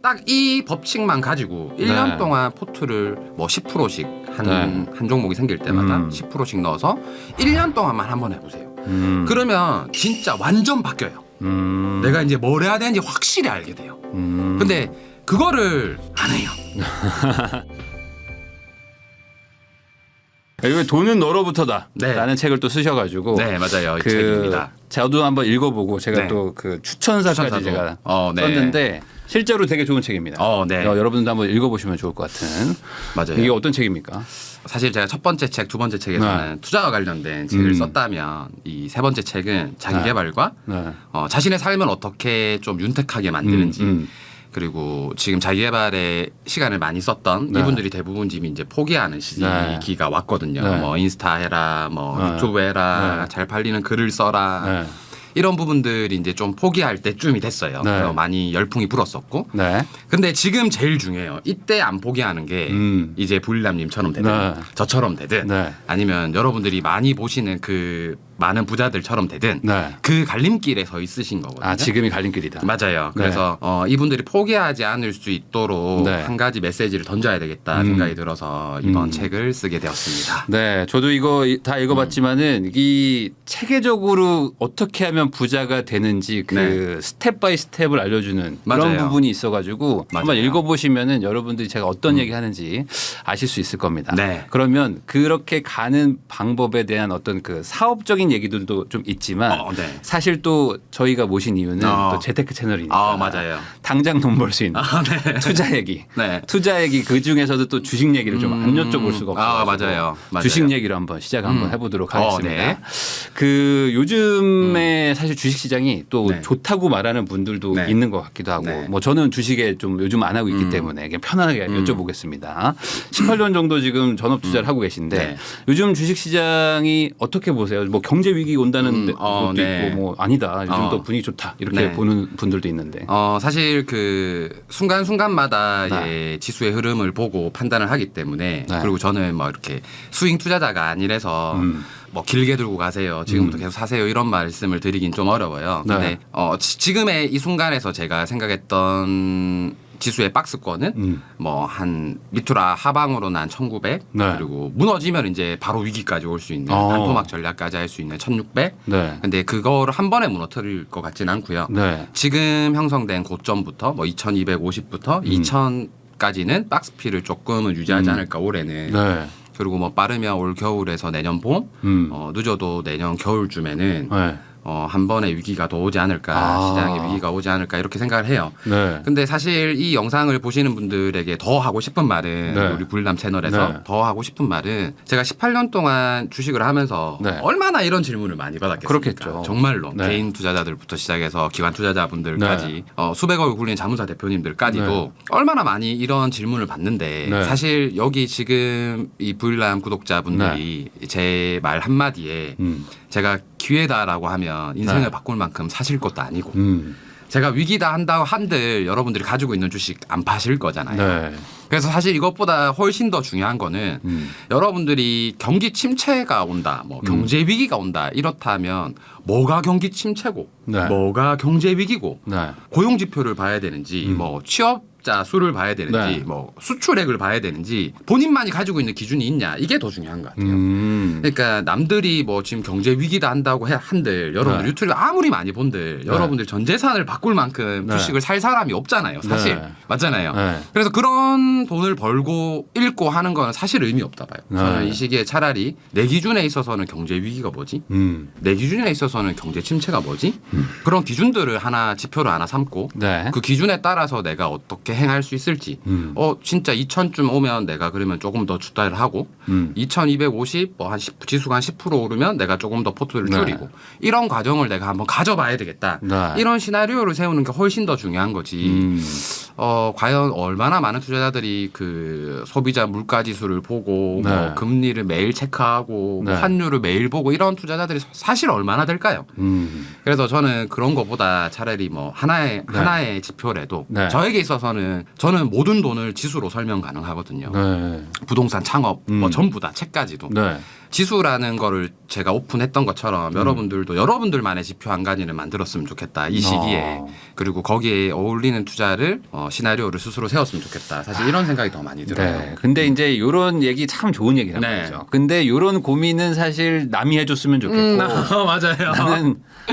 딱 이 법칙만 가지고 1년 동안 포트를 뭐 10%씩 한 종목이 생길 때마다 10%씩 넣어서 1년 동안만 한번 해보세요. 그러면 진짜 완전 바뀌어요. 내가 이제 뭘 해야 되는지 확실히 알게 돼요. 근데 그거를 안 해요. 이거 돈은 너로부터다. 네. 라는 책을 또 쓰셔가지고. 네, 맞아요. 이 책입니다. 저도 한번 읽어보고 제가 네. 또 그 추천사까지 제가 네. 썼는데 실제로 되게 좋은 책입니다. 네. 여러분도 한번 읽어보시면 좋을 것 같은. 맞아요. 이게 어떤 책입니까? 사실 제가 첫 번째 책, 두 번째 책에서는 투자와 관련된 책을 썼다면 이 세 번째 책은 자기개발과 자신의 삶을 어떻게 좀 윤택하게 만드는지 그리고 지금 자기개발에 시간을 많이 썼던 이분들이 대부분 지금 이제 포기하는 시기가 왔거든요. 뭐 인스타 해라, 뭐 유튜브 해라, 잘 팔리는 글을 써라. 이런 부분들이 이제 좀 포기할 때쯤이 됐어요. 그래서 많이 열풍이 불었었고. 근데 지금 제일 중요해요. 이때 안 포기하는 게 이제 부일남님처럼 되든 저처럼 되든 아니면 여러분들이 많이 보시는 그 많은 부자들처럼 되든 그 갈림길에 서 있으신 거거든요. 아, 지금이 갈림길이다. 맞아요. 그래서 이분들이 포기하지 않을 수 있도록 한 가지 메시지를 던져야 되겠다 생각이 들어서 이번 책을 쓰게 되었습니다. 네, 저도 이거 다 읽어봤지만은 이 체계적으로 어떻게 하면 부자가 되는지 그 스텝 바이 스텝을 알려주는 그런 부분이 있어가지고 한번 읽어보시면은 여러분들이 제가 어떤 얘기하는지 아실 수 있을 겁니다. 그러면 그렇게 가는 방법에 대한 어떤 그 사업적인 얘기들도 좀 있지만 사실 또 저희가 모신 이유는 또 재테크 채널이니까 맞아요. 당장 돈 벌 수 있는 투자 얘기, 투자 얘기 그 중에서도 또 주식 얘기를 좀 안 여쭤볼 수가 없어요. 맞아요. 주식 얘기로 한번 시작 한번 해보도록 하겠습니다. 그 요즘에 사실 주식 시장이 또 좋다고 말하는 분들도 있는 것 같기도 하고 뭐 저는 주식에 좀 요즘 안 하고 있기 때문에 그냥 편안하게 여쭤보겠습니다. 18년 정도 지금 전업 투자를 하고 계신데 요즘 주식 시장이 어떻게 보세요? 뭐 경제 위기 온다는 것도 있고 뭐 아니다. 요즘 또 분위기 좋다. 이렇게 보는 분들도 있는데. 사실 그 순간순간마다의 지수의 흐름을 보고 판단을 하기 때문에 그리고 저는 뭐 이렇게 스윙 투자자가 아니라서 뭐 길게 들고 가세요. 지금부터 계속 사세요. 이런 말씀을 드리긴 좀 어려워요. 근데 지금의 이 순간에서 제가 생각했던 지수의 박스권은 뭐 한 밑으로 하방으로는 한 1900 그리고 무너지면 이제 바로 위기까지 올 수 있는 반토막 전략까지 할 수 있는 1600 근데 그거를 한 번에 무너뜨릴 것 같지는 않고요. 지금 형성된 고점부터 뭐 2250부터 2000까지는 박스피를 조금은 유지하지 않을까 올해는. 그리고 뭐 빠르면 올 겨울에서 내년 봄 늦어도 내년 겨울쯤에는 한 번의 위기가 더 오지 않을까 시장의 위기가 오지 않을까 이렇게 생각을 해요. 근데 사실 이 영상을 보시는 분들에게 더 하고 싶은 말은 우리 불남 채널에서 더 하고 싶은 말은 제가 18년 동안 주식을 하면서 얼마나 이런 질문을 많이 받았겠습니까? 그렇겠죠. 정말로 개인 투자자들부터 시작해서 기관 투자자분들까지 수백억을 굴린 자문사 대표님들까지도 얼마나 많이 이런 질문을 받는데 사실 여기 지금 이 불남 구독자분들이 제 말 한마디에 제가 기회다라고 하면 인생을 바꿀 만큼 사실 것도 아니고 제가 위기다 한다고 한들 여러분들이 가지고 있는 주식 안 파실 거잖아요. 그래서 사실 이것보다 훨씬 더 중요한 거는 여러분들이 경기 침체가 온다, 뭐 경제 위기가 온다 이렇다면 뭐가 경기 침체고 뭐가 경제 위기고 고용 지표를 봐야 되는지 뭐 취업자 수를 봐야 되는지 뭐 수출액을 봐야 되는지 본인만이 가지고 있는 기준이 있냐 이게 더 중요한 것 같아요. 그러니까 남들이 뭐 지금 경제 위기다 한다고 한들 여러분들 유튜브 아무리 많이 본들 여러분들 전 재산을 바꿀 만큼 주식을 살 사람이 없잖아요. 사실 맞잖아요. 그래서 그런 돈을 벌고 읽고 하는 거는 사실 의미 없다 봐요. 저는 이 시기에 차라리 내 기준에 있어서는 경제 위기가 뭐지? 내 기준에 있어서는 경제 침체가 뭐지? 그런 기준들을 하나 지표를 하나 삼고 그 기준에 따라서 내가 어떻게 행할 수 있을지 진짜 2000쯤 오면 내가 그러면 조금 더 투자를 하고 2250 뭐 한 지수가 한 10% 오르면 내가 조금 더 포트를 줄이고 이런 과정을 내가 한번 가져봐야 되겠다. 이런 시나리오를 세우는 게 훨씬 더 중요한 거지. 과연 얼마나 많은 투자자들이 그 소비자 물가 지수를 보고 뭐 금리를 매일 체크하고 뭐 환율을 매일 보고 이런 투자자들이 사실 얼마나 될까요? 그래서 저는 그런 것보다 차라리 뭐 하나의 지표라도 저에게 있어서는 저는 모든 돈을 지수로 설명 가능하거든요. 부동산 창업 뭐 전부 다 책까지도. 지수라는 거를 제가 오픈했던 것처럼 여러분들도 여러분들만의 지표 한 가지를 만들었으면 좋겠다. 이 시기에. 그리고 거기에 어울리는 투자를 시나리오를 스스로 세웠으면 좋겠다. 사실 이런 생각이 더 많이 들어요. 네. 근데 이제 이런 얘기 참 좋은 얘기란 말이죠. 근데 이런 고민은 사실 남이 해줬으면 좋겠고 맞아요.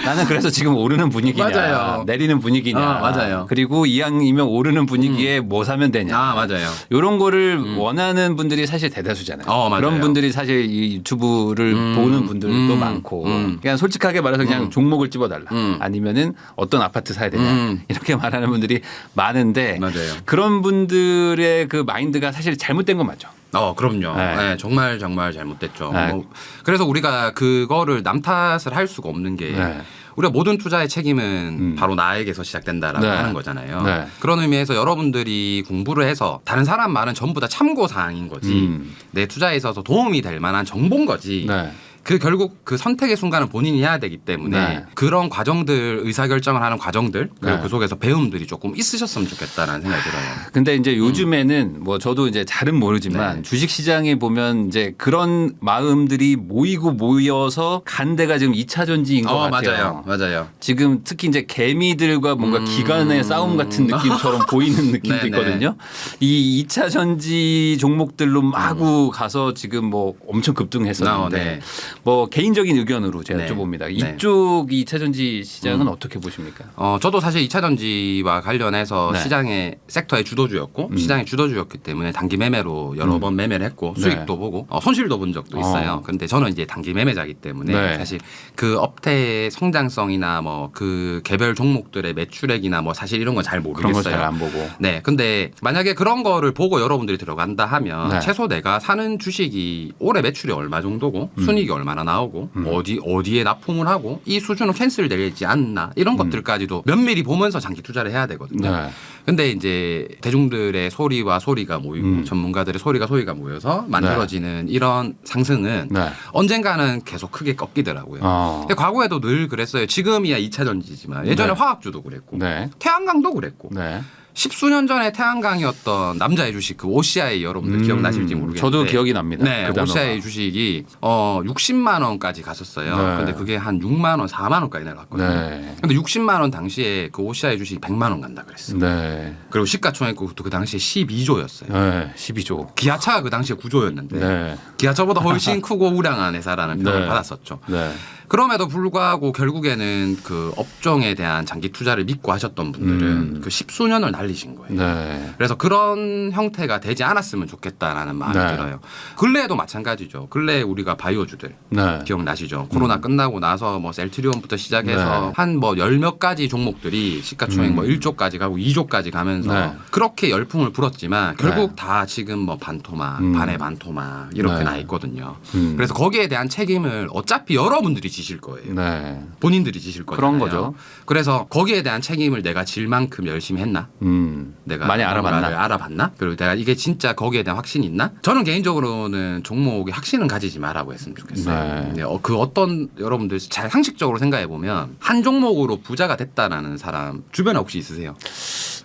나는 그래서 지금 오르는 분위기냐 맞아요. 내리는 분위기냐 맞아요. 그리고 이왕이면 오르는 분위기에 뭐 사면 되냐 맞아요. 이런 거를 원하는 분들이 사실 대다수잖아요. 맞아요. 그런 분들이 사실 이 유튜브를 보는 분들도 많고 그냥 솔직하게 말해서 그냥 종목을 집어달라 아니면은 어떤 아파트 사야 되냐 이렇게 말하는 분들이 많은데 맞아요. 그런 분들의 그 마인드가 사실 잘못된 건 맞죠. 그럼요. 네. 네, 정말 잘못됐죠. 네. 그래서 우리가 그거를 남 탓을 할 수가 없는 게 네. 우리가 모든 투자의 책임은 바로 나에게서 시작된다라고 네. 하는 거잖아요. 네. 그런 의미에서 여러분들이 공부를 해서 다른 사람 말은 전부 다 참고 사항인 거지 내 투자에 있어서 도움이 될 만한 정보인 거지. 네. 그 결국 그 선택의 순간은 본인이 해야 되기 때문에 네. 그런 과정들 의사결정을 하는 과정들 그리고 네. 그 속에서 배움들이 조금 있으셨으면 좋겠다라는 생각이 들어요. 근데 이제 요즘에는 뭐 저도 이제 잘은 모르지만 네. 주식 시장에 보면 이제 그런 마음들이 모여서 간 데가 지금 2차 전지인 것 같아요. 맞아요. 지금 특히 이제 개미들과 뭔가 기간의 싸움 같은 느낌처럼 보이는 느낌도 네네. 있거든요. 이 2차 전지 종목들로 마구 가서 지금 뭐 엄청 급등했었는데 네. 뭐 개인적인 의견으로 제가 네. 여쭤봅니다. 네. 이쪽 2차 전지 시장은 어떻게 보십니까? 저도 사실 2차 전지와 관련해서 네. 시장의 섹터의 주도주였고 시장의 주도주였기 때문에 단기 매매로 여러 번 매매를 했고 네. 수익도 보고 손실도 본 적도 있어요. 근데 저는 이제 단기 매매자이기 때문에 네. 사실 그 업태의 성장성이나 뭐 그 개별 종목들의 매출액이나 뭐 사실 이런 건 잘 그런 걸 모르겠어요. 잘 안 보고. 네. 근데 만약에 그런 거를 보고 여러분들이 들어간다 하면 네. 최소 내가 사는 주식이 올해 매출이 얼마 정도고 순이익이 얼마나 나오고 어디에 납품을 하고 이 수준은 캔슬되지 않나 이런 것들까지도 면밀히 보면서 장기 투자를 해야 되거든요. 네. 근데 이제 대중들의 소리가 모이고 전문가들의 소리가 모여서 만들어지는 이런 상승은 네. 언젠가는 계속 크게 꺾이더라고요. 근데 과거에도 늘 그랬어요. 지금이야 2차 전지지만 예전에 네. 화학주도 그랬고 네. 태양광도 그랬고 네. 십수년 전에 태양광이었던 남자의 주식 그 OCI 여러분들 기억나실지 모르겠는데 저도 기억이 납니다. 네, 그 단어가. OCI 주식이 60만 원까지 갔었어요. 네. 근데 그게 한 6만 원, 4만 원까지 내려갔거든요. 네. 근데 60만 원 당시에 그 OCI 주식이 100만 원 간다 그랬어요. 네. 그리고 시가총액도 그 당시에 12조였어요. 네. 12조. 기아차가 그 당시에 9조였는데 네. 기아차보다 훨씬 크고 우량한 회사라는 평을 네. 받았었죠. 네. 그럼에도 불구하고 결국에는 그 업종에 대한 장기 투자를 믿고 하셨던 분들은 그 십수년을 날리신 거예요. 네. 그래서 그런 형태가 되지 않았으면 좋겠다라는 마음이 네. 들어요. 근래에도 마찬가지죠. 근래에 우리가 바이오주들 네. 기억나시죠? 코로나 끝나고 나서 뭐 셀트리온부터 시작해서 네. 한 뭐 열 몇 가지 종목들이 시가총액 뭐 1조까지 가고 2조까지 가면서 네. 그렇게 열풍을 불었지만 결국 다 지금 뭐 반토막, 반의 반토막 이렇게 네. 나 있거든요. 그래서 거기에 대한 책임을 어차피 여러분들이 지실 거예요. 네. 본인들이 지실 거잖아요. 그런 거죠. 그래서 거기에 대한 책임을 내가 질 만큼 열심히 했나? 내가 많이 뭔가를 알아봤나? 알아봤나? 그리고 내가 이게 진짜 거기에 대한 확신이 있나? 저는 개인적으로는 종목에 확신은 가지지 말라고 했으면 좋겠어요. 네. 그 어떤 여러분들 잘 상식적으로 생각해 보면 한 종목으로 부자가 됐다라는 사람 주변에 혹시 있으세요?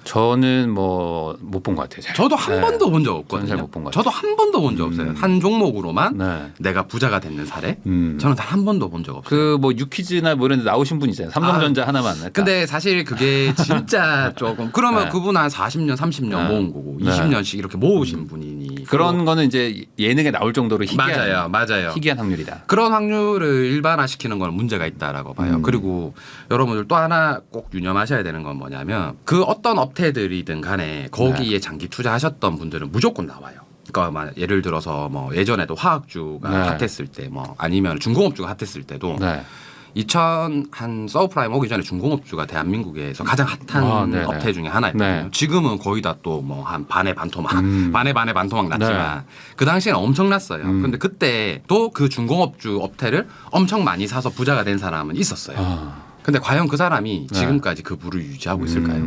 저는 뭐 못 본 것 같아요. 잘. 저도 한 네. 번도 본 적 저는 없거든요. 잘 못 본 것 같아요. 저도 한 번도 본 적 없어요. 한 종목으로만 네. 내가 부자가 됐는 사례. 음. 저는 단 한 번도 본 적 없어요. 그 뭐 유퀴즈나 뭐 이런 데 나오신 분 있잖아요. 삼성전자 하나만. 그러니까. 근데 사실 그게 진짜 조금 그러면 네. 그분 한 40년, 30년 네. 모은 거고 네. 20년씩 이렇게 모으신 분이니 그런 거는 이제 예능에 나올 정도로 희귀한 맞아요. 희귀한 확률이다. 그런 확률을 일반화시키는 건 문제가 있다라고 봐요. 그리고 여러분들 또 하나 꼭 유념하셔야 되는 건 뭐냐면 그 어떤 업태들이든 간에 거기에 장기 투자하셨던 분들은 무조건 나와요. 그러니까 예를 들어서 뭐 예전에도 화학주가 네. 핫했을 때 뭐 아니면 중공업주가 핫했을 때도 네. 2000 한 서브프라임 오기 전에 중공업주가 대한민국에서 가장 핫한 네네. 업태 중에 하나였거든요. 네. 지금은 거의 다 또 뭐 한 반의 반토막, 반의 반토막 났지만 네. 그 당시에는 엄청났어요. 근데 그때 또 그 중공업주 업태를 엄청 많이 사서 부자가 된 사람은 있었어요. 근데 과연 그 사람이 지금까지 그 부를 유지하고 있을까요?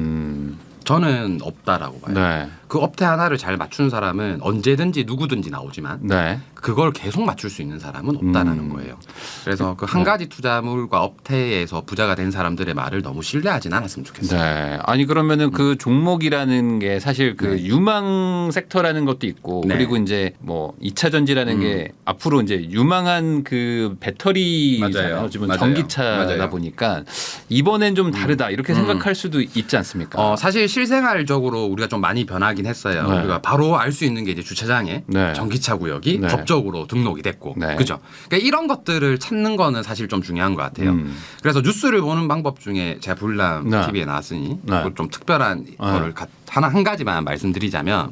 저는 없다라고 봐요. 네. 그 업태 하나를 잘 맞추는 사람은 언제든지 누구든지 나오지만 네. 그걸 계속 맞출 수 있는 사람은 없다라는 거예요. 그래서 그 한 가지 투자물과 업태에서 부자가 된 사람들의 말을 너무 신뢰하진 않았으면 좋겠어요. 네. 아니 그러면은 그 종목이라는 게 사실 그 유망 섹터라는 것도 있고 그리고 이제 뭐 2차 전지라는 게 앞으로 이제 유망한 그 배터리잖아요. 지금 전기차다 보니까 이번엔 좀 다르다 이렇게 생각할 수도 있지 않습니까? 사실 실생활적으로 우리가 좀 많이 변하긴 했어요. 우리가 바로 알 수 있는 게 이제 주차장에 전기차 구역이 법적으로 등록이 됐고, 그죠? 그러니까 이런 것들을 찾는 거는 사실 좀 중요한 것 같아요. 그래서 뉴스를 보는 방법 중에 제가 보일람 TV에 나왔으니 그걸 좀 특별한 거를 한 가지만 말씀드리자면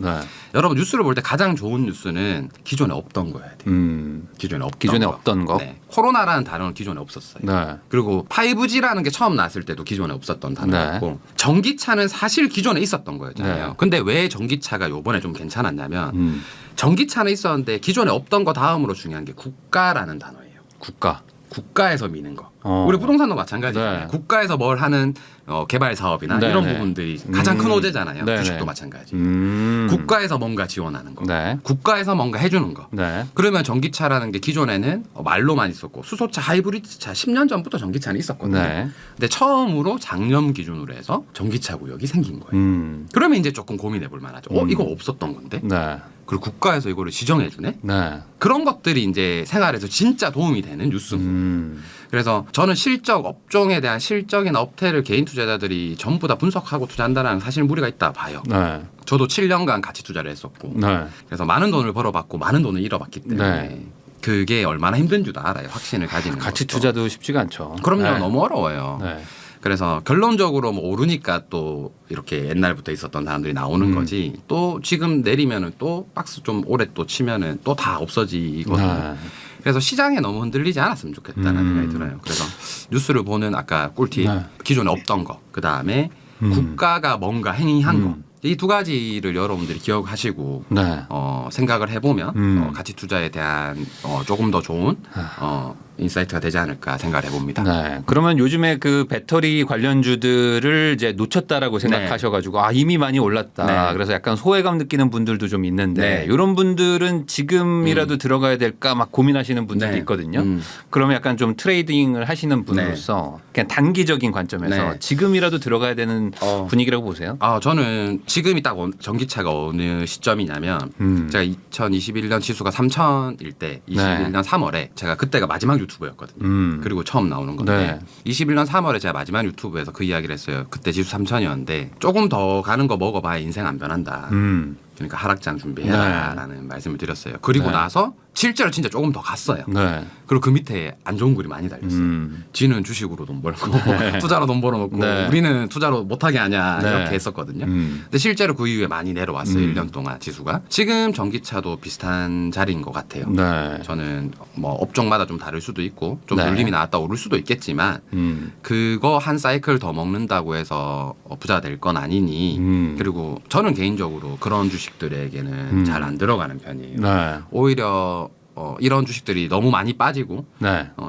여러분 뉴스를 볼 때 가장 좋은 뉴스는 기존에 없던 거여야 돼요. 기존에 없던 거. 네. 코로나라는 단어는 기존에 없었어요. 그리고 5G라는 게 처음 나왔을 때도 기존에 없었던 단어였고 전기차는 사실 기존에 있었던 거였잖아요. 근데 왜 전기차가 요번에 좀 괜찮았냐면 전기차는 있었는데 기존에 없던 거 다음으로 중요한 게 국가라는 단어예요. 국가에서 미는 거. 우리 부동산도 마찬가지잖아요. 국가에서 뭘 하는 개발 사업이나 이런 부분들이 가장 큰 호재잖아요. 주식도 마찬가지. 국가에서 뭔가 지원하는 거. 국가에서 뭔가 해주는 거. 그러면 전기차라는 게 기존에는 말로만 있었고 수소차, 하이브리드차 10년 전부터 전기차는 있었거든요. 근데 처음으로 작년 기준으로 해서 전기차 구역이 생긴 거예요. 그러면 이제 조금 고민해 볼 만하죠. 이거 없었던 건데. 그리고 국가에서 이거를 지정해 주네. 그런 것들이 이제 생활에서 진짜 도움이 되는 뉴스입니다. 그래서 저는 실적 업종에 대한 실적이나 업태를 개인 투자자들이 전부 다 분석하고 투자한다는 사실 무리가 있다 봐요. 저도 7년간 가치 투자를 했었고 그래서 많은 돈을 벌어봤고 많은 돈을 잃어봤기 때문에 그게 얼마나 힘든 줄 알아요. 확신을 가지는 가치 것도. 투자도 쉽지가 않죠. 그럼요. 너무 어려워요. 그래서 결론적으로 뭐 오르니까 또 이렇게 옛날부터 있었던 사람들이 나오는 거지 또 지금 내리면은 또 박스 좀 오래 또 치면은 또 다 없어지거든요. 그래서 시장에 너무 흔들리지 않았으면 좋겠다는 생각이 들어요. 그래서 뉴스를 보는 아까 꿀팁 기존에 없던 거 그다음에 국가가 뭔가 행위한 거 이 두 가지를 여러분들이 기억하시고 생각을 해보면 가치 투자에 대한 조금 더 좋은 인사이트가 되지 않을까 생각을 해봅니다. 그러면 요즘에 그 배터리 관련주들을 이제 놓쳤다라고 생각하셔가지고 이미 많이 올랐다. 그래서 약간 소외감 느끼는 분들도 좀 있는데 이런 분들은 지금이라도 들어가야 될까 막 고민하시는 분들도 있거든요. 그러면 약간 좀 트레이딩을 하시는 분으로서 그냥 단기적인 관점에서 지금이라도 들어가야 되는 분위기라고 보세요? 저는 지금이 딱 전기차가 어느 시점이냐면 제가 2021년 지수가 3,000일 때 21년 3월에 제가 그때가 마지막 유튜브였거든요. 그리고 처음 나오는 건데 21년 3월에 제가 마지막 유튜브에서 그 이야기를 했어요. 그때 지수 3,000이었는데 조금 더 가는 거 먹어봐야 인생 안 변한다. 그러니까 하락장 준비해라라는 말씀을 드렸어요. 그리고 나서 실제로 진짜 조금 더 갔어요. 그리고 그 밑에 안 좋은 글이 많이 달렸어요. 지는 주식으로 돈 벌고 투자로 돈 벌어놓고 우리는 투자로 못하게 하냐 이렇게 했었거든요. 근데 실제로 그 이후에 많이 내려왔어요. 1년 동안 지수가. 지금 전기차도 비슷한 자리인 것 같아요. 저는 뭐 업종마다 좀 다를 수도 있고 좀 눌림이 나왔다 오를 수도 있겠지만 그거 한 사이클 더 먹는다고 해서 부자 될 건 아니니 그리고 저는 개인적으로 그런 주식들에게는 잘 안 들어가는 편이에요. 오히려 이런 주식들이 너무 많이 빠지고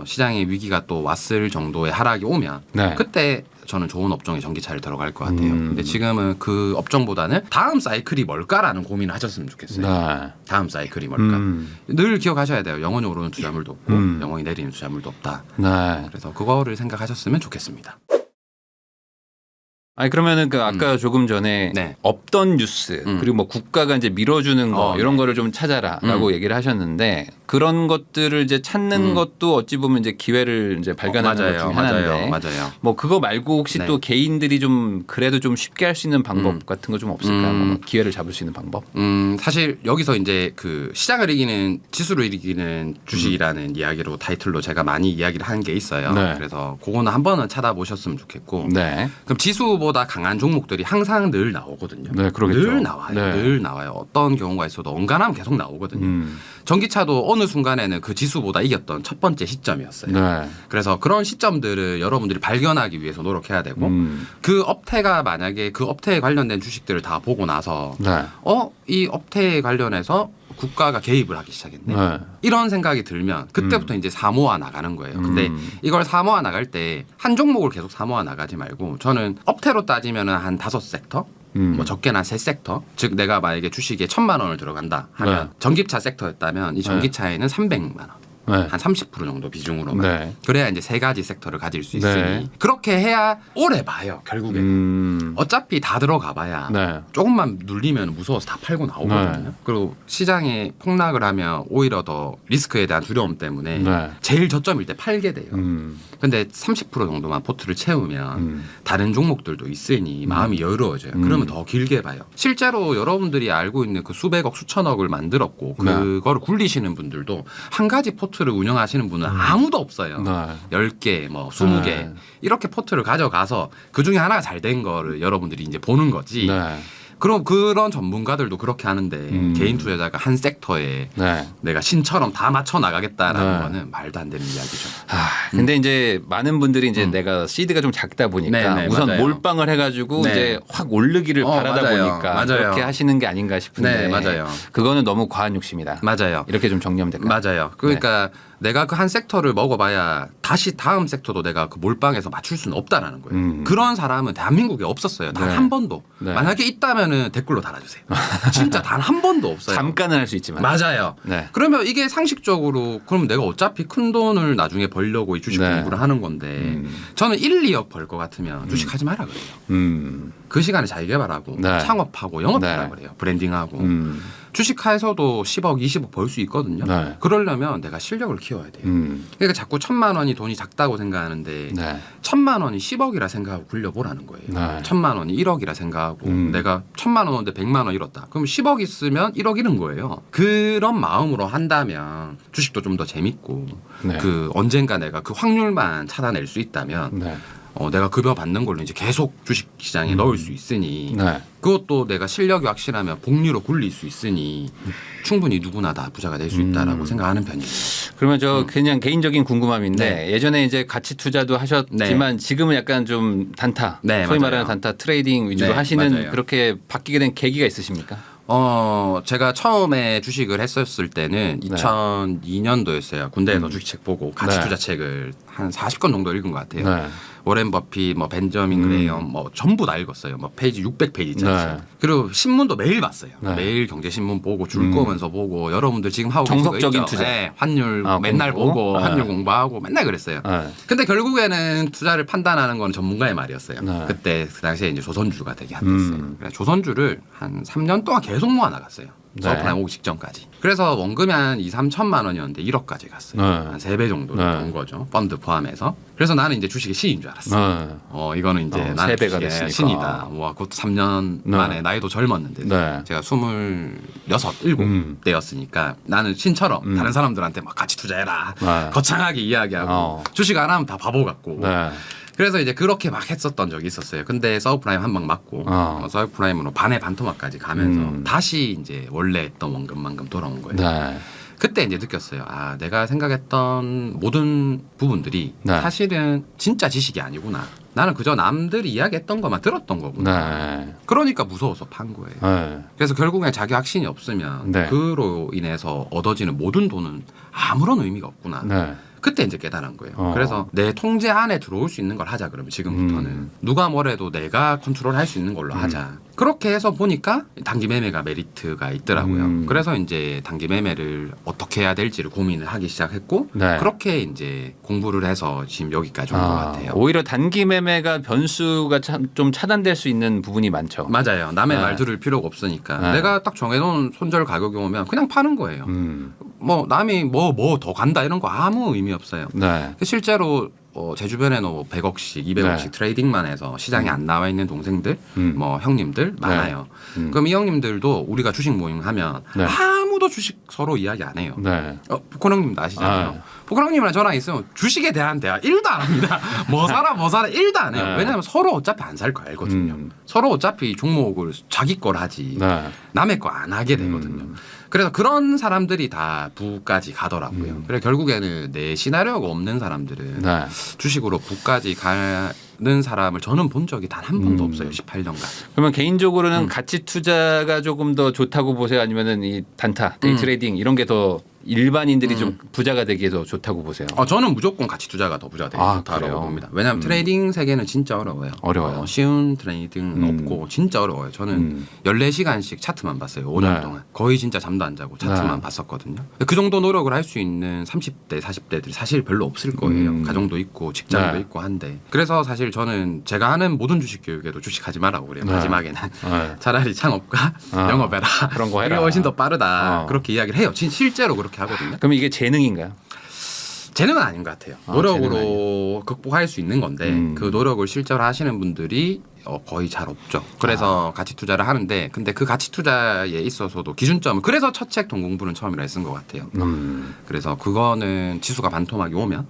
시장에 위기가 또 왔을 정도의 하락이 오면 그때 저는 좋은 업종에 전기차를 들어갈 것 같아요. 근데 지금은 그 업종보다는 다음 사이클이 뭘까라는 고민을 하셨으면 좋겠어요. 다음 사이클이 뭘까. 늘 기억하셔야 돼요. 영원히 오르는 투자물도 없고 영원히 내리는 투자물도 없다. 그래서 그거를 생각하셨으면 좋겠습니다. 아니 그러면은 그 아까 조금 전에 없던 뉴스 그리고 뭐 국가가 이제 밀어주는 거 이런 거를 좀 찾아라라고 얘기를 하셨는데 그런 것들을 이제 찾는 것도 어찌 보면 이제 기회를 이제 발견하는 것 중에 하나인데 뭐 그거 말고 혹시 또 개인들이 좀 그래도 좀 쉽게 할 수 있는 방법 같은 거 좀 없을까요? 뭐 기회를 잡을 수 있는 방법? 사실 여기서 이제 그 시장을 이기는 지수를 이기는 주식이라는 이야기로 타이틀로 제가 많이 이야기를 한 게 있어요. 그래서 그거는 한 번은 찾아보셨으면 좋겠고 그럼 지수 보다 강한 종목들이 항상 늘 나오거든요. 늘 나와요. 늘 나와요. 어떤 경우가 있어도 언간하면 계속 나오거든요. 전기차도 어느 순간에는 그 지수보다 이겼던 첫 번째 시점이었어요. 그래서 그런 시점들을 여러분들이 발견하기 위해서 노력해야 되고 그 업태가 만약에 그 업태에 관련된 주식들을 다 보고 나서 이 업태에 관련해서 국가가 개입을 하기 시작했네. 이런 생각이 들면 그때부터 이제 사모아 나가는 거예요. 근데 이걸 사모아 나갈 때 한 종목을 계속 사모아 나가지 말고 저는 업태로 따지면 한 5섹터 뭐 적게는 한 3섹터. 즉 내가 만약에 주식에 1,000만 원을 들어간다 하면 전기차 섹터였다면 이 전기차에는 300만 원. 한 30% 정도 비중으로만. 그래야 이제 3가지 섹터를 가질 수 있으니 그렇게 해야 오래 봐요. 결국에는. 어차피 다 들어가 봐야 조금만 눌리면 무서워서 다 팔고 나오거든요. 그리고 시장에 폭락을 하면 오히려 더 리스크에 대한 두려움 때문에 제일 저점일 때 팔게 돼요. 근데 30% 정도만 포트를 채우면 다른 종목들도 있으니 마음이 여유로워져요. 그러면 더 길게 봐요. 실제로 여러분들이 알고 있는 그 수백억 수천억을 만들었고 그거를 굴리시는 분들도 한 가지 포트를 운영하시는 분은 아무도 없어요. 10개, 뭐 20개 이렇게 포트를 가져가서 그중에 하나가 잘 된 거를 여러분들이 이제 보는 거지. 그럼 그런 전문가들도 그렇게 하는데 개인 투자자가 한 섹터에 내가 신처럼 다 맞춰 나가겠다라는 거는 말도 안 되는 이야기죠. 근데 이제 많은 분들이 이제 내가 시드가 좀 작다 보니까 우선 맞아요. 몰빵을 해가지고 이제 확 오르기를 바라다 보니까 그렇게 하시는 게 아닌가 싶은데 맞아요. 그거는 너무 과한 욕심이다. 맞아요. 이렇게 좀 정리하면 될까요? 맞아요. 그러니까 내가 그 한 섹터를 먹어봐야 다시 다음 섹터도 내가 그 몰빵해서 맞출 수는 없다라는 거예요. 그런 사람은 대한민국에 없었어요. 단 한 번도. 만약에 있다면은 댓글로 달아주세요. 진짜 단 한 번도 없어요. 잠깐은 할 수 있지만. 맞아요. 그러면 이게 상식적으로 그럼 내가 어차피 큰 돈을 나중에 벌려고 이 주식 공부를 하는 건데 저는 1, 2억 벌 것 같으면 주식하지 마라 그래요. 그 시간에 자기 개발하고 창업하고 영업하라 그래요. 브랜딩하고. 주식화에서도 10억, 20억 벌 수 있거든요. 그러려면 내가 실력을 키워야 돼요. 그러니까 자꾸 1,000만 원이 돈이 작다고 생각하는데 1,000만 원이 10억이라 생각하고 굴려보라는 거예요. 1,000만 원이 1억이라 생각하고 내가 1,000만 원인데 100만 원 잃었다. 그럼 10억 있으면 1억 잃은 거예요. 그런 마음으로 한다면 주식도 좀 더 재밌고 그 언젠가 내가 그 확률만 찾아낼 수 있다면 내가 급여 받는 걸로 이제 계속 주식 시장에 넣을 수 있으니 그것도 내가 실력이 확실하면 복리로 굴릴 수 있으니 충분히 누구나 다 부자가 될 수 있다라고 생각하는 편이에요. 그러면 저 그냥 개인적인 궁금함인데 예전에 이제 가치 투자도 하셨지만 지금은 약간 좀 단타, 소위 말하는 단타 트레이딩 위주로 하시는 그렇게 바뀌게 된 계기가 있으십니까? 제가 처음에 주식을 했었을 때는 2002년도였어요. 군대에서 주식책 보고 가치 투자 책을 한 40권 정도 읽은 것 같아요. 워렌 버핏, 뭐 벤저민 그레이엄, 뭐 전부 다 읽었어요. 뭐 페이지 600페이지짜리. 그리고 신문도 매일 봤어요. 매일 경제신문 보고 줄 거면서 보고 여러분들 지금 하고 정석적인 투자, 환율 맨날 보고 환율 공부하고 맨날 그랬어요. 근데 결국에는 투자를 판단하는 건 전문가의 말이었어요. 그때 그 당시에 이제 조선주가 되게 핫했어요. 그래서 조선주를 한 3년 동안 계속 모아 나갔어요. 서프라임 오기 직전까지. 그래서 원금이 한 2, 3천만 원이었는데 1억까지 갔어요. 한 3배 정도 온 거죠. 펀드 포함해서. 그래서 나는 이제 주식의 신인 줄 알았어요. 이거는 이제 나는 3배가 됐으니까. 신이다. 와, 그것도 3년 만에 나이도 젊었는데 제가 26, 7 때였으니까 나는 신처럼 다른 사람들한테 막 같이 투자해라. 거창하게 이야기하고 주식 안 하면 다 바보 같고. 그래서 이제 그렇게 막 했었던 적이 있었어요. 근데 서브프라임 한 방 맞고 서브프라임으로 반의 반토막까지 가면서 다시 이제 원래 했던 원금만큼 돌아온 거예요. 그때 이제 느꼈어요. 아, 내가 생각했던 모든 부분들이 사실은 진짜 지식이 아니구나. 나는 그저 남들이 이야기했던 것만 들었던 거구나. 그러니까 무서워서 판 거예요. 그래서 결국엔 자기 확신이 없으면 그로 인해서 얻어지는 모든 돈은 아무런 의미가 없구나. 그때 이제 깨달은 거예요. 그래서 내 통제 안에 들어올 수 있는 걸 하자. 그러면 지금부터는 누가 뭐래도 내가 컨트롤할 수 있는 걸로 하자. 그렇게 해서 보니까 단기 매매가 메리트가 있더라고요. 그래서 이제 단기 매매를 어떻게 해야 될지를 고민을 하기 시작했고 그렇게 이제 공부를 해서 지금 여기까지 온 것 같아요. 오히려 단기 매매가 변수가 좀 차단될 수 있는 부분이 많죠. 맞아요. 남의 말 들을 필요가 없으니까 내가 딱 정해놓은 손절 가격이 오면 그냥 파는 거예요. 뭐 남이 뭐 더 간다 이런 거 아무 의미 없어요. 실제로 제 주변에는 뭐 100억씩, 200억씩 트레이딩만 해서 시장에 안 나와 있는 동생들, 뭐 형님들 많아요. 그럼 이 형님들도 우리가 주식 모임 하면 아무도 주식 서로 이야기 안 해요. 포콘 형님도 아시잖아요. 포콘 형님이랑 저랑 있으면 주식에 대한 대화 1도 안 합니다. 뭐 사라 1도 안 해요. 왜냐하면 서로 어차피 안 살 거 알거든요. 서로 어차피 종목을 자기 걸 하지 남의 거 안 하게 되거든요. 그래서 그런 사람들이 다 부까지 가더라고요. 그래서 결국에는 내 시나리오가 없는 사람들은 주식으로 부까지 가는 사람을 저는 본 적이 단 한 번도 없어요. 18년간. 그러면 개인적으로는 가치 투자가 조금 더 좋다고 보세요? 아니면은 이 단타, 데이 트레이딩 이런 게 더 일반인들이 좀 부자가 되기에도 좋다고 보세요? 저는 무조건 가치 투자가 더 부자가 되기 좋다고 그래요? 봅니다. 왜냐하면 트레이딩 세계는 진짜 어려워요. 어려워요. 쉬운 트레이딩은 없고 진짜 어려워요. 저는 14시간씩 차트만 봤어요. 5년 동안. 거의 진짜 잠도 안 자고 차트만 봤었거든요. 그 정도 노력을 할 수 있는 30대, 40대들이 사실 별로 없을 거예요. 가정도 있고 직장도 있고 한데. 그래서 사실 저는 제가 하는 모든 주식 교육에도 주식하지 말라고 그래요. 마지막에는. 차라리 창업과 영업해라. 그런 거 해라. 그게 훨씬 더 빠르다. 그렇게 이야기를 해요. 실제로 그렇게 하거든요. 그럼 이게 재능인가요? 재능은 아닌 것 같아요. 노력으로 극복할 수 있는 건데 그 노력을 실제로 하시는 분들이 거의 잘 없죠. 그래서 가치 투자를 하는데 근데 그 가치 투자에 있어서도 기준점은 그래서 첫 책 동공부는 처음이라 쓴 것 같아요. 그래서 그거는 지수가 반토막이 오면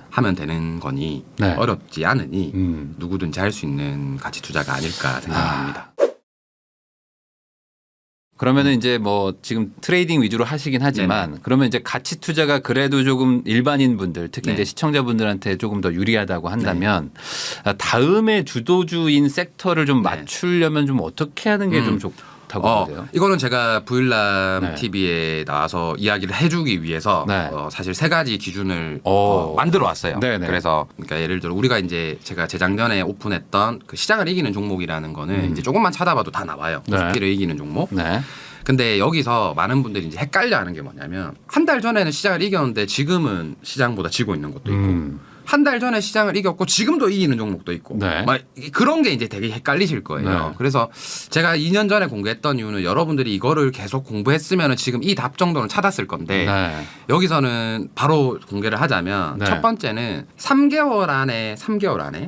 하면 되는 거니 어렵지 않으니 누구든지 할 수 있는 가치 투자가 아닐까 생각합니다. 그러면은 이제 뭐 지금 트레이딩 위주로 하시긴 하지만 그러면 이제 가치 투자가 그래도 조금 일반인 분들 특히 이제 시청자분들한테 조금 더 유리하다고 한다면 다음에 주도주인 섹터를 좀 맞추려면 좀 어떻게 하는 게 좀 좋다고 보세요? 이거는 제가 부일람 TV에 나와서 이야기를 해주기 위해서 사실 세 가지 기준을 만들어 왔어요. 그래서 그러니까 예를 들어 우리가 이제 제가 재작년에 오픈했던 그 시장을 이기는 종목이라는 거는 이제 조금만 찾아봐도 다 나와요. 코스피를 이기는 종목. 근데 여기서 많은 분들이 이제 헷갈려하는 게 뭐냐면 한 달 전에는 시장을 이겼는데 지금은 시장보다 지고 있는 것도 있고 한 달 전에 시장을 이겼고 지금도 이기는 종목도 있고 막 그런 게 이제 되게 헷갈리실 거예요. 그래서 제가 2년 전에 공개했던 이유는 여러분들이 이거를 계속 공부했으면 지금 이 답 정도는 찾았을 건데 여기서는 바로 공개를 하자면 첫 번째는 3개월 안에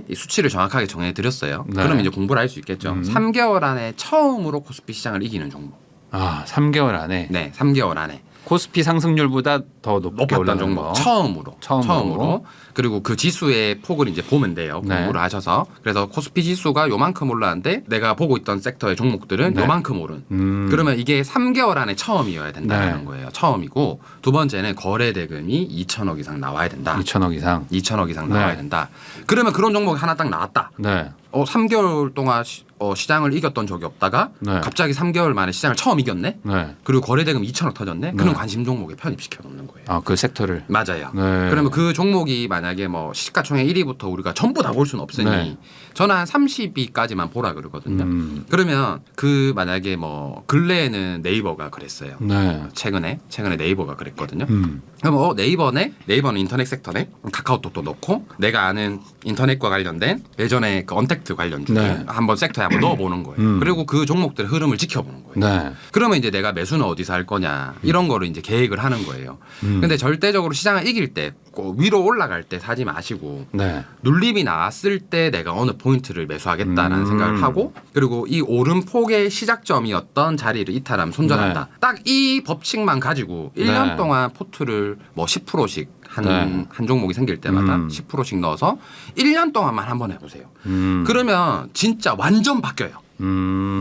이 수치를 정확하게 정해드렸어요. 그럼 이제 공부를 할 수 있겠죠. 3개월 안에 처음으로 코스피 시장을 이기는 종목. 3개월 안에? 네, 3개월 안에. 코스피 상승률보다 더 높게 높았던 종목 처음으로 그리고 그 지수의 폭을 이제 보면 돼요. 공부를 하셔서 그래서 코스피 지수가 요만큼 올랐는데 내가 보고 있던 섹터의 종목들은 요만큼 오른 그러면 이게 3개월 안에 처음이어야 된다는 거예요. 처음이고 두 번째는 거래 대금이 2천억 이상 나와야 된다. 2천억 이상 나와야 된다. 그러면 그런 종목이 하나 딱 나왔다. 3개월 동안 시장을 이겼던 적이 없다가 갑자기 3개월 만에 시장을 처음 이겼네. 그리고 거래 대금 2천억 터졌네. 그럼 관심 종목에 편입시켜 놓는 거예요. 그 섹터를. 맞아요. 그러면 그 종목이 만약에 뭐 시가총액 1위부터 우리가 전부 다 볼 수는 없으니 저는 한 30위까지만 보라 그러거든요. 그러면 그 만약에 뭐 근래에는 네이버가 그랬어요. 최근에 네이버가 그랬거든요. 그럼 네이버는 인터넷 섹터네. 카카오톡도 넣고 내가 아는 인터넷과 관련된 예전에 그 언택트 관련주 한번 섹터에 한번 넣어보는 거예요. 그리고 그 종목들의 흐름을 지켜보는 거예요. 그러면 이제 내가 매수는 어디서 할 거냐 이런 거를 이제 계획을 하는 거예요. 근데 절대적으로 시장을 이길 때 위로 올라갈 때 사지 마시고 눌림이 나왔을 때 내가 어느 포인트를 매수하겠다라는 생각을 하고 그리고 이 오름폭의 시작점이었던 자리를 이탈하면 손절한다. 딱 이 법칙만 가지고 1년 동안 포트를 뭐 10%씩 한 종목이 생길 때마다 10%씩 넣어서 1년 동안만 한번 해보세요. 그러면 진짜 완전 바뀌어요.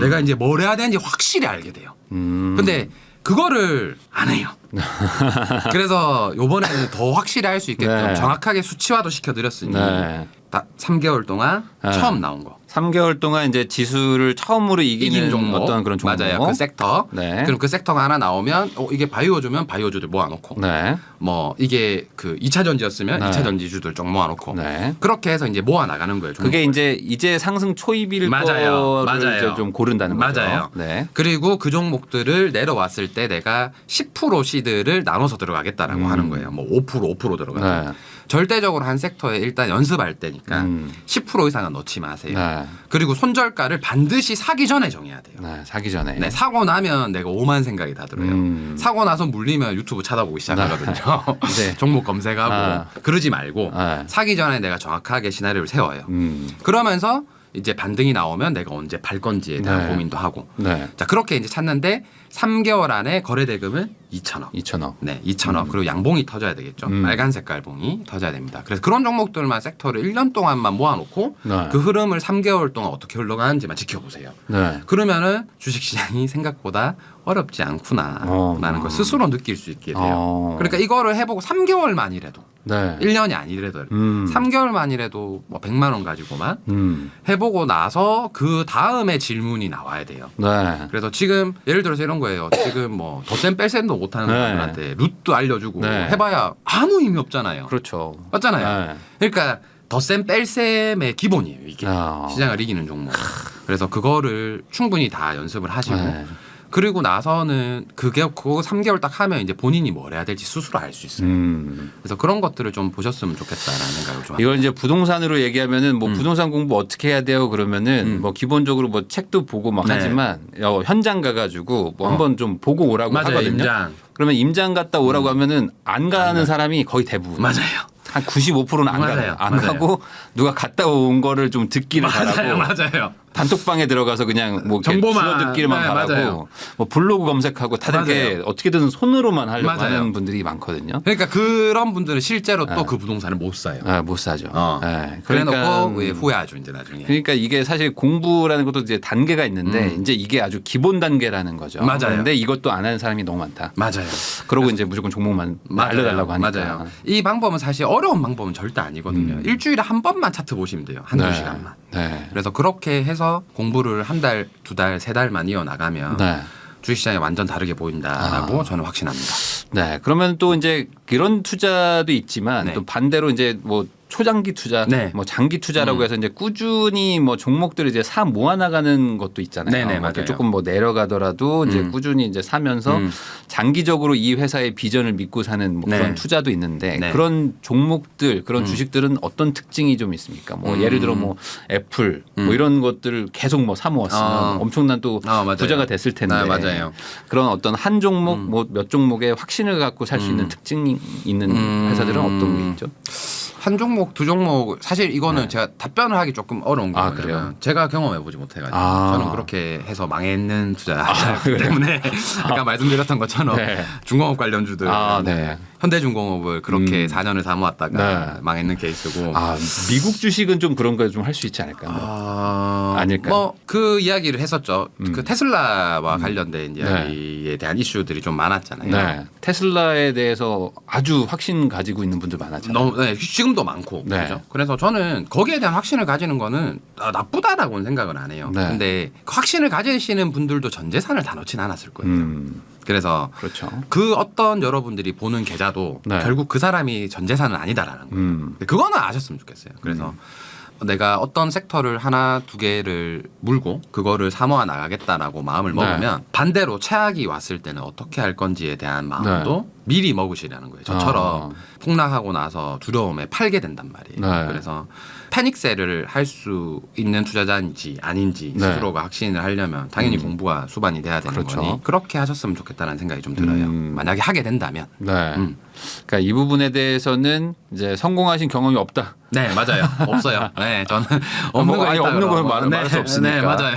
내가 이제 뭘 해야 되는지 확실히 알게 돼요. 근데 그거를 안 해요. 그래서 이번에는 더 확실히 할 수 있게끔 정확하게 수치화도 시켜드렸으니 딱 3개월 동안 처음 나온 거. 3개월 동안 이제 지수를 처음으로 이기는 종목. 어떤 그런 종목. 맞아요. 그 섹터. 그럼 그 섹터가 하나 나오면 이게 바이오주면 바이오주들 모아놓고 뭐 이게 그 2차 전지였으면 2차 전지주들 좀 모아놓고 그렇게 해서 이제 모아 나가는 거예요. 그게 이제 상승 초입일 거를 좀 고른다는 거죠. 맞아요. 그리고 그 종목들을 내려왔을 때 내가 10% 시드를 나눠서 들어가겠다라고 하는 거예요. 뭐 5% 들어가죠. 절대적으로 한 섹터에 일단 연습할 때니까 10% 이상은 넣지 마세요. 그리고 손절가를 반드시 사기 전에 정해야 돼요. 사기 전에. 사고 나면 내가 오만 생각이 다 들어요. 사고 나서 물리면 유튜브 찾아보기 시작하거든요. 종목 검색하고 그러지 말고 사기 전에 내가 정확하게 시나리오를 세워요. 그러면서 이제 반등이 나오면 내가 언제 팔 건지에 대한 고민도 하고. 자, 그렇게 이제 찾는데 3개월 안에 거래 대금은 2천억. 2천억. 그리고 양봉이 터져야 되겠죠. 빨간 색깔 봉이 터져야 됩니다. 그래서 그런 종목들만 섹터를 1년 동안만 모아놓고 그 흐름을 3개월 동안 어떻게 흘러가는지만 지켜보세요. 그러면은 주식시장이 생각보다 어렵지 않구나라는 걸 스스로 느낄 수 있게 돼요. 그러니까 이거를 해보고 3개월만이라도 네. 1년이 아니더라도 3개월만이라도 뭐 100만 원 가지고만 해보고 나서 그 다음에 질문이 나와야 돼요. 네. 그래서 지금 예를 들어서 이런 거예요. 지금 뭐 덧셈 뺄셈도 못하는 네. 사람들한테 루트 알려주고 네. 해봐야 아무 의미 없잖아요. 그렇죠. 맞잖아요. 네. 그러니까 덧셈 뺄셈의 기본이에요. 이게 시장을 이기는 종목. 그래서 그거를 충분히 다 연습을 하시고 네. 그리고 나서는 그거 3개월 딱 하면 이제 본인이 뭘 해야 될지 스스로 알 수 있어요. 그래서 그런 것들을 좀 보셨으면 좋겠다라는 생각을 좀. 이걸 이제 부동산으로 얘기하면은 뭐 부동산 공부 어떻게 해야 돼요? 그러면은 뭐 기본적으로 뭐 책도 보고 막 네. 하지만 현장 가가지고 뭐 한번 좀 보고 오라고 맞아요, 하거든요. 임장. 그러면 임장 갔다 오라고 하면은 안 가는 사람이 거의 대부분. 맞아요. 한 95%는 안 가요. 안 가고 누가 갔다 온 거를 좀 듣기를 바라고 맞아요. 단톡방에 들어가서 그냥 뭐 정보만 듣기를만 네, 바라고 맞아요. 뭐 블로그 검색하고 다들 이렇게 어떻게든 손으로만 하려고 맞아요. 하는 분들이 많거든요. 그러니까 그런 분들은 실제로 또 그 부동산을 못 사요. 못 사죠. 네. 그래놓고 후회하죠 이제 나중에. 그러니까 이게 사실 공부라는 것도 이제 단계가 있는데 이제 이게 아주 기본 단계라는 거죠. 맞아요. 그런데 이것도 안 하는 사람이 너무 많다. 맞아요. 그러고 이제 무조건 종목만 알려달라고 하니까. 맞아요. 이 방법은 사실 어려운 방법은 절대 아니거든요. 일주일에 한 번만 차트 보시면 돼요. 한두 시간만. 네. 그래서 그렇게 해서 공부를 한 달, 두 달, 세 달만 이어나가면 네. 주식시장이 완전 다르게 보인다라고 저는 확신합니다. 네. 그러면 또 이제 그런 투자도 있지만 네. 또 반대로 이제 뭐 초장기 투자, 네. 뭐 장기 투자라고 해서 이제 꾸준히 뭐 종목들을 이제 사 모아나가는 것도 있잖아요. 네네, 뭐 이렇게 맞아요. 조금 뭐 내려가더라도 이제 꾸준히 이제 사면서 장기적으로 이 회사의 비전을 믿고 사는 뭐 네. 그런 투자도 있는데 네. 그런 종목들, 그런 주식들은 어떤 특징이 좀 있습니까? 뭐 예를 들어 뭐 애플 뭐 이런 것들을 계속 뭐 사 모았으면 엄청난 또 맞아요. 부자가 됐을 텐데 맞아요. 그런 어떤 한 종목 뭐 몇 종목에 확신을 갖고 살 수 있는 특징이 있는 회사들은 어떤 게 있죠? 한 종목, 두 종목 사실 이거는 제가 답변을 하기 조금 어려운 거예요. 그래요? 제가 경험해 보지 못해가지고 저는 그렇게 해서 망했는 투자이기 때문에 아까 말씀드렸던 것처럼 네. 중공업 관련주들 네. 현대중공업을 그렇게 4년을 사모았다가 망했는 케이스고. 미국 주식은 좀 그런 거 좀 할 수 있지 않을까요? 아닐까요? 뭐 그 이야기를 했었죠. 그 테슬라와 관련된 이야기에 대한 이슈들이 좀 많았잖아요. 네. 테슬라에 대해서 아주 확신 가지고 있는 분들 많았잖아요. 네, 지금도 많고. 네. 그렇죠? 그래서 저는 거기에 대한 확신을 가지는 거는 나쁘다라고는 생각은 안 해요. 네. 근데 확신을 가지시는 분들도 전 재산을 다 넣진 않았을 거예요. 그래서 그렇죠. 그 어떤 여러분들이 보는 계좌도 네. 결국 그 사람이 전 재산은 아니다라는 거예요. 그거는 아셨으면 좋겠어요. 그래서 내가 어떤 섹터를 하나 두 개를 물고 그거를 사모아 나가겠다라고 마음을 먹으면 반대로 최악이 왔을 때는 어떻게 할 건지에 대한 마음도 미리 먹으시라는 거예요. 저처럼 폭락하고 나서 두려움에 팔게 된단 말이에요. 그래서 패닉셀을 할 수 있는 투자자인지 아닌지 스스로가 확신을 하려면 당연히 공부가 수반이 돼야 되는 거니 그렇게 하셨으면 좋겠다는 생각이 좀 들어요. 만약에 하게 된다면. 그러니까 이 부분에 대해서는 이제 성공하신 경험이 없다. 네, 맞아요. 없어요. 네, 저는 없는 거 없는 걸 말할 수 없으니까. 네, 맞아요.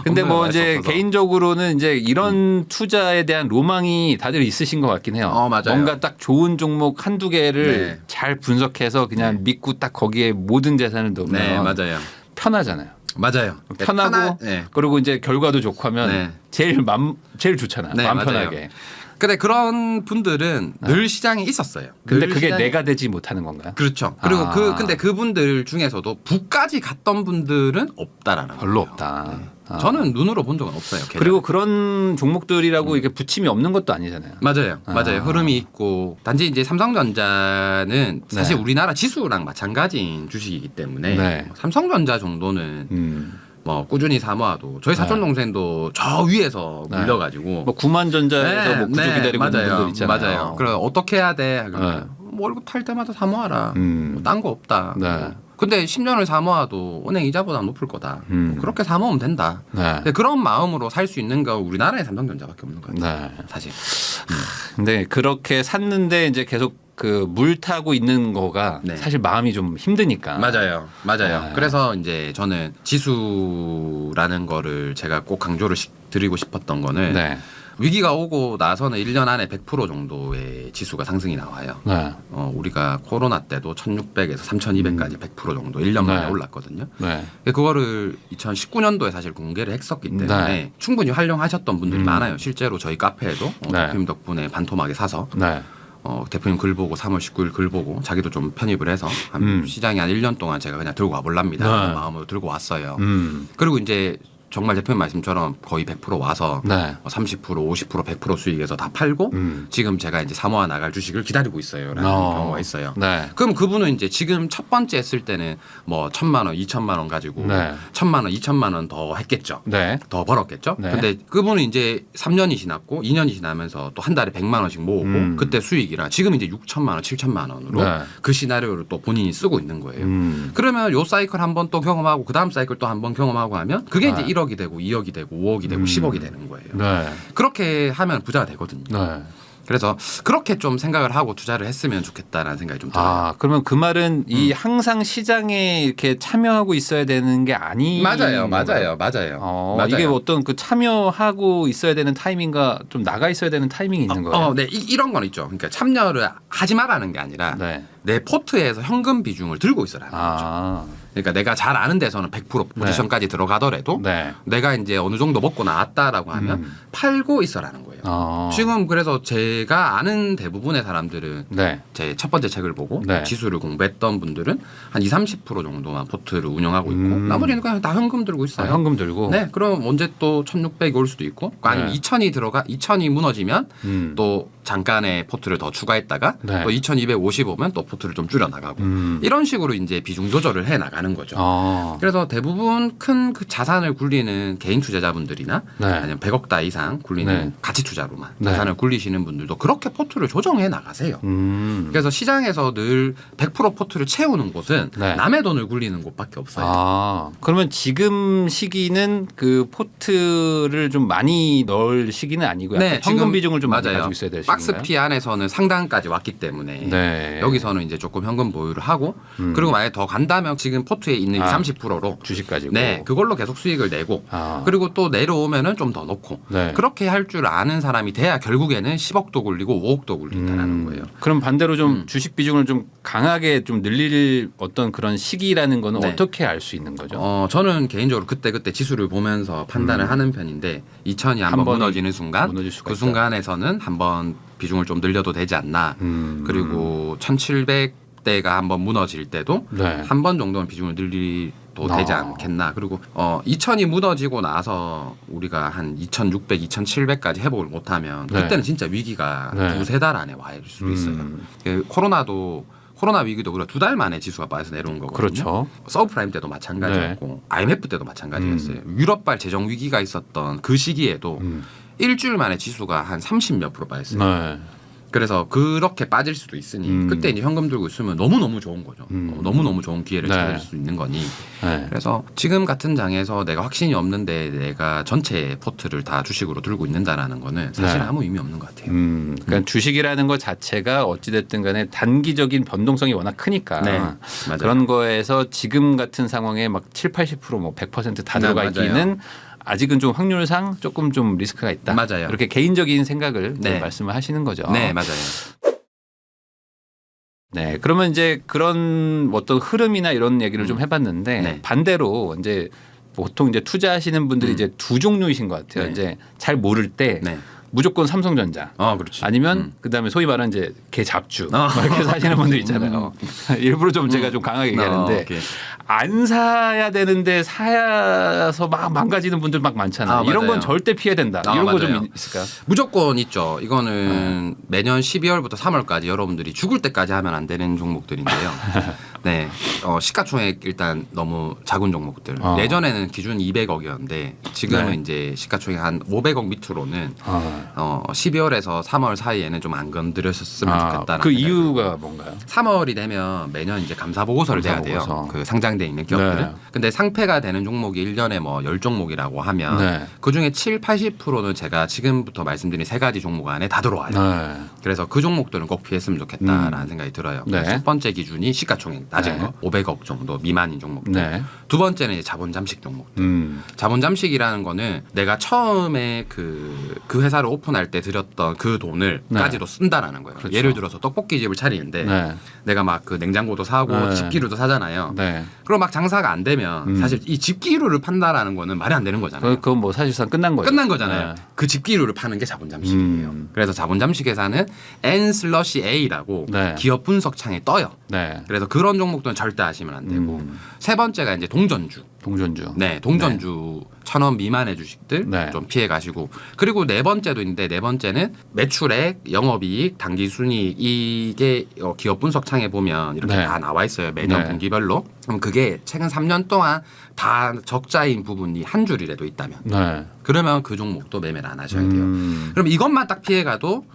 근데 뭐 이제 개인적으로는 이제 이런 투자에 대한 로망이 다들 있으신 것 같긴 해요. 맞아요. 뭔가 딱 좋은 종목 한두 개를 잘 분석해서 그냥 믿고 딱 거기에 모든 재산을 넣으면 맞아요. 편하잖아요. 맞아요. 편하고 그리고 이제 결과도 좋고 하면 제일 좋잖아. 마음 편하게. 근데 그런 분들은 늘 시장에 있었어요. 근데 그게 내가 되지 못하는 건가요? 그렇죠. 그리고 근데 그분들 중에서도 부까지 갔던 분들은 없다라는 거예요. 별로 없다. 저는 눈으로 본 적은 없어요. 그리고 그런 종목들이라고 이게 부침이 없는 것도 아니잖아요. 맞아요. 흐름이 있고 단지 이제 삼성전자는 사실 우리나라 지수랑 마찬가지인 주식이기 때문에 삼성전자 정도는 뭐 꾸준히 사모아도 저희 사촌 동생도 저 위에서 물려가지고 뭐 구만전자에서 뭐 구조 기다리고 있는 분들 있잖아요. 맞아요. 그래 어떻게 해야 돼? 뭐 월급 탈 때마다 사모아라. 뭐 딴 거 없다. 근데 10년을 사모아도 은행 이자보다 높을 거다. 뭐 그렇게 사모으면 된다. 근데 그런 마음으로 살 수 있는 거 우리나라에 삼성전자밖에 없는 거 같아요. 사실. 근데 그렇게 샀는데 이제 계속 그 물 타고 있는 거가 사실 마음이 좀 힘드니까. 맞아요. 그래서 이제 저는 지수라는 거를 제가 꼭 강조를 드리고 싶었던 거는 위기가 오고 나서는 1년 안에 100% 정도의 지수가 상승이 나와요. 우리가 코로나 때도 1600에서 3200까지 100% 정도 1년 만에 올랐거든요. 그거를 2019년도에 사실 공개를 했었기 때문에 충분히 활용하셨던 분들이 많아요. 실제로 저희 카페에도 대표님 덕분에 반토막에 사서 대표님 글 보고 3월 19일 글 보고 자기도 좀 편입을 해서 한 시장에 한 1년 동안 제가 그냥 들고 와볼랍니다. 하는 마음으로 들고 왔어요. 그리고 이제 정말 대표님 말씀처럼 거의 100% 와서 30%, 50%, 100% 수익에서 다 팔고 지금 제가 이제 사모아 나갈 주식을 기다리고 있어요라는 경우가 있어요. 그럼 그분은 이제 지금 첫 번째 했을 때는 뭐 1,000만 원, 2,000만 원 가지고 1,000만 원, 2,000만 원 더 했겠죠. 더 벌었겠죠. 근데 그분은 이제 3년이 지났고 2년이 지나면서 또 한 달에 100만 원씩 모으고 그때 수익이라 지금 이제 6,000만 원, 7,000만 원으로 그 시나리오를 또 본인이 쓰고 있는 거예요. 그러면 요 사이클 한번 또 경험하고 그 다음 사이클 또 한번 경험하고 하면 그게 이제 1억이 되고 2억이 되고 5억이 되고 10억이 되는 거예요. 그렇게 하면 부자가 되거든요. 그래서 그렇게 좀 생각을 하고 투자를 했으면 좋겠다라는 생각이 좀 들어요. 그러면 그 말은 이 항상 시장에 이렇게 참여하고 있어야 되는 게 아니 맞아요. 이게 어떤 그 참여하고 있어야 되는 타이밍과 좀 나가 있어야 되는 타이밍이 있는 거예요. 네, 이런 건 있죠. 그러니까 참여를 하지 말라는 게 아니라 내 포트에서 현금 비중을 들고 있어라는 거죠. 그러니까 내가 잘 아는 데서는 100% 포지션까지 들어가더라도 내가 이제 어느 정도 먹고 나왔다라고 하면 팔고 있어라는 거예요. 지금 그래서 제가 아는 대부분의 사람들은 제 첫 번째 책을 보고 지수를 공부했던 분들은 한 20, 30% 정도만 포트를 운영하고 있고 나머지는 그냥 다 현금 들고 있어요. 현금 들고. 네, 그럼 언제 또 1,600이 올 수도 있고 아니면 2,000이 무너지면 또 잠깐의 포트를 더 추가했다가 또 2,250 오면 또 포트를 좀 줄여 나가고 이런 식으로 이제 비중 조절을 해 나가는 거죠. 그래서 대부분 큰 그 자산을 굴리는 개인 투자자분들이나 아니면 100억 다 이상 굴리는 가치 투자로만 자산을 굴리시는 분들도 그렇게 포트를 조정해 나가세요. 그래서 시장에서 늘 100% 포트를 채우는 곳은 남의 돈을 굴리는 곳밖에 없어요. 그러면 지금 시기는 그 포트를 좀 많이 넣을 시기는 아니고요. 현금 비중을 좀 많이 가지고 있어야 될 시기인가요? 박스피 안에서는 상단까지 왔기 때문에 여기서는 이제 조금 현금 보유를 하고 그리고 만약에 더 간다면 지금 포트에 있는 30%로 주식 가지고 그걸로 계속 수익을 내고 그리고 또 내려오면은 좀 더 넣고 그렇게 할 줄 아는 사람이 돼야 결국에는 10억도 굴리고 5억도 굴린다라는 거예요. 그럼 반대로 좀 주식 비중을 좀 강하게 좀 늘릴 어떤 그런 시기라는 거는 어떻게 알 수 있는 거죠? 저는 개인적으로 그때 지수를 보면서 판단을 하는 편인데 2,000이 한번 무너지는 순간 그 순간에서는 한번 비중을 좀 늘려도 되지 않나. 그리고 1,700대가 한번 무너질 때도 한 번 정도는 비중을 늘리도 되지 않겠나. 그리고 2,000이 무너지고 나서 우리가 한 2,600, 2,700까지 회복을 못하면 그때는 진짜 위기가 두세 달 안에 와 있을 수도 있어요. 코로나 위기도 우리가 2달 만에 지수가 빠져서 내려온 거거든요. 그렇죠. 서브프라임 때도 마찬가지였고 IMF 때도 마찬가지였어요. 유럽발 재정 위기가 있었던 그 시기에도 일주일 만에 지수가 한 30몇 % 빠졌어요. 그래서 그렇게 빠질 수도 있으니 그때 이제 현금 들고 있으면 너무너무 좋은 거죠. 너무너무 좋은 기회를 찾을 수 있는 거니. 그래서 지금 같은 장에서 내가 확신이 없는데 내가 전체 포트를 다 주식으로 들고 있는다라는 거는 사실 아무 의미 없는 것 같아요. 그러니까 주식이라는 것 자체가 어찌됐든 간에 단기적인 변동성이 워낙 크니까 그런 거에서 지금 같은 상황에 막 7, 80% 뭐 100% 다 들어가 있기는 아직은 좀 확률상 조금 좀 리스크가 있다. 맞아요. 이렇게 개인적인 생각을 말씀을 하시는 거죠. 네, 맞아요. 네, 그러면 이제 그런 어떤 흐름이나 이런 얘기를 좀 해봤는데 반대로 이제 보통 이제 투자하시는 분들이 이제 두 종류이신 것 같아요. 이제 잘 모를 때. 무조건 삼성전자. 그렇지. 아니면 그다음에 소위 말하는 이제 개 잡주 이렇게 사시는 분들 있잖아요. 일부러 좀 제가 좀 강하게 얘기하는데 안 사야 되는데 사야서 막 망가지는 분들 막 많잖아요. 이런 건 절대 피해야 된다. 이런 거 좀 있을까요? 무조건 있죠. 이거는 매년 12월부터 3월까지 여러분들이 죽을 때까지 하면 안 되는 종목들인데요. 시가총액 일단 너무 작은 종목들. 예전에는 기준 200억이었는데 지금은 이제 시가총액 한 500억 밑으로는 12월에서 3월 사이에는 좀 안 건드렸으면 좋겠다는. 그 이유가 뭔가요? 3월이 되면 매년 이제 감사 보고서를 내야 돼요. 그 상장돼 있는 기업들은. 근데 상폐가 되는 종목이 1년에 뭐 10종목이라고 하면 그중에 7, 80%는 제가 지금부터 말씀드린 세 가지 종목 안에 다 들어와요. 그래서 그 종목들은 꼭 피했으면 좋겠다라는 생각이 들어요. 첫 번째 기준이 시가총액 낮은 네. 거 500억 정도 미만인 종목들. 네. 두 번째는 이제 자본 잠식 종목들. 자본 잠식이라는 거는 내가 처음에 그 회사를 오픈할 때 들였던 그 돈을 네. 까지도 쓴다라는 거예요. 그렇죠. 예를 들어서 떡볶이집을 차리는데 네. 내가 막 그 냉장고도 사고 네. 집기류도 사잖아요. 네. 그럼 막 장사가 안 되면 사실 이 집기류를 판다라는 거는 말이 안 되는 거잖아요. 그건 뭐 사실상 끝난 거죠. 끝난 거잖아요. 네. 그 집기류를 파는 게 자본 잠식이에요. 그래서 자본 잠식 회사는 N/A라고 네. 기업 분석 창에 떠요. 네. 그래서 그런 종목들은 절대 하시면 안 되고 세 번째가 이제 동전주. 동전주. 네, 동전주 1,000원 미만의 주식들 네. 좀 피해 가시고 그리고 네 번째도 있는데 네 번째는 매출액, 영업이익, 당기순이익 이게 기업 분석 창에 보면 이렇게 네. 다 나와 있어요. 매년 네. 분기별로. 그럼 그게 최근 3년 동안 다 적자인 부분이 한 줄이라도 있다면 네. 그러면 그 종목도 매매를 안 하셔야 돼요. 그럼 이것만 딱 피해가도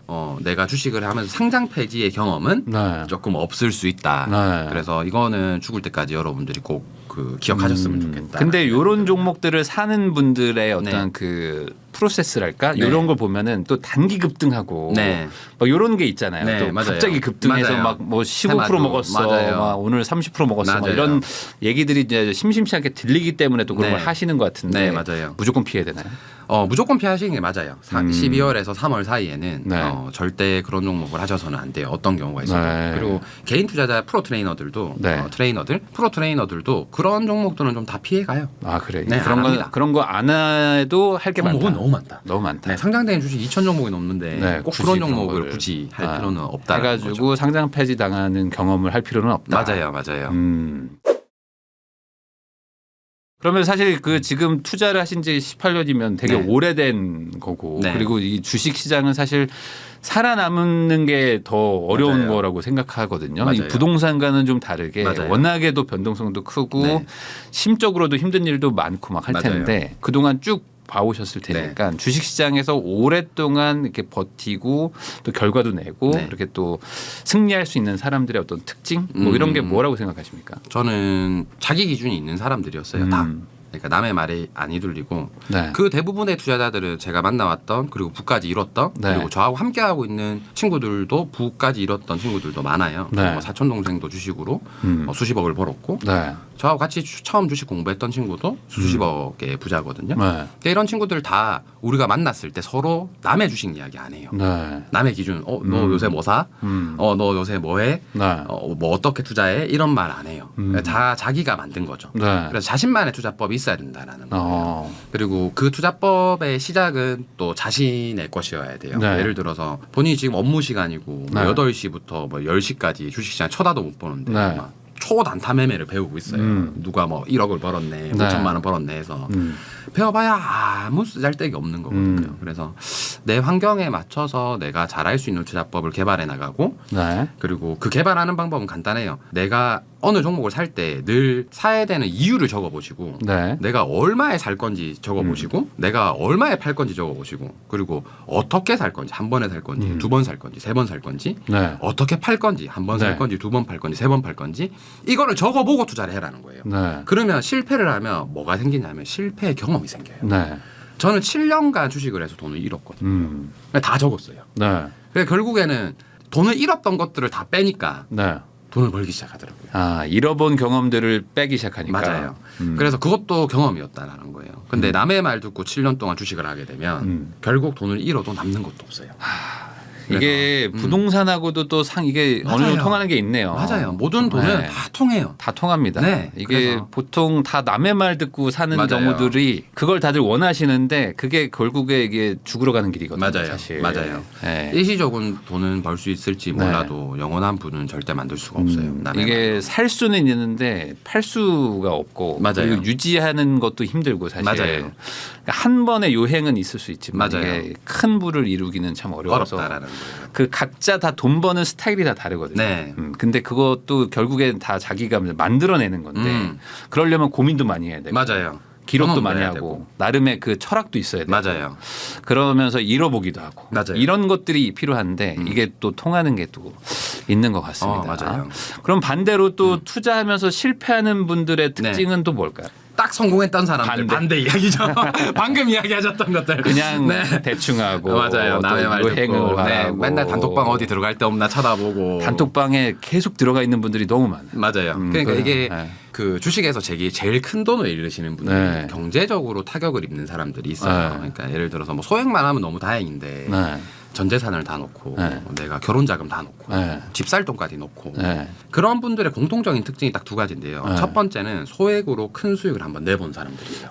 내가 주식을 하면서 상장 폐지의 경험은 네. 조금 없을 수 있다. 네. 그래서 이거는 죽을 때까지 여러분들이 꼭 그 기억하셨으면 좋겠다. 근데 이런 종목들을 사는 분들의 어떤 네. 그 프로세스랄까 네. 이런 걸 보면은 또 단기 급등하고 네. 막 이런 게 있잖아요. 네, 또 맞아요. 갑자기 급등해서 맞아요. 막 뭐 15% 테마주. 먹었어, 맞아요. 막 오늘 30% 먹었어, 막 맞아요. 이런 얘기들이 이제 심심치 않게 들리기 때문에 또 그런 네. 걸 하시는 것 같은데 네, 맞아요. 무조건 피해야 되나요? 무조건 피하시는 게 맞아요. 12월에서 3월 사이에는 네. 절대 그런 종목을 하셔서는 안 돼요. 어떤 경우가 있어도. 네. 그리고 개인 투자자 프로 트레이너들도 네. 프로 트레이너들도 그런 종목들은 좀 다 피해가요. 아 그래. 네, 안 합니다. 그런 거 안 해도 할 게 많다. 종목은 너무 많다. 너무 많다. 네, 상장된 주식 2,000 종목이 넘는데 네, 꼭 굳이 그런 그런 종목을 거를. 굳이 할 필요는 없다. 해가지고 상장 폐지 당하는 경험을 할 필요는 없다. 맞아요, 맞아요. 그러면 사실 그 지금 투자를 하신 지 18년이면 되게 네. 오래된 거고 네. 그리고 이 주식 시장은 사실 살아남는 게 더 어려운 맞아요. 거라고 생각하거든요. 맞아요. 이 부동산과는 좀 다르게 맞아요. 워낙에도 변동성도 크고 네. 심적으로도 힘든 일도 많고 막 할 맞아요. 텐데 그동안 쭉 봐오셨을 테니까 주식 시장에서 오랫동안 이렇게 버티고 또 결과도 내고 네. 이렇게 또 승리할 수 있는 사람들의 어떤 특징 뭐 이런 게 뭐라고 생각하십니까? 저는 자기 기준이 있는 사람들이었어요. 다. 그러니까 남의 말에 안 휘둘리고 네. 그 대부분의 투자자들은 제가 만나왔던 그리고 부까지 이뤘던 네. 그리고 저하고 함께하고 있는 친구들도 부까지 이뤘던 친구들도 많아요. 네. 뭐 사촌 동생도 주식으로 수십억을 벌었고 네. 저하고 같이 처음 주식 공부했던 친구도 수십억의 부자거든요. 네. 그러니까 이런 친구들 다 우리가 만났을 때 서로 남의 주식 이야기 안 해요. 네. 남의 기준, 너 요새 뭐 사? 너 요새 뭐 해? 네. 뭐 어떻게 투자해? 이런 말 안 해요. 다 자기가 만든 거죠. 네. 그래서 자신만의 투자법이 있어야 된다라는 거예요. 어. 그리고 그 투자법의 시작은 또 자신의 것이어야 돼요. 네. 예를 들어서 본인이 지금 업무 시간이고 네. 8시부터 뭐 10시까지 주식시장 쳐다도 못 보는데 네. 막 초단타 매매를 배우고 있어요. 누가 뭐 1억을 벌었네, 5천만 원 벌었네 해서 배워봐야 아무 쓰잘데기 없는 거거든요. 그래서 내 환경에 맞춰서 내가 잘할 수 있는 투자법을 개발해 나가고 네. 그리고 그 개발하는 방법은 간단해요. 내가 어느 종목을 살 때 늘 사야 되는 이유를 적어보시고 네. 내가 얼마에 살 건지 적어보시고 내가 얼마에 팔 건지 적어보시고 그리고 어떻게 살 건지 한 번에 살 건지 두 번 살 건지 세 번 살 건지 네. 어떻게 팔 건지 한 번 살 네. 건지 두 번 팔 건지 세 번 팔 건지 이거를 적어보고 투자를 해라는 거예요. 네. 그러면 실패를 하면 뭐가 생기냐면 실패의 경험이 생겨요. 네. 저는 7년간 주식을 해서 돈을 잃었거든요. 다 적었어요. 네. 그래서 결국에는 돈을 잃었던 것들을 다 빼니까 네. 돈을 벌기 시작하더라고요. 아, 잃어본 경험들을 빼기 시작하니까. 맞아요. 그래서 그것도 경험이었다라는 거예요. 근데 남의 말 듣고 7년 동안 주식을 하게 되면 결국 돈을 잃어도 남는 것도 없어요. 이게 부동산하고도 또 이게 어느 정도 맞아요. 통하는 게 있네요. 맞아요. 모든 돈은 네. 다 통해요. 다 통합니다. 네, 이게 그래서. 보통 다 남의 말 듣고 사는 맞아요. 경우들이 그걸 다들 원하시는데 그게 결국에 이게 죽으러 가는 길이거든요. 맞아요. 사실. 맞아요. 네. 일시적인 돈은 벌 수 있을지 몰라도 영원한 부는 절대 만들 수가 없어요. 남의 이게 말로. 살 수는 있는데 팔 수가 없고 맞아요. 그리고 유지하는 것도 힘들고 사실 맞아요. 그러니까 한 번의 요행은 있을 수 있지만 맞아요. 이게 큰 부를 이루기는 참 어려워서 어렵다라는 거예요. 그 각자 다 돈 버는 스타일이 다 다르거든요. 네. 근데 그것도 결국엔 다 자기가 만들어내는 건데 그러려면 고민도 많이 해야 되고 맞아요. 기록도 경험도 많이 해야 하고 되고. 나름의 그 철학도 있어야 되고 맞아요. 그러면서 잃어보기도 하고 맞아요. 이런 것들이 필요한데 이게 또 통하는 게 또 있는 것 같습니다. 맞아요. 그럼 반대로 또 투자하면서 실패하는 분들의 특징은 또 뭘까요? 딱 성공했던 사람들 반대 이야기죠. 방금 이야기하셨던 것들 그냥 대충 하고 맞아요. 남의 말 듣고 맨날 단톡방 어디 들어갈 데 없나 쳐다보고 단톡방에 계속 들어가 있는 분들이 너무 많아요. 맞아요. 그러니까 이게 그 주식에서 제일 큰 돈을 잃으시는 분들이 경제적으로 타격을 입는 사람들이 있어요. 그러니까 예를 들어서 뭐 소액만 하면 너무 다행인데 전 재산을 다 놓고 내가 결혼 자금 다 놓고 집 살 돈까지 놓고 그런 분들의 공통적인 특징이 딱 두 가지인데요. 첫 번째는 소액으로 큰 수익을 한번 내본 사람들이에요.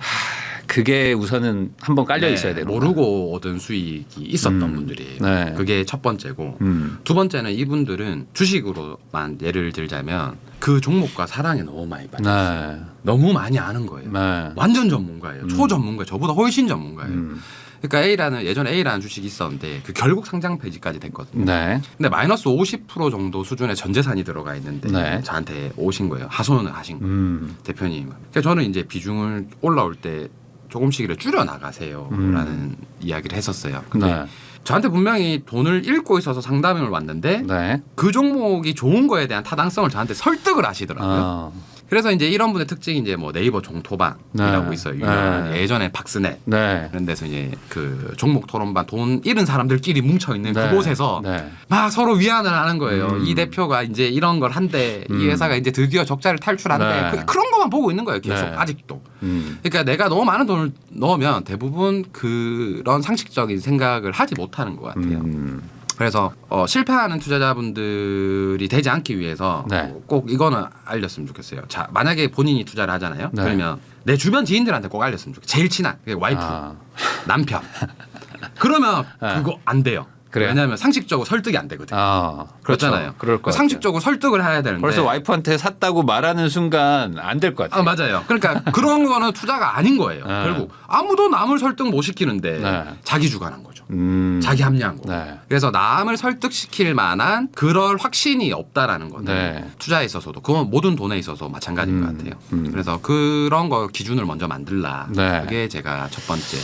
그게 우선은 한번 깔려 있어야 돼요. 모르고 얻은 수익이 있었던 분들이에요. 그게 첫 번째고 두 번째는 이분들은 주식으로만 예를 들자면 그 종목과 사랑에 너무 많이 빠졌어요. 너무 많이 아는 거예요. 완전 전문가예요. 초전문가, 저보다 훨씬 전문가예요. 그러니까 예전에 A라는 주식이 있었는데 그 결국 상장 폐지까지 됐거든요. 근데 마이너스 50% 정도 수준의 전 재산이 들어가 있는데 저한테 오신 거예요. 하소연을 하신 거예요. 대표님. 그러니까 저는 이제 비중을 올라올 때 조금씩이라도 줄여 나가세요라는 이야기를 했었어요. 근데 저한테 분명히 돈을 잃고 있어서 상담을 왔는데 그 종목이 좋은 거에 대한 타당성을 저한테 설득을 하시더라고요. 그래서 이제 이런 분의 특징이 이제 뭐 네이버 종토방이라고 있어요. 유명한 예전에 박스넷 그런 데서 이제 그 종목 토론반 돈 잃은 사람들끼리 뭉쳐 있는 그곳에서 막 서로 위안을 하는 거예요. 이 대표가 이제 이런 걸 한대, 이 회사가 이제 드디어 적자를 탈출한대. 그런 것만 보고 있는 거예요. 계속 아직도. 그러니까 내가 너무 많은 돈을 넣으면 대부분 그런 상식적인 생각을 하지 못하는 것 같아요. 그래서 실패하는 투자자분들이 되지 않기 위해서 꼭 이거는 알렸으면 좋겠어요. 자, 만약에 본인이 투자를 하잖아요. 그러면 내 주변 지인들한테 꼭 알렸으면 좋겠어요. 제일 친한 와이프, 남편. 그러면 그거 안 돼요. 왜냐하면 상식적으로 설득이 안 되거든요. 그렇잖아요. 상식적으로 설득을 해야 되는데 벌써 와이프한테 샀다고 말하는 순간 안 될 것 같아요. 맞아요. 그러니까 그런 거는 투자가 아닌 거예요. 결국 아무도 남을 설득 못 시키는데 자기 주관한 거죠. 자기 합리한 거. 그래서 남을 설득시킬 만한 그럴 확신이 없다라는 거는 투자에 있어서도 그건 모든 돈에 있어서 마찬가지인 것 같아요. 그래서 그런 거 기준을 먼저 만들라. 그게 제가 첫 번째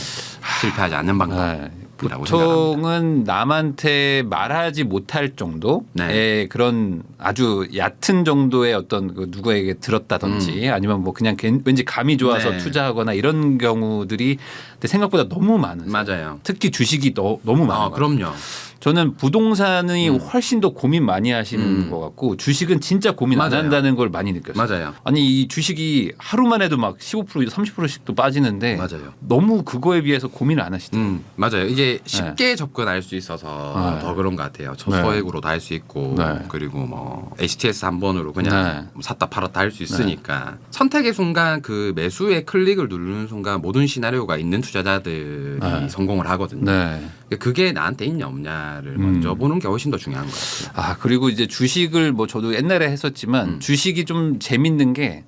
실패하지 않는 방법. 보통은 남한테 말하지 못할 정도의 그런 아주 얕은 정도의 어떤 그 누구에게 들었다든지 아니면 뭐 그냥 왠지 감이 좋아서 투자하거나 이런 경우들이 생각보다 너무 많아요. 맞아요. 특히 주식이 너무 많아요. 그럼요. 저는 부동산이 훨씬 더 고민 많이 하시는 것 같고 주식은 진짜 고민 안 한다는 걸 많이 느꼈어요. 맞아요. 아니 이 주식이 하루만 해도 막 15% 30%씩도 빠지는데 너무 그거에 비해서 고민을 안 하시더라고요. 맞아요. 이게 쉽게 접근할 수 있어서 더 그런 것 같아요. 소액으로도 할 수 있고 그리고 뭐 HTS 한 번으로 그냥 샀다 팔았다 할 수 있으니까 선택의 순간 그 매수의 클릭을 누르는 순간 모든 시나리오가 있는 투자자들이 성공을 하거든요. 그게 나한테 있냐 없냐를 먼저 보는 게 훨씬 더 중요한 것 같아요. 그리고 이제 주식을 뭐 저도 옛날에 했었지만 주식이 좀 재밌는 게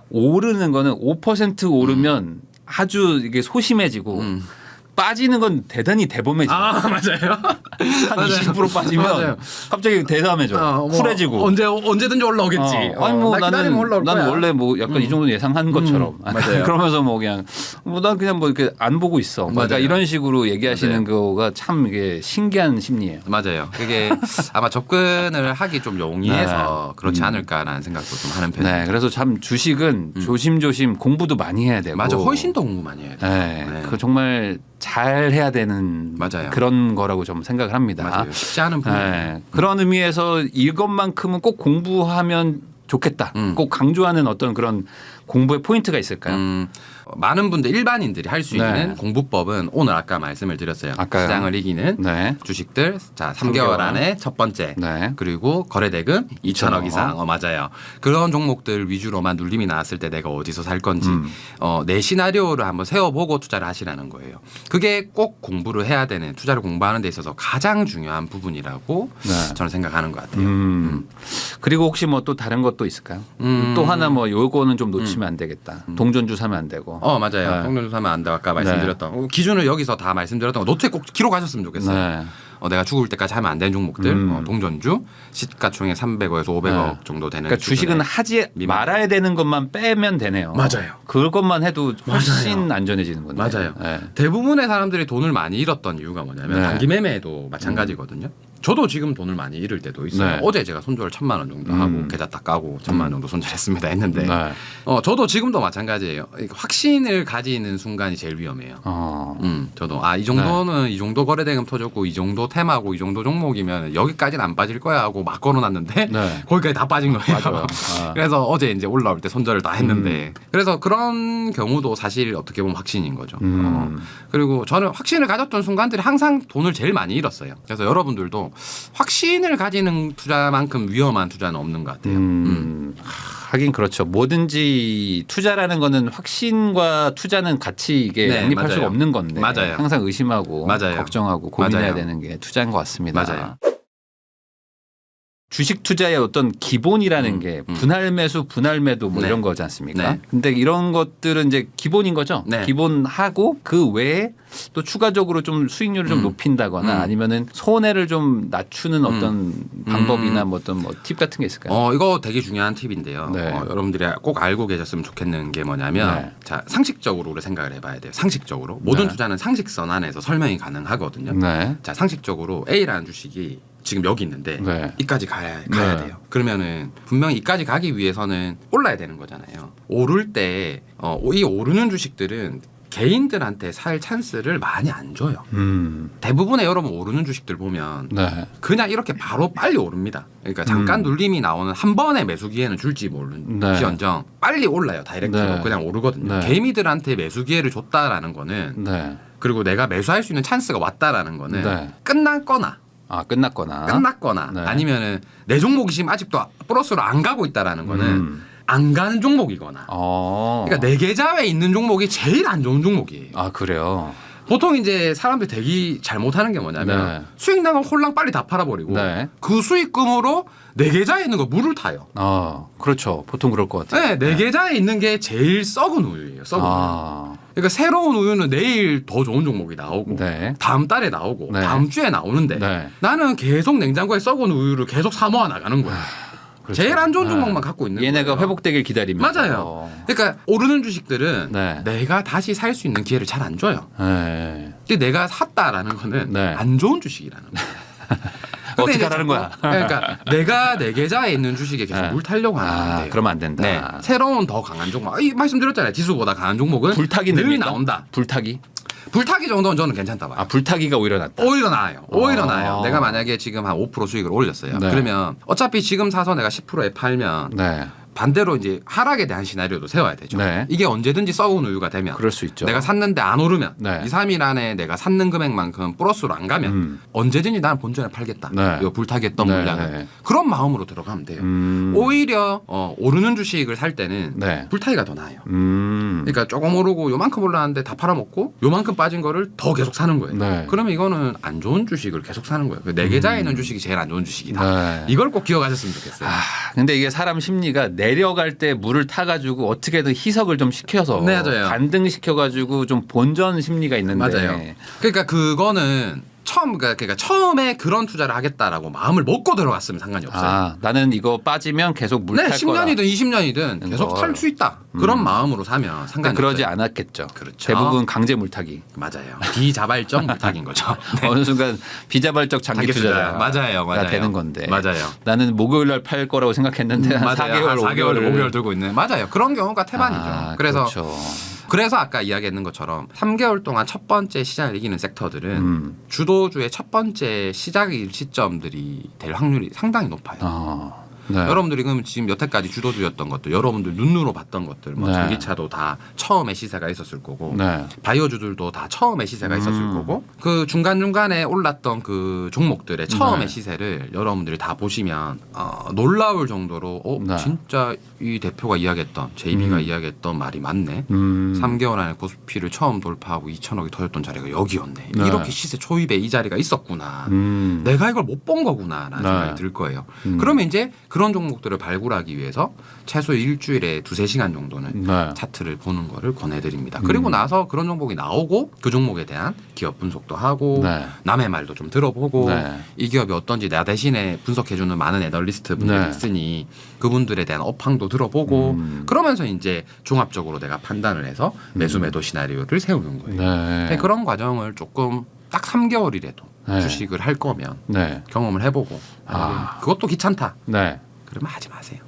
오르는 거는 5% 오르면 아주 이게 소심해지고 빠지는 건 대단히 대범해져요. 맞아요. 한 20% 빠지면 갑자기 대담해져. 쿨해지고. 언제든지 올라오겠지. 아니 뭐 나는 원래 뭐 약간 이 정도는 예상한 것처럼. 그러면서 뭐 그냥 난 그냥 뭐 이렇게 안 보고 있어. 그러니까 이런 식으로 얘기하시는 거가 참 이게 신기한 심리예요. 맞아요. 그게 아마 접근을 하기 좀 용이해서 그렇지 않을까라는 생각도 좀 하는 편이에요. 그래서 참 주식은 조심조심 공부도 많이 해야 되고. 맞아. 훨씬 더 공부 많이 해야 돼요. 그 정말 잘 해야 되는 그런 거라고 좀 생각을 합니다. 맞아요. 쉽지 않은 분야예요. 그런 의미에서 이것만큼은 꼭 공부하면 좋겠다. 꼭 강조하는 어떤 그런 공부의 포인트가 있을까요? 많은 분들 일반인들이 할 수 있는 공부법은 오늘 아까 말씀을 드렸어요. 시장을 이기는 주식들. 자, 3개월 안에 첫 번째. 그리고 거래대금 2천억 이상. 맞아요. 그런 종목들 위주로만 눌림이 나왔을 때 내가 어디서 살 건지 내 시나리오를 한번 세워보고 투자를 하시라는 거예요. 그게 꼭 공부를 해야 되는 투자를 공부하는 데 있어서 가장 중요한 부분이라고 저는 생각하는 것 같아요. 그리고 혹시 뭐 또 다른 것도 있을까요? 또 하나 뭐 요거는 좀 놓치면 안 되겠다. 동전주 사면 안 되고. 맞아요. 동전주 사면 안 되고 아까 말씀드렸던 기준을 여기서 다 말씀드렸던 거 노트에 꼭 기록하셨으면 좋겠어요. 내가 죽을 때까지 하면 안 되는 종목들 동전주 시가총액 300억에서 500억 정도 되는 그러니까 주식은 하지 말아야 되는 것만 빼면 되네요. 맞아요. 그것만 해도 훨씬 안전해지는 건데. 맞아요. 대부분의 사람들이 돈을 많이 잃었던 이유가 뭐냐면 단기 매매도 마찬가지거든요. 저도 지금 돈을 많이 잃을 때도 있어요. 네. 어제 제가 손절 1,000만 원 정도 하고 계좌 딱 까고 1,000만 원 정도 손절했습니다 했는데 네. 저도 지금도 마찬가지예요. 확신을 가지는 순간이 제일 위험해요. 저도 이 정도는 이 정도 거래대금 터졌고 이 정도 테마고 이 정도 종목이면 여기까지는 안 빠질 거야 하고 막 걸어놨는데 거기까지 다 빠진 거예요. 그래서 어제 이제 올라올 때 손절을 다 했는데 그래서 그런 경우도 사실 어떻게 보면 확신인 거죠. 그리고 저는 확신을 가졌던 순간들이 항상 돈을 제일 많이 잃었어요. 그래서 여러분들도 확신을 가지는 투자만큼 위험한 투자는 없는 것 같아요. 하긴 그렇죠. 뭐든지 투자라는 거는 확신과 투자는 같이 이게 양립할 수가 없는 건데 맞아요. 항상 의심하고 걱정하고 고민해야 되는 게 투자인 것 같습니다. 맞아요. 주식 투자의 어떤 기본이라는 게 분할 매수, 분할 매도 뭐 이런 거지 않습니까? 근데 이런 것들은 이제 기본인 거죠. 기본하고 그 외에 또 추가적으로 좀 수익률을 좀 높인다거나 아니면은 손해를 좀 낮추는 어떤 방법이나 뭐 어떤 팁 같은 게 있을까요? 이거 되게 중요한 팁인데요. 여러분들이 꼭 알고 계셨으면 좋겠는 게 뭐냐면 자, 상식적으로 우리 생각을 해봐야 돼요. 상식적으로 모든 투자는 상식선 안에서 설명이 가능하거든요. 자, 상식적으로 A라는 주식이 지금 여기 있는데 이까지 가야 돼요. 그러면은 분명히 이까지 가기 위해서는 올라야 되는 거잖아요. 오를 때 이 오르는 주식들은 개인들한테 살 찬스를 많이 안 줘요. 대부분의 여러분 오르는 주식들 보면 그냥 이렇게 바로 빨리 오릅니다. 그러니까 잠깐 눌림이 나오는 한 번의 매수 기회는 줄지 모르는지언정 빨리 올라요. 다이렉트로 그냥 오르거든요. 개미들한테 매수 기회를 줬다라는 거는 그리고 내가 매수할 수 있는 찬스가 왔다라는 거는 끝났거나 아니면은 내 종목이 지금 아직도 플러스로 안 가고 있다라는 거는 안 가는 종목이거나 그러니까 내 계좌에 있는 종목이 제일 안 좋은 종목이에요. 아, 그래요? 보통 이제 사람들이 되게 잘못하는 게 뭐냐면 수익 나면 홀랑 빨리 다 팔아버리고 그 수익금으로 내 계좌에 있는 거 물을 타요. 그렇죠. 보통 그럴 것 같아요. 내 계좌에 있는 게 제일 썩은 우유예요. 썩은 우유. 그러니까 새로운 우유는 내일 더 좋은 종목이 나오고 다음 달에 나오고 다음 주에 나오는데 나는 계속 냉장고에 썩은 우유를 계속 사 모아 나가는 거야. 그렇죠. 제일 안 좋은 종목만 갖고 있는 얘네가 거예요. 회복되길 기다리면서. 맞아요. 그러니까 오르는 주식들은 내가 다시 살 수 있는 기회를 잘 안 줘요. 근데 내가 샀다라는 거는 안 좋은 주식이라는 거예요. 어떻게 하라는 거야? 그러니까 내가 내 계좌에 있는 주식에 계속 물 타려고 하는 건데 그러면 안 된다. 새로운 더 강한 종목. 말씀드렸잖아요. 지수보다 강한 종목은 불타기 늘 나온다. 불타기 정도는 저는 괜찮다 봐요. 불타기가 오히려 낫다. 오히려 나아요. 내가 만약에 지금 한 5% 수익을 올렸어요. 그러면 어차피 지금 사서 내가 10%에 팔면 반대로 이제 하락에 대한 시나리오도 세워야 되죠. 이게 언제든지 썩은 우유가 되면 그럴 수 있죠. 내가 샀는데 안 오르면 2, 3일 안에 내가 샀는 금액만큼 플러스로 안 가면 언제든지 나는 본전에 팔겠다. 이거 불타기 했던 물량을. 그런 마음으로 들어가면 돼요. 오히려 오르는 주식을 살 때는 불타기가 더 나아요. 그러니까 조금 오르고 요만큼 올랐는데 다 팔아먹고 요만큼 빠진 거를 더 계속 사는 거예요. 그러면 이거는 안 좋은 주식을 계속 사는 거예요. 내 계좌에 있는 주식이 제일 안 좋은 주식이다. 이걸 꼭 기억하셨으면 좋겠어요. 근데 이게 사람 심리가 내려갈 때 물을 타가지고 어떻게든 희석을 좀 시켜서 반등시켜가지고 좀 본전 심리가 있는데 맞아요. 그러니까 그거는 그러니까 처음에 그런 투자를 하겠다라고 마음을 먹고 들어갔으면 상관이 없어요. 나는 이거 빠지면 계속 물 탈 거야. 10년이든 20년이든 계속 탈 수 있다. 그런 마음으로 사면 상관이 그러지 없어요. 않았겠죠. 그렇죠. 대부분 강제 물타기. 맞아요. 비자발적 물타기인 거죠. 어느 순간 비자발적 장기 투자가 맞아요. 되는 건데. 맞아요. 나는 목요일 날 팔 거라고 생각했는데 한 4개월, 4개월, 5개월 들고 있는. 맞아요. 그런 경우가 태반이죠. 그래서 그렇죠. 그래서 아까 이야기했는 것처럼 3개월 동안 첫 번째 시장을 이기는 섹터들은 주도주의 첫 번째 시작일 시점들이 될 확률이 상당히 높아요. 여러분들이 그럼 지금 여태까지 주도주였던 것들, 여러분들 눈으로 봤던 것들, 뭐 전기차도 다 처음에 시세가 있었을 거고, 바이오주들도 다 처음에 시세가 있었을 거고, 그 중간 중간에 올랐던 그 종목들의 처음의 시세를 여러분들이 다 보시면 놀라울 정도로 진짜 이 대표가 이야기했던 JB가 이야기했던 말이 맞네. 3개월 안에 코스피를 처음 돌파하고 2천억이 터졌던 자리가 여기였네. 이렇게 시세 초입에 이 자리가 있었구나. 내가 이걸 못 본 거구나라는 생각이 들 거예요. 그러면 이제 그런 종목들을 발굴하기 위해서 최소 일주일에 2-3시간 정도는 차트를 보는 거를 권해드립니다. 그리고 나서 그런 종목이 나오고 그 종목에 대한 기업 분석도 하고 남의 말도 좀 들어보고 이 기업이 어떤지 나 대신에 분석해주는 많은 애널리스트 분들이 있으니 그분들에 대한 업황도 들어보고 그러면서 이제 종합적으로 내가 판단을 해서 매수 매도 시나리오를 세우는 거예요. 그런 과정을 조금 딱 3개월이라도 네. 주식을 할 거면 네. 경험을 해보고 그것도 귀찮다. 네. 그러면 하지 마세요.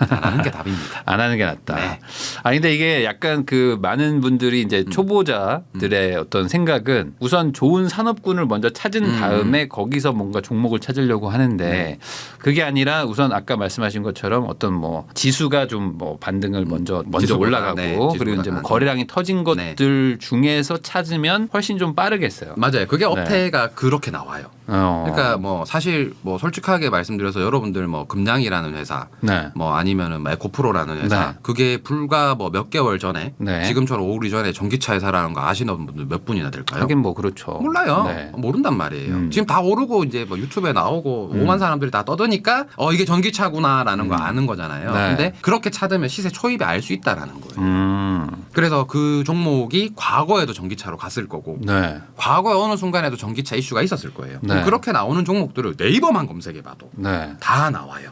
안 하는 게 답입니다. 안 하는 게 낫다. 네. 근데 이게 약간 그 많은 분들이 이제 초보자들의 어떤 생각은 우선 좋은 산업군을 먼저 찾은 다음에 거기서 뭔가 종목을 찾으려고 하는데 그게 아니라 우선 아까 말씀하신 것처럼 어떤 뭐 지수가 좀 뭐 반등을 먼저 올라가고 네, 그리고 이제 뭐 거래량이 터진 것들 중에서 찾으면 훨씬 좀 빠르겠어요. 맞아요. 그게 업태가 그렇게 나와요. 그러니까 뭐 사실 뭐 솔직하게 말씀드려서 여러분들 뭐 금량이라는 회사, 네. 뭐 아니면은 에코프로라는 회사, 네. 그게 불과 뭐 몇 개월 전에 네. 지금처럼 오르기 전에 전기차 회사라는 거 아시는 분들 몇 분이나 될까요? 하긴 뭐 그렇죠. 몰라요. 네. 모른단 말이에요. 지금 다 오르고 이제 뭐 유튜브에 나오고 오만 사람들이 다 떠드니까 이게 전기차구나라는 거 아는 거잖아요. 네. 근데 그렇게 찾으면 시세 초입에 알 수 있다라는 거예요. 그래서 그 종목이 과거에도 전기차로 갔을 거고 네. 과거에 어느 순간에도 전기차 이슈가 있었을 거예요. 네. 그렇게 나오는 종목들을 네이버만 검색해봐도 네. 다 나와요.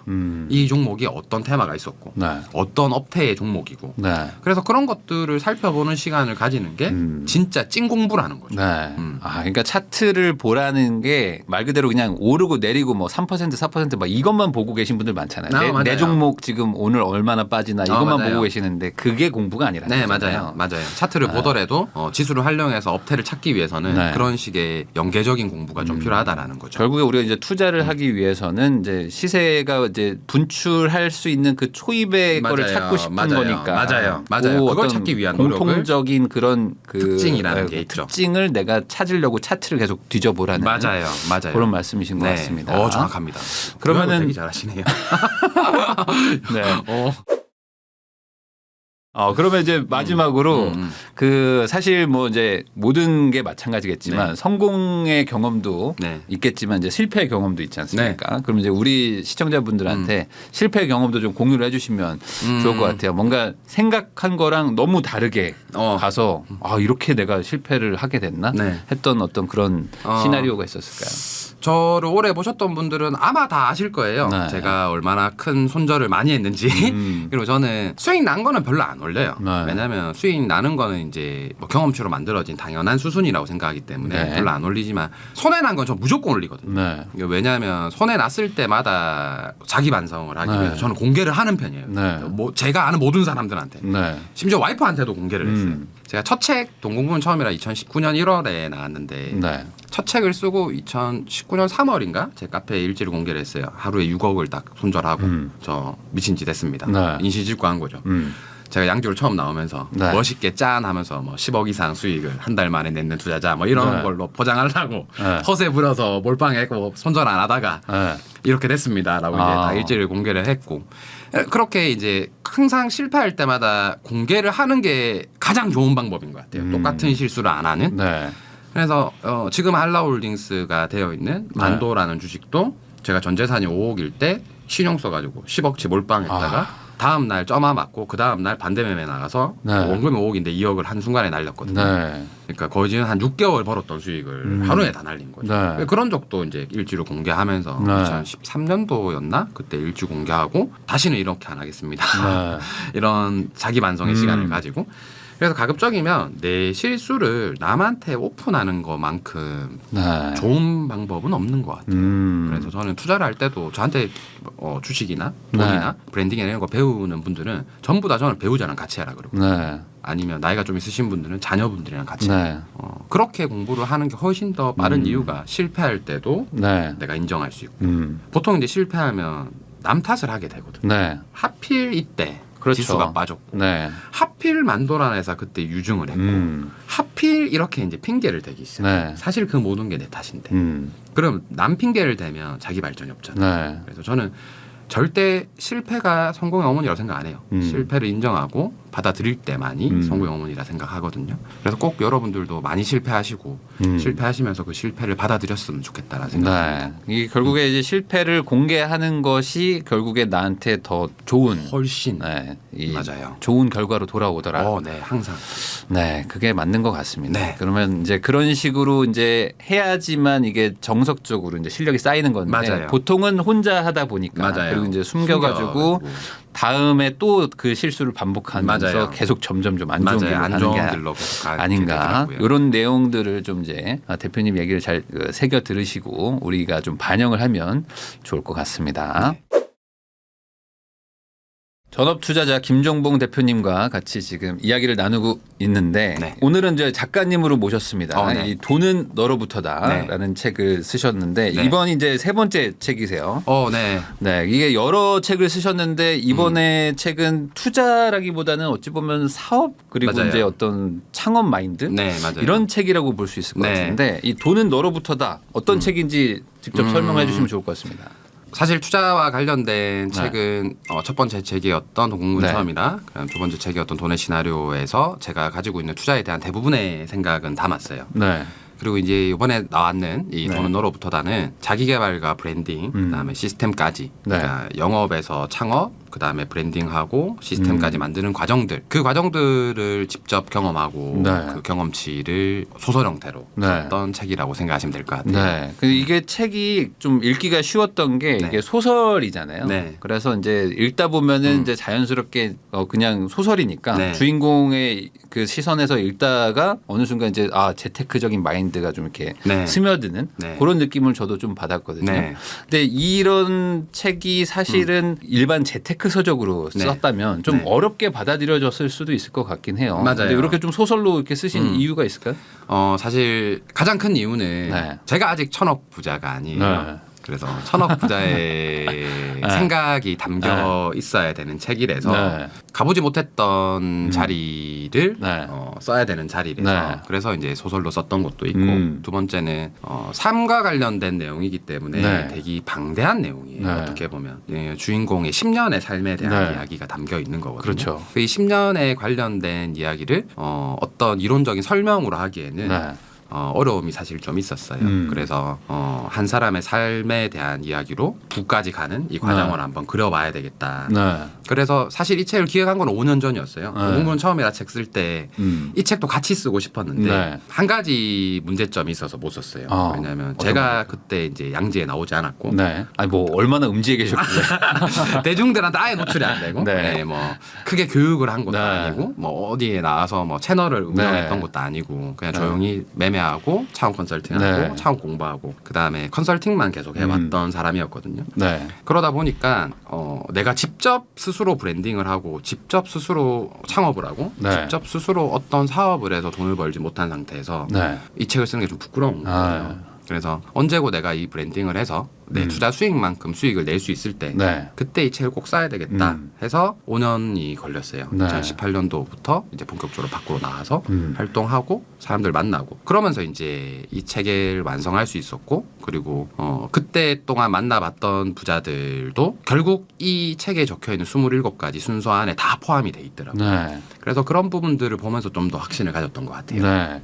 이 종목이 어떤 테마가 있었고 네. 어떤 업태의 종목이고 네. 그래서 그런 것들을 살펴보는 시간을 가지는 게 진짜 찐 공부라는 거죠. 네. 그러니까 차트를 보라는 게 말 그대로 그냥 오르고 내리고 뭐 3% 4%막 이것만 보고 계신 분들 많잖아요. 내 종목 지금 오늘 얼마나 빠지나 이것만 보고 계시는데 그게 공부가 아니라는 네, 거잖아요. 맞아요. 차트를 보더라도 지수를 활용해서 업태를 찾기 위해서는 네. 그런 식의 연계적인 공부가 좀 필요하다라는 거죠. 결국에 우리가 이제 투자를 하기 위해서는 이제 시세가 이제 분출할 수 있는 그 초입의 거를 찾고 싶은 거니까. 맞아요. 그걸 찾기 위한 공통적인 그런 그 특징이라는 게 있죠. 특징을 내가 찾으려고 차트를 계속 뒤져보라는. 맞아요. 그런 말씀이신 것 같습니다. 정확합니다. 그러면은 되게 잘하시네요. 네. 그러면 이제 마지막으로 그 사실 뭐 이제 모든 게 마찬가지겠지만 성공의 경험도 있겠지만 이제 실패의 경험도 있지 않습니까? 그럼 이제 우리 시청자분들한테 실패의 경험도 좀 공유를 해주시면 좋을 것 같아요. 뭔가 생각한 거랑 너무 다르게 가서 이렇게 내가 실패를 하게 됐나 했던 어떤 그런 시나리오가 있었을까요? 저를 오래 보셨던 분들은 아마 다 아실 거예요. 네. 제가 얼마나 큰 손절을 많이 했는지. 그리고 저는 수익 난 거는 별로 안 올려요. 네. 왜냐하면 수익 나는 거는 이제 뭐 경험치로 만들어진 당연한 수순이라고 생각하기 때문에 별로 안 올리지만 손해 난 건 전 무조건 올리거든요. 왜냐하면 손해 났을 때마다 자기 반성을 하기 위해서 저는 공개를 하는 편이에요. 뭐 제가 아는 모든 사람들한테. 심지어 와이프한테도 공개를 했어요. 제가 첫 책 동공부는 처음이라 2019년 1월에 나왔는데 첫 책을 쓰고 2019년 3월인가 제 카페에 일지를 공개를 했어요. 하루에 6억을 딱 손절하고 저 미친 짓 했습니다. 인시질구 한 거죠. 제가 양주를 처음 나오면서 멋있게 짠 하면서 뭐 10억 이상 수익을 한 달 만에 냈는 투자자 뭐 이런 걸로 포장하려고 허세 부려서 몰빵했고 손절 안 하다가 이렇게 됐습니다라고 이제 다 일지를 공개를 했고 그렇게 이제 항상 실패할 때마다 공개를 하는 게 가장 좋은 방법인 것 같아요. 똑같은 실수를 안 하는. 그래서 지금 한라홀딩스가 되어 있는 만도라는 주식도 제가 전 재산이 5억일 때 신용 써가지고 10억치 몰빵했다가 다음 날 점화 맞고 그 다음 날 반대 매매 나가서 원금이 5억인데 2억을 한 순간에 날렸거든요. 그러니까 거의 지금 한 6개월 벌었던 수익을 하루에 다 날린 거죠. 그런 적도 이제 일지로 공개하면서 2013년도였나 그때 일지 공개하고 다시는 이렇게 안 하겠습니다. 이런 자기 반성의 시간을 가지고. 그래서 가급적이면 내 실수를 남한테 오픈하는 것만큼 좋은 방법은 없는 것 같아요. 그래서 저는 투자를 할 때도 저한테 주식이나 돈이나 브랜딩 이런 거 배우는 분들은 전부 다 저는 배우자랑 같이 하라 그러고 아니면 나이가 좀 있으신 분들은 자녀분들이랑 같이 그렇게 공부를 하는 게 훨씬 더 빠른 이유가 실패할 때도 내가 인정할 수 있고 보통 이제 실패하면 남 탓을 하게 되거든요. 하필 이때 지수가 빠졌고 하필 만도라는 회사 그때 유증을 했고 하필 이렇게 이제 핑계를 대기 시작해요. 사실 그 모든 게 내 탓인데 그럼 남 핑계를 대면 자기 발전이 없잖아요. 그래서 저는 절대 실패가 성공의 어머니라고 생각 안 해요. 실패를 인정하고 받아들일 때만이 성공의 어머니라 생각하거든요. 그래서 꼭 여러분들도 많이 실패하시고 실패하시면서 그 실패를 받아들였으면 좋겠다라는 생각입니다. 이게 결국에 이제 실패를 공개하는 것이 결국에 나한테 더 좋은 훨씬 맞아요. 좋은 결과로 돌아오더라. 항상. 그게 맞는 것 같습니다. 그러면 이제 그런 식으로 이제 해야지만 이게 정석적으로 이제 실력이 쌓이는 건데 보통은 혼자 하다 보니까 그리고 이제 숨겨가지고 다음에 또 그 실수를 반복하면서 맞아요. 계속 점점 좀 안 좋은 길로 안 가는 좋은 게 길로 계속 아닌가 이런 내용들을 좀 이제 대표님 얘기를 잘 새겨 들으시고 우리가 좀 반영을 하면 좋을 것 같습니다. 네. 전업투자자 김종봉 대표님과 같이 지금 이야기를 나누고 있는데 네. 오늘은 이제 작가님으로 모셨습니다. 네. 이 돈은 너로부터다라는 책을 쓰셨는데 네. 이번이 이제 세 번째 책이세요. 네. 네, 이게 여러 책을 쓰셨는데 이번에 책은 투자라기보다는 어찌 보면 사업 그리고 맞아요. 이제 어떤 창업 마인드 네, 맞아요. 이런 책이라고 볼 수 있을 것 네. 같은데 이 돈은 너로부터다 어떤 책인지 직접 설명해 주시면 좋을 것 같습니다. 사실 투자와 관련된 책은 첫 번째 책이었던 동국문 네. 처음이라 그다음 두 번째 책이었던 돈의 시나리오에서 제가 가지고 있는 투자에 대한 대부분의 생각은 담았어요. 네. 그리고 이제 이번에 나왔는 이 네. 돈은 너로부터다는 자기개발과 브랜딩 그다음에 시스템까지 네. 그러니까 영업에서 창업 그다음에 브랜딩하고 시스템까지 만드는 과정들 그 과정들을 직접 경험하고 네. 그 경험치를 소설 형태로 네. 썼던 책이라고 생각하시면 될 것 같아요. 네. 이게 책이 좀 읽기가 쉬웠던 게 네. 이게 소설이잖아요. 네. 그래서 이제 읽다 보면은 이제 자연스럽게 그냥 소설이니까 네. 주인공의 그 시선에서 읽다가 어느 순간 이제 재테크적인 마인드가 좀 이렇게 네. 스며드는 네. 그런 느낌을 저도 좀 받았거든요. 네. 근데 이런 책이 사실은 일반 재테크 서적으로 네. 썼다면 좀 네. 어렵게 받아들여졌을 수도 있을 것 같긴 해요. 맞아요. 근데 이렇게 좀 소설로 이렇게 쓰신 이유가 있을까요? 사실 가장 큰 이유는 네. 제가 아직 천억 부자가 아니에요. 네. 그래서 천억 부자의 생각이 담겨 있어야 되는 책이라서 네. 가보지 못했던 자리를 네. 써야 되는 자리라서 네. 그래서 이제 소설로 썼던 것도 있고 두 번째는 삶과 관련된 내용이기 때문에 네. 되게 방대한 내용이에요. 네. 어떻게 보면 주인공의 10년의 삶에 대한 네. 이야기가 담겨 있는 거거든요. 그렇죠. 그 10년에 관련된 이야기를 어떤 이론적인 설명으로 하기에는 네. 어려움이 사실 좀 있었어요. 그래서 한 사람의 삶에 대한 이야기로 부까지 가는 이 과정을 한번 그려봐야 되겠다. 네. 그래서 사실 이 책을 기획한 건 5년 전이었어요. 네. 공문 처음이라 책 쓸 때 이 책도 같이 쓰고 싶었는데 네. 한 가지 문제점이 있어서 못 썼어요. 왜냐하면 제가 그때 이제 양지에 나오지 않았고 네. 아니 뭐 얼마나 음지에 계셨길래. 대중들한테 아예 노출이 안 되고 네. 네, 뭐 크게 교육을 한 것도 네. 아니고 뭐 어디에 나와서 뭐 채널을 운영했던 네. 것도 아니고 그냥 조용히 매매하고 차원 컨설팅하고 네. 차원 공부하고 그다음에 컨설팅만 계속 해왔던 사람이었거든요. 네. 그러다 보니까 내가 직접 스스로 브랜딩을 하고 직접 스스로 창업을 하고 네. 직접 스스로 어떤 사업을 해서 돈을 벌지 못한 상태에서 네. 이 책을 쓰는 게 좀 부끄러운 거예요. 그래서 언제고 내가 이 브랜딩을 해서 내 투자 수익만큼 수익을 낼 수 있을 때 네. 그때 이 책을 꼭 사야 되겠다 해서 5년이 걸렸어요. 네. 2018년도부터 이제 본격적으로 밖으로 나와서 활동하고 사람들 만나고 그러면서 이제 이 책을 완성할 수 있었고 그리고 그때 동안 만나봤던 부자들도 결국 이 책에 적혀 있는 27가지 순서 안에 다 포함이 돼 있더라고요. 네. 그래서 그런 부분들을 보면서 좀 더 확신을 가졌던 것 같아요. 네.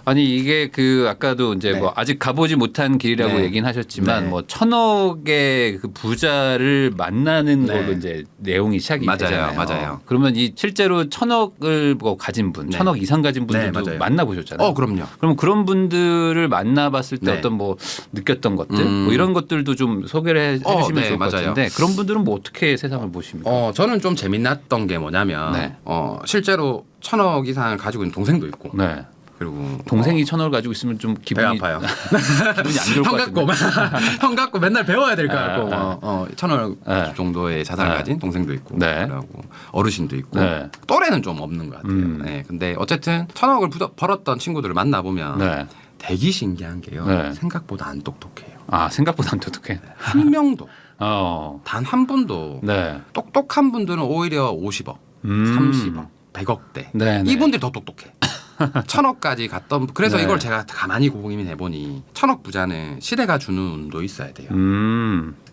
아니 이게 그 아까도 이제 네. 뭐 아직 가보지 못한 길이라고 네. 얘기는 하셨지만 네. 뭐 1000억의 그 부자를 만나는 네. 걸로 이제 내용이 시작이 맞아요. 되잖아요. 맞아요. 그러면 이 실제로 1000억을 뭐 가진 분, 네. 1000억 이상 가진 분들도 네, 맞아요. 만나보셨잖아요. 그럼요. 그럼 그런 분들을 만나봤을 때 네. 어떤 뭐 느꼈던 것들 뭐 이런 것들도 좀 소개를 해주시면 네, 좋을 것 맞아요. 같은데 그런 분들은 뭐 어떻게 세상을 보십니까? 저는 좀 재미났던 게 뭐냐면 네. 실제로 1000억 이상을 가지고 있는 동생도 있고 네. 그리고 동생이 1000억을 가지고 있으면 좀 배 기분이 아파요. 기분이 안 좋을 것 형 같은데. 형 갖고 맨날 배워야 될 것 같고 1000억 네. 정도의 자산을 가진 동생도 있고 네. 그리고 어르신도 있고 네. 또래는 좀 없는 것 같아요. 네, 근데 어쨌든 1000억을 벌었던 친구들을 만나 보면 네. 되게 신기한 게요. 네. 생각보다 안 똑똑해요. 생각보다 안 똑똑해. 한 명도 단 한 분도 네. 똑똑한 분들은 오히려 50억, 30억, 100억대 네, 네. 이분들이 더 똑똑해. 1000억까지 갔던 그래서 네. 이걸 제가 가만히 고민해 보니 1000억 부자는 시대가 주는 운도 있어야 돼요.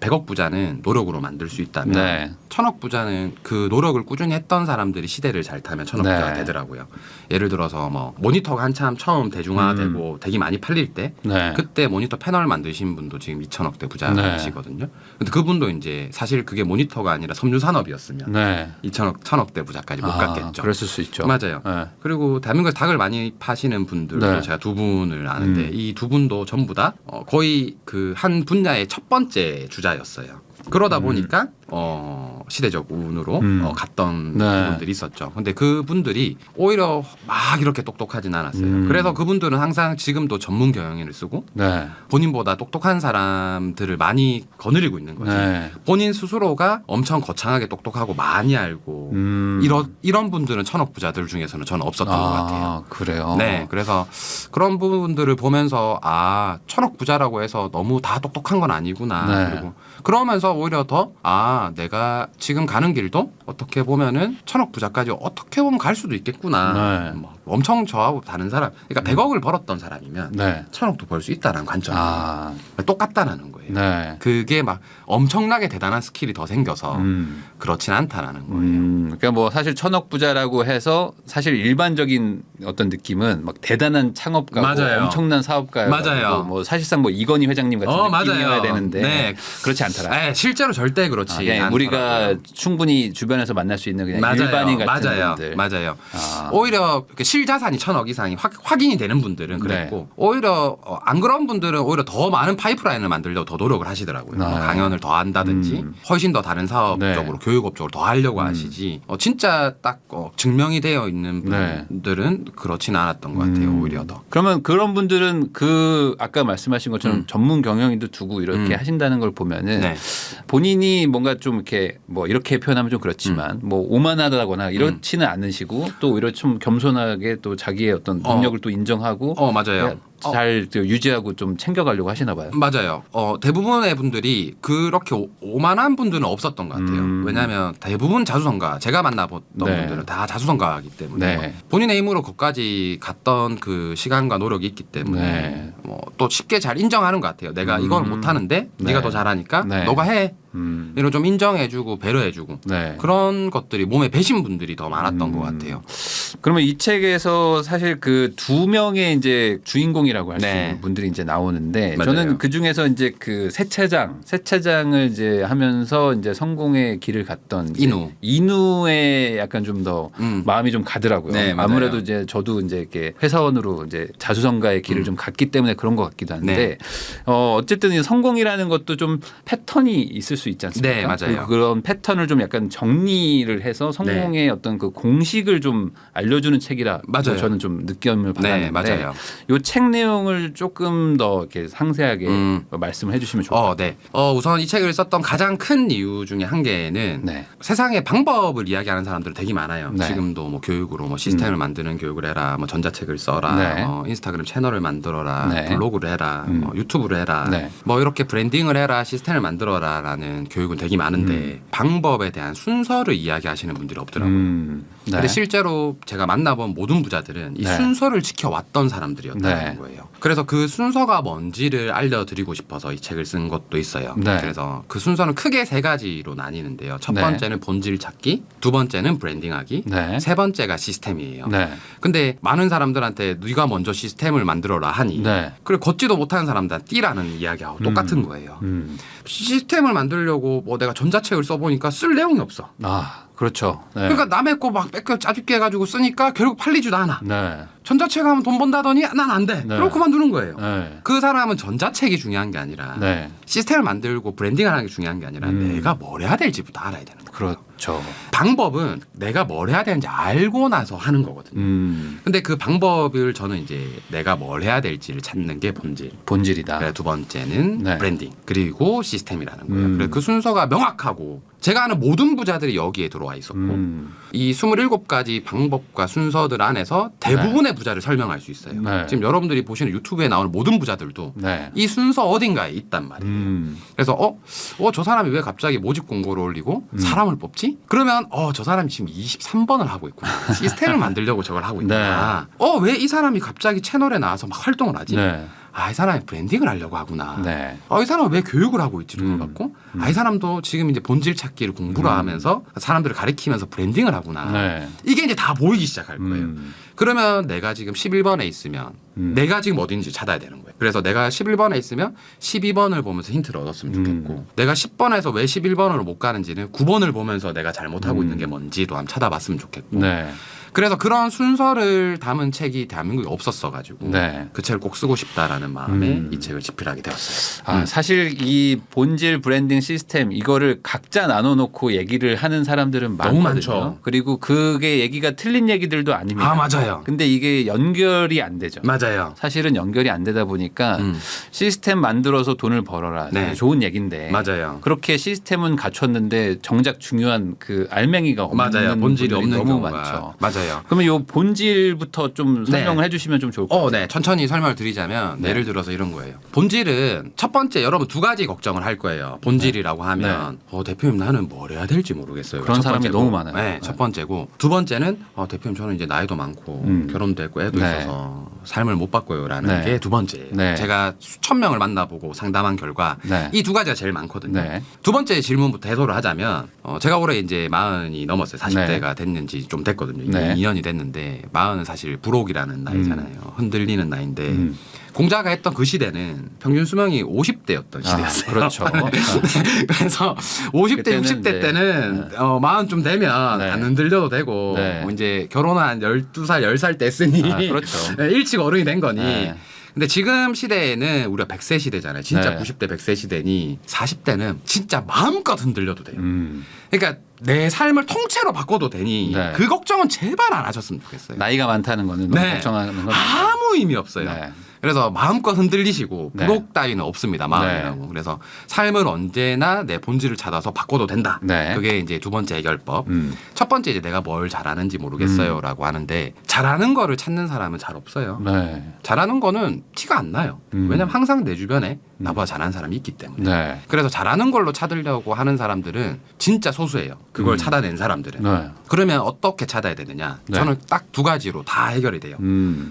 100억 부자는 노력으로 만들 수 있다면 네. 1000억 부자는 그 노력을 꾸준히 했던 사람들이 시대를 잘 타면 1000억 부자가 네. 되더라고요. 예를 들어서 뭐 모니터가 한참 처음 대중화되고 되게 많이 팔릴 때 네. 그때 모니터 패널 만드신 분도 지금 2천억대 네. 부자시거든요. 근데 그분도 이제 사실 그게 모니터가 아니라 섬유 산업이었으면 네. 1000억대 부자까지 못 갔겠죠. 그랬을 수 있죠. 맞아요. 네. 그리고 대한민국에서 닭을 많이 파시는 분들도 네. 제가 두 분을 아는데 이 두 분도 전부 다 거의 그 한 분야의 첫 번째 주자였어요. 그러다 보니까 시대적 운으로 갔던 네. 부분들이 있었죠. 근데 그분들이 오히려 막 이렇게 똑똑하진 않았어요. 그래서 그분들은 항상 지금도 전문 경영인을 쓰고 네. 본인보다 똑똑한 사람들을 많이 거느리고 있는 거지. 네. 본인 스스로가 엄청 거창하게 똑똑하고 많이 알고 이런 분들은 천억 부자들 중에서는 저는 없었던 것 같아요. 그래요? 네. 그래서 그런 부분들을 보면서 아, 천억 부자라고 해서 너무 다 똑똑한 건 아니구나. 네. 그리고 그러면서 오히려 더 내가 지금 가는 길도 어떻게 보면은 천억 부자까지 어떻게 보면 갈 수도 있겠구나. 네. 뭐 엄청 저하고 다른 사람, 그러니까 100억을 벌었던 사람이면 네. 천억도 벌 수 있다는 관점이 똑같다라는 거예요. 네. 그게 막 엄청나게 대단한 스킬이 더 생겨서 그렇진 않다라는 거예요. 그러니까 뭐 사실 천억 부자라고 해서 사실 일반적인 어떤 느낌은 막 대단한 창업가고 맞아요. 엄청난 사업가고 맞아요. 뭐 사실상 뭐 이건희 회장님 같은 느낌이어야 맞아요. 되는데 네. 그렇지 않더라. 네, 실제로 절대 그렇지 그냥 우리가 충분히 주변에서 만날 수 있는 그냥 일반인 같은 분들. 맞아요. 오히려 실자산이 천억 이상이 확인이 되는 분들은 그랬고 오히려 안 그런 분들은 오히려 더 많은 파이프라인을 만들려고 더 노력을 하시더라고요. 뭐 강연을 더 한다든지 훨씬 더 다른 사업적으로 교육업적으로 더 하려고 하시지 진짜 딱 증명이 되어 있는 분들은 그렇지는 않았던 것 같아요. 오히려 더. 그러면 그런 분들은 아까 말씀하신 것처럼 전문 경영인도 두고 이렇게 하신다는 걸 보면은 본인이 뭔가 좀 이렇게 뭐 이렇게 표현하면 좀 그렇지만 뭐 오만하다거나 이렇지는 않으시고 또 오히려 좀 겸손하게 또 자기의 어떤 능력을 또 인정하고 맞아요. 잘 유지하고 좀 챙겨가려고 하시나 봐요. 맞아요. 대부분의 분들이 그렇게 오만한 분들은 없었던 것 같아요. 왜냐하면 대부분 자수성가, 제가 만나봤던 분들은 다 자수성가이기 때문에 본인의 힘으로 거기까지 갔던 그 시간과 노력이 있기 때문에 또 쉽게 잘 인정하는 것 같아요. 내가 이건 못하는데 네가 더 잘하니까 너가 해. 이런 좀 인정해주고 배려해주고 그런 것들이 몸에 배신 분들이 더 많았던 것 같아요. 그러면 이 책에서 사실 그 2명의 이제 주인공이라고 할 수 있는 분들이 이제 나오는데 맞아요. 저는 그 중에서 이제 그 세차장을 이제 하면서 이제 성공의 길을 갔던 인우의 약간 좀 더 마음이 좀 가더라고요. 네, 아무래도 이제 저도 이제 이렇게 회사원으로 이제 자수성가의 길을 좀 갔기 때문에 그런 것 같기도 한데 어쨌든 이 성공이라는 것도 좀 패턴이 있을 수 있지 않습니까? 네, 맞아요. 그런 패턴을 좀 약간 정리를 해서 성공의 어떤 그 공식을 좀 알려주는 책이라 저는 좀 느낌을 받았는데 맞아요. 이 책 내용을 조금 더 이렇게 상세하게 말씀을 해주시면 좋을 것 같아요. 우선 이 책을 썼던 가장 큰 이유 중에 한 개는 세상의 방법을 이야기하는 사람들은 되게 많아요. 지금도 뭐 교육으로 뭐 시스템을 만드는 교육을 해라, 뭐 전자책을 써라, 인스타그램 채널을 만들어라, 블로그를 해라, 뭐 유튜브를 해라, 뭐 이렇게 브랜딩을 해라, 시스템을 만들어라라는 교육은 되게 많은데 방법에 대한 순서를 이야기하시는 분들이 없더라고요. 근데 실제로 제가 만나본 모든 부자들은 이 순서를 지켜왔던 사람들이었다는 거예요. 그래서 그 순서가 뭔지를 알려드리고 싶어서 이 책을 쓴 것도 있어요. 그래서 그 순서는 크게 3가지로 나뉘는데요. 첫 번째는 본질 찾기, 두 번째는 브랜딩하기, 세 번째가 시스템이에요. 근데 많은 사람들한테 네가 먼저 시스템을 만들어라 하니 그리고 걷지도 못하는 사람들한테 뛰라는 이야기하고 똑같은 거예요. 시스템을 만들려고 뭐 내가 전자책을 써보니까 쓸 내용이 없어. 그렇죠. 그러니까 남의 거 막 뺏겨 짜집게 해가지고 쓰니까 결국 팔리지도 않아. 전자책 하면 돈 번다더니 난 안 돼. 그럼 그만두는 거예요. 그 사람은 전자책이 중요한 게 아니라 시스템을 만들고 브랜딩을 하는 게 중요한 게 아니라 내가 뭘 해야 될지부터 알아야 되는 거예요. 그렇죠. 방법은 내가 뭘 해야 되는지 알고 나서 하는 거거든요. 근데 그 방법을 저는 이제 내가 뭘 해야 될지를 찾는 게 본질이다. 그래, 두 번째는 브랜딩 그리고 시스템이라는 거예요. 그래서 그 순서가 명확하고 제가 아는 모든 부자들이 여기에 들어와 있었고 이 27가지 방법과 순서들 안에서 대부분의 부자를 설명할 수 있어요. 지금 여러분들이 보시는 유튜브에 나오는 모든 부자들도 이 순서 어딘가에 있단 말이에요. 그래서 저 사람이 왜 갑자기 모집 공고를 올리고 사람을 뽑지? 그러면 저 사람이 지금 23번을 하고 있구나. 시스템을 만들려고 저걸 하고 있구나. 왜 이 사람이 갑자기 채널에 나와서 막 활동을 하지? 이 사람이 브랜딩을 하려고 하구나. 이 사람은 왜 교육을 하고 있지를 몰랐고, 이 사람도 지금 이제 본질 찾기를 공부를 하면서 사람들을 가리키면서 브랜딩을 하구나. 이게 이제 다 보이기 시작할 거예요. 그러면 내가 지금 11번에 있으면 내가 지금 어딘지 찾아야 되는 거예요. 그래서 내가 11번에 있으면 12번을 보면서 힌트를 얻었으면 좋겠고 내가 10번에서 왜 11번으로 못 가는지는 9번을 보면서 내가 잘못하고 있는 게 뭔지도 한번 찾아봤으면 좋겠고 그래서 그런 순서를 담은 책이 대한민국에 없었어가지고 네. 그 책을 꼭 쓰고 싶다라는 마음에 이 책을 집필하게 되었어요. 사실 이 본질 브랜딩 시스템 이거를 각자 나눠놓고 얘기를 하는 사람들은 너무 많거든요. 많죠. 그리고 그게 얘기가 틀린 얘기들도 아닙니다. 맞아요. 근데 이게 연결이 안 되죠. 맞아요. 사실은 연결이 안 되다 보니까 시스템 만들어서 돈을 벌어라. 네. 좋은 얘기인데 맞아요. 그렇게 시스템은 갖췄는데 정작 중요한 그 알맹이가 없는 맞아요. 본질이 분들이 없는 너무 경우가 많죠. 맞아요. 그러면 이 본질부터 좀 설명을 해주시면 좀 좋을 것 같아요. 네. 천천히 설명을 드리자면 예를 들어서 이런 거예요. 본질은 첫 번째 여러분 두 가지 걱정을 할 거예요. 본질이라고 하면 대표님 나는 뭘 해야 될지 모르겠어요. 그런 첫 사람이 번째고. 너무 많아요. 네, 첫 번째고 두 번째는 대표님 저는 이제 나이도 많고 결혼도 했고 애도 네. 있어서 삶을 못 바꿔요라는 네. 게 두 번째예요. 네. 제가 수천 명을 만나보고 상담한 결과 네. 이 두 가지가 제일 많거든요. 네. 두 번째 질문부터 해소를 하자면 제가 올해 이제 40이 넘었어요. 40대가 됐는지 좀 됐거든요. 네. 2년이 됐는데 40은 사실 불혹이라는 나이잖아요. 흔들리는 나이인데 공자가 했던 그 시대는 평균 수명이 50대였던 시대였어요. 그렇죠. 그래서 50대, 그때는 60대 때는 40좀 되면 안 흔들려도 되고 네. 뭐 이제 결혼한 12살, 10살 때 했으니 그렇죠. 일찍 어른이 된 거니 네. 근데 지금 시대에는 우리가 100세 시대잖아요. 진짜 네. 90대 100세 시대니 40대는 진짜 마음껏 흔들려도 돼요. 그러니까 내 삶을 통째로 바꿔도 되니 네. 그 걱정은 제발 안 하셨으면 좋겠어요. 나이가 많다는 거는 너무 걱정하는 건 아무 의미 없어요. 네. 그래서 마음껏 흔들리시고 네. 부록 따위는 없습니다. 마음이라고. 네. 그래서 삶을 언제나 내 본질을 찾아서 바꿔도 된다. 네. 그게 이제 두 번째 해결법. 첫 번째 이제 내가 뭘 잘하는지 모르겠어요라고 하는데 잘하는 거를 찾는 사람은 잘 없어요. 네. 잘하는 거는 티가 안 나요. 왜냐면 항상 내 주변에 나보다 잘하는 사람이 있기 때문에. 네. 그래서 잘하는 걸로 찾으려고 하는 사람들은 진짜 소수예요. 그걸 찾아낸 사람들은. 네. 그러면 어떻게 찾아야 되느냐? 네. 저는 딱 두 가지로 다 해결이 돼요.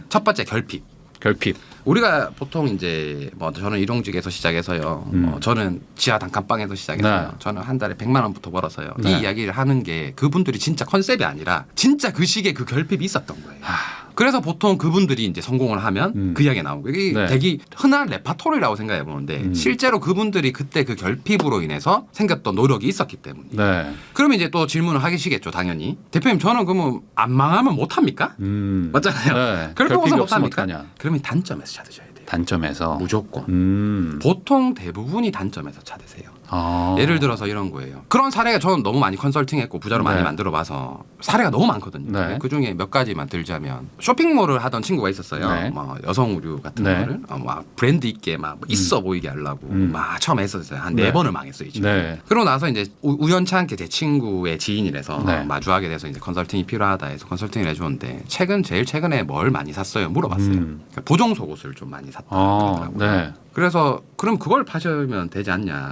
첫 번째 결핍. 결핍. 우리가 보통 이제 뭐 저는 일용직에서 시작해서요. 저는 지하 단칸방에서 시작했어요. 네. 저는 한 달에 100만 원부터 벌었어요. 네. 이 이야기를 하는 게 그분들이 진짜 컨셉이 아니라 진짜 그 시기에 그 결핍이 있었던 거예요. 그래서 보통 그분들이 이제 성공을 하면 그 이야기가 나오고 이게 네. 되게 흔한 레파토리라고 생각해 보는데 실제로 그분들이 그때 그 결핍으로 인해서 생겼던 노력이 있었기 때문에. 네. 그러면 이제 또 질문을 하시겠죠, 당연히. 대표님 저는 그러면 안 망하면 못 합니까? 맞잖아요. 네. 결핍 없으면 못 없으면 합니까? 어떡하냐. 그러면 단점에서 찾으셔야 돼요. 단점에서. 무조건. 보통 대부분이 단점에서 찾으세요. 예를 들어서 이런 거예요. 그런 사례가 저는 너무 많이 컨설팅했고 부자로 많이 네. 만들어봐서 사례가 너무 많거든요. 네. 그중에 몇 가지만 들자면 쇼핑몰을 하던 친구가 있었어요. 네. 뭐 여성 의류 같은 네. 거를 막 브랜드 있게 막 있어 보이게 하려고 막 처음에 했었어요. 한 네. 4번을 망했어요. 이 친구. 네. 그러고 나서 이제 우연치 않게 제 친구의 지인이라서 네. 마주하게 돼서 이제 컨설팅이 필요하다 해서 컨설팅을 해주는데 제일 최근에 뭘 많이 샀어요? 물어봤어요. 그러니까 보정 속옷을 좀 많이 샀다 그러더라고요. 네. 그래서 그럼 그걸 파시면 되지 않냐.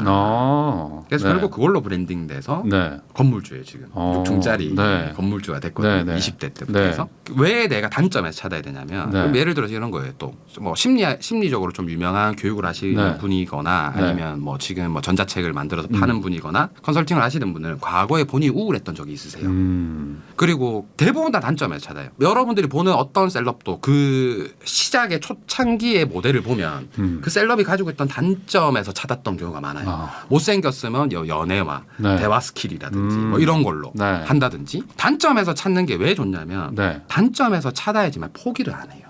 그래서 네. 결국 그걸로 브랜딩돼서 네. 건물주예요 지금. 6층짜리 네. 건물주가 됐거든요. 네, 네. 20대 때부터 네. 해서. 왜 내가 단점에서 찾아야 되냐면 네. 그럼 예를 들어서 이런 거예요. 또 뭐 심리적으로 좀 유명한 교육을 하시는 네. 분이거나 네. 아니면 뭐 지금 뭐 전자책을 만들어서 파는 분이거나 컨설팅을 하시는 분은 과거에 본인이 우울했던 적이 있으세요. 그리고 대부분 다 단점에서 찾아요. 여러분들이 보는 어떤 셀럽도 그 시작의 초창기의 모델을 보면 그 셀럽이 가지고 있던 단점에서 찾았던 경우가 많아요. 못생겼으면 연애와 네. 대화 스킬이라든지 뭐 이런 걸로 네. 한다든지 단점에서 찾는 게 왜 좋냐면 네. 단점에서 찾아야지만 포기를 안 해요.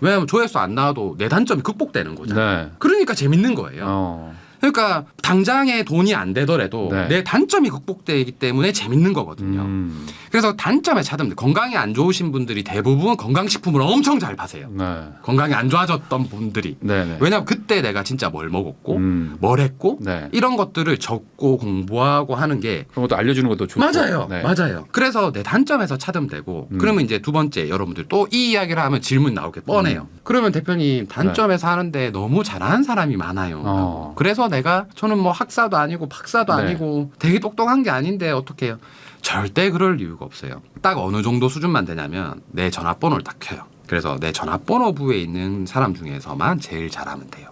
왜냐하면 조회수 안 나와도 내 단점이 극복되는 거잖아요. 네. 그러니까 재밌는 거예요. 그러니까 당장에 돈이 안 되더라도 네. 내 단점이 극복되기 때문에 재밌는 거거든요. 그래서 단점에 찾으면 돼요. 건강이 안 좋으신 분들이 대부분 건강식품을 엄청 잘 파세요. 네. 건강이 안 좋아졌던 분들이. 네. 왜냐하면 그때 내가 진짜 뭘 먹었고 음. 뭘 했고 네. 이런 것들을 적고 공부하고 하는 게 그런 것도 알려주는 것도 좋고. 맞아요. 네. 맞아요. 그래서 내 단점에서 찾으면 되고 그러면 이제 두 번째 여러분들 또 이 이야기를 하면 질문 나올 게 뻔해요. 그러면 대표님 단점에서 하는데 너무 잘하는 사람이 많아요. 그래서 내가 저는 뭐 학사도 아니고 박사도 네. 아니고 되게 똑똑한 게 아닌데 어떻게 해요? 절대 그럴 이유가 없어요. 딱 어느 정도 수준만 되냐면 내 전화번호를 딱 켜요. 그래서 내 전화번호부에 있는 사람 중에서만 제일 잘하면 돼요.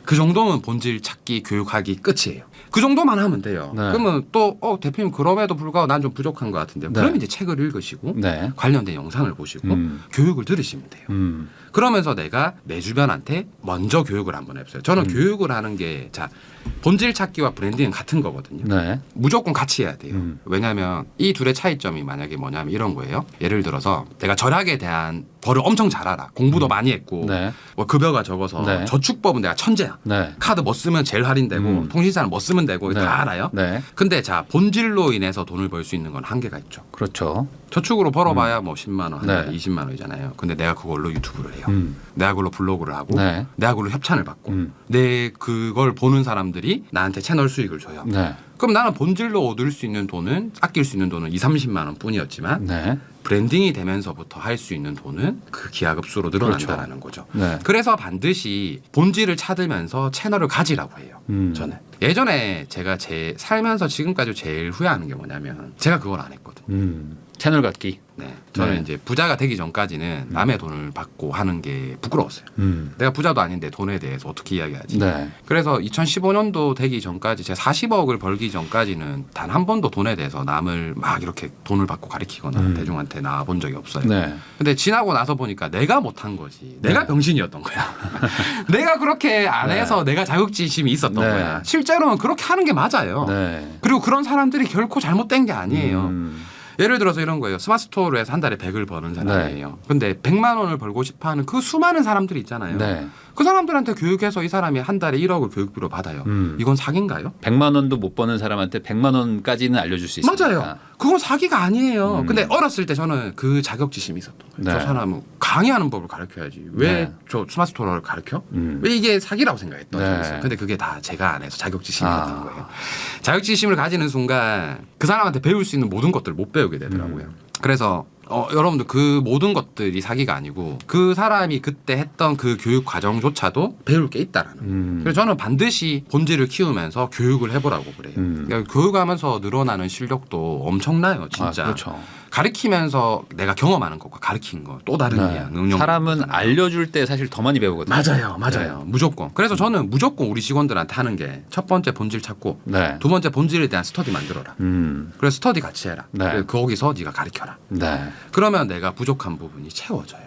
그 정도면 본질 찾기 교육하기 끝이에요. 그 정도만 하면 돼요. 네. 그러면 또 대표님 그럼에도 불구하고 난 좀 부족한 것 같은데. 그럼 이제 책을 읽으시고 네. 관련된 영상을 보시고 교육을 들으시면 돼요. 그러면서 내가 내 주변한테 먼저 교육을 한번 해보세요. 저는 교육을 하는 게 본질 찾기와 브랜딩은 같은 거거든요. 네. 무조건 같이 해야 돼요. 왜냐하면 이 둘의 차이점이 만약에 뭐냐면 이런 거예요. 예를 들어서 내가 절약에 대한 벌을 엄청 잘 알아. 공부도 많이 했고 네. 뭐 급여가 적어서 네. 저축법은 내가 천재야. 네. 카드 뭐 쓰면 제일 할인되고 통신사는 뭐 쓰면 되고 네. 다 알아요. 네. 근데 본질로 인해서 돈을 벌 수 있는 건 한계가 있죠. 그렇죠. 저축으로 벌어봐야 뭐 10만 원, 한 달에 네. 20만 원이잖아요. 근데 내가 그걸로 유튜브를 해요. 음. 내가 그걸로 블로그를 하고 네. 내가 그걸로 협찬을 받고 내 그걸 보는 사람들이 나한테 채널 수익을 줘요. 네. 그럼 나는 본질로 얻을 수 있는 돈은 아낄 수 있는 돈은 30만 원 뿐이었지만 네. 브랜딩이 되면서부터 할 수 있는 돈은 그 기하급수로 늘어난다는 거죠. 네. 그래서 반드시 본질을 찾으면서 채널을 가지라고 해요. 저는 예전에 제가 살면서 지금까지 제일 후회하는 게 뭐냐면 제가 그걸 안 했거든요. 채널 갖기. 네. 저는 네. 이제 부자가 되기 전까지는 남의 돈을 받고 하는 게 부끄러웠어요. 내가 부자도 아닌데 돈에 대해서 어떻게 이야기하지? 네. 그래서 2015년도 되기 전까지 제가 40억을 벌기 전까지는 단 한 번도 돈에 대해서 남을 막 이렇게 돈을 받고 가르치거나 대중한테 나와본 적이 없어요. 네. 근데 지나고 나서 보니까 내가 못한 거지. 내가 병신이었던 거야. 내가 그렇게 안 네. 해서 내가 자격지심이 있었던 네. 거야. 실제로는 그렇게 하는 게 맞아요. 네. 그리고 그런 사람들이 결코 잘못된 게 아니에요. 예를 들어서 이런 거예요. 스마트 스토어로 해서 한 달에 100을 버는 사람이에요. 근데 100만 원을 벌고 싶어 하는 그 수많은 사람들이 있잖아요. 네. 그 사람들한테 교육해서 이 사람이 한 달에 1억을 교육비로 받아요. 이건 사기인가요? 100만 원도 못 버는 사람한테 100만 원까지는 알려줄 수 있습니다. 맞아요. 그건 사기가 아니에요. 근데 어렸을 때 저는 그 자격지심이 있었던 거예요. 네. 저 사람은 강의하는 법을 가르쳐야지. 왜 저 스마트 스토어를 가르쳐? 왜 이게 사기라고 생각했던 적이 있어요. 근데 그게 다 제가 안 해서 자격지심이었던 거예요. 자격지심을 가지는 순간 그 사람한테 배울 수 있는 모든 것들을 못 배우게 되더라고요. 그래서 여러분들 그 모든 것들이 사기가 아니고 그 사람이 그때 했던 그 교육 과정조차도 배울 게 있다라는. 그래서 저는 반드시 본질을 키우면서 교육을 해보라고 그래요. 그러니까 교육하면서 늘어나는 실력도 엄청나요, 진짜. 그렇죠. 가르치면서 내가 경험하는 것과 가르친 거 또 다른 이야. 응용. 사람은 알려줄 때 사실 더 많이 배우거든요. 맞아요. 네. 무조건. 그래서 저는 무조건 우리 직원들한테 하는 게 첫 번째 본질 찾고 네. 두 번째 본질에 대한 스터디 만들어라. 그래서 스터디 같이 해라. 네. 그래서 거기서 네가 가르쳐라. 네. 그러면 내가 부족한 부분이 채워져요.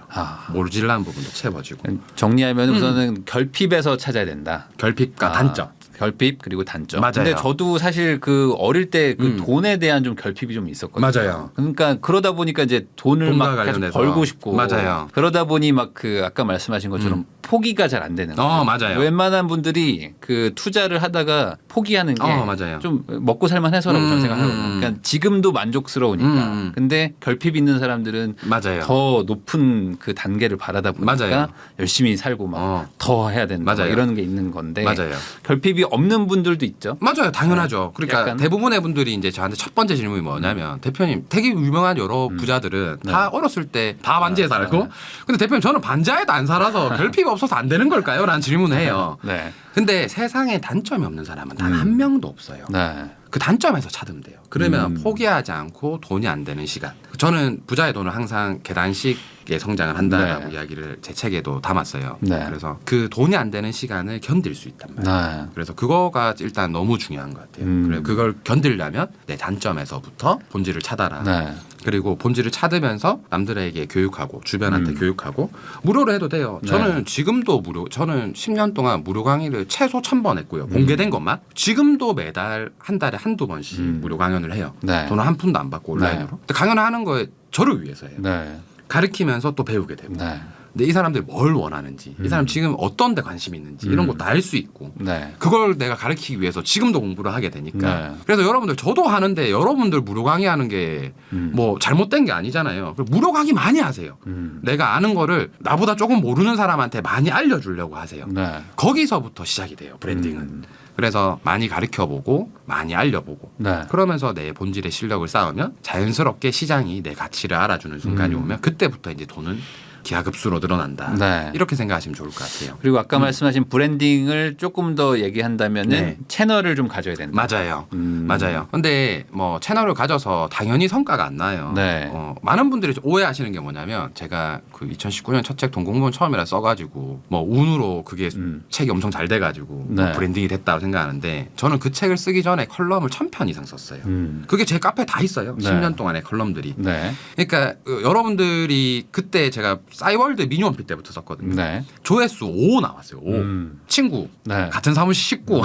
모질란 부분도 채워지고. 정리하면 우선은 결핍에서 찾아야 된다. 결핍과 단점. 결핍 그리고 단점. 맞아요. 근데 저도 사실 그 어릴 때 그 돈에 대한 좀 결핍이 좀 있었거든요. 맞아요. 그러니까 그러다 보니까 이제 돈을 막 계속 관련해서. 벌고 싶고. 맞아요. 그러다 보니 막 그 아까 말씀하신 것처럼 포기가 잘 안 되는 거예요. 맞아요. 웬만한 분들이 그 투자를 하다가 포기하는 게 맞아요. 좀 먹고 살만해서라고 저는 생각하거든요. 그러니까 지금도 만족스러우니까. 근데 결핍 있는 사람들은 맞아요. 더 높은 그 단계를 바라다 보니까 맞아요. 열심히 살고 막 더 해야 된다. 맞아요. 이런 게 있는 건데 맞아요. 결핍이 없는 분들도 있죠. 맞아요. 당연하죠. 그러니까 약간. 대부분의 분들이 이제 저한테 첫 번째 질문이 뭐냐면 대표님 되게 유명한 여러 부자들은 다 어렸을 때 다 반지에 살고 근데 대표님 저는 반지하에도 안 살아서 결핍이 없어서 안 되는 걸까요? 라는 질문을 해요. 네. 근데 세상에 단점이 없는 사람은 단 한 명도 없어요. 네. 그 단점에서 찾으면 돼요. 그러면 포기하지 않고 돈이 안 되는 시간. 저는 부자의 돈을 항상 계단식의 성장을 한다라고 네. 이야기를 제 책에도 담았어요. 네. 그래서 그 돈이 안 되는 시간을 견딜 수 있단 말이에요. 네. 그래서 그거가 일단 너무 중요한 것 같아요. 그리고 그걸 견디려면 내 단점에서부터 본질을 찾아라. 네. 그리고 본질을 찾으면서 남들에게 교육하고 주변한테 교육하고 무료로 해도 돼요. 저는 지금도 저는 10년 동안 무료 강의를 최소 1000번 했고요. 공개된 것만. 지금도 매달 한 달에 한두 번씩 무료 강연을 해요. 네. 돈을 한 푼도 안 받고 온라인으로. 근데 강연을 하는 거에 저를 위해서예요. 네. 가르치면서 또 배우게 되고. 네. 근데 이 사람들이 뭘 원하는지, 이 사람 지금 어떤 데 관심이 있는지 이런 것도 알 수 있고 네. 그걸 내가 가르치기 위해서 지금도 공부를 하게 되니까 네. 그래서 여러분들 저도 하는데 여러분들 무료 강의하는 게 뭐 잘못된 게 아니잖아요. 무료 강의 많이 하세요. 내가 아는 거를 나보다 조금 모르는 사람한테 많이 알려주려고 하세요. 네. 거기서부터 시작이 돼요. 브랜딩은. 그래서 많이 가르쳐보고 많이 알려보고 네. 그러면서 내 본질의 실력을 쌓으면 자연스럽게 시장이 내 가치를 알아주는 순간이 오면 그때부터 이제 돈은 기하급수로 늘어난다. 네. 이렇게 생각하시면 좋을 것 같아요. 그리고 아까 말씀하신 브랜딩을 조금 더 얘기한다면은 네. 채널을 좀 가져야 된다. 맞아요. 맞아요. 근데 뭐 채널을 가져서 당연히 성과가 안 나요. 네. 많은 분들이 좀 오해하시는 게 뭐냐면 제가 그 2019년 첫 책 동공무원 처음이라 써가지고 뭐 운으로 그게 책이 엄청 잘 돼가지고 네. 뭐 브랜딩이 됐다고 생각하는데 저는 그 책을 쓰기 전에 컬럼을 1000편 이상 썼어요. 그게 제 카페에 다 있어요. 네. 10년 동안의 컬럼들이. 네. 그러니까 여러분들이 그때 제가 싸이월드 미니홈피 때부터 썼거든요. 네. 조회수 5 나왔어요. 5. 친구. 네. 같은 사무실 식구.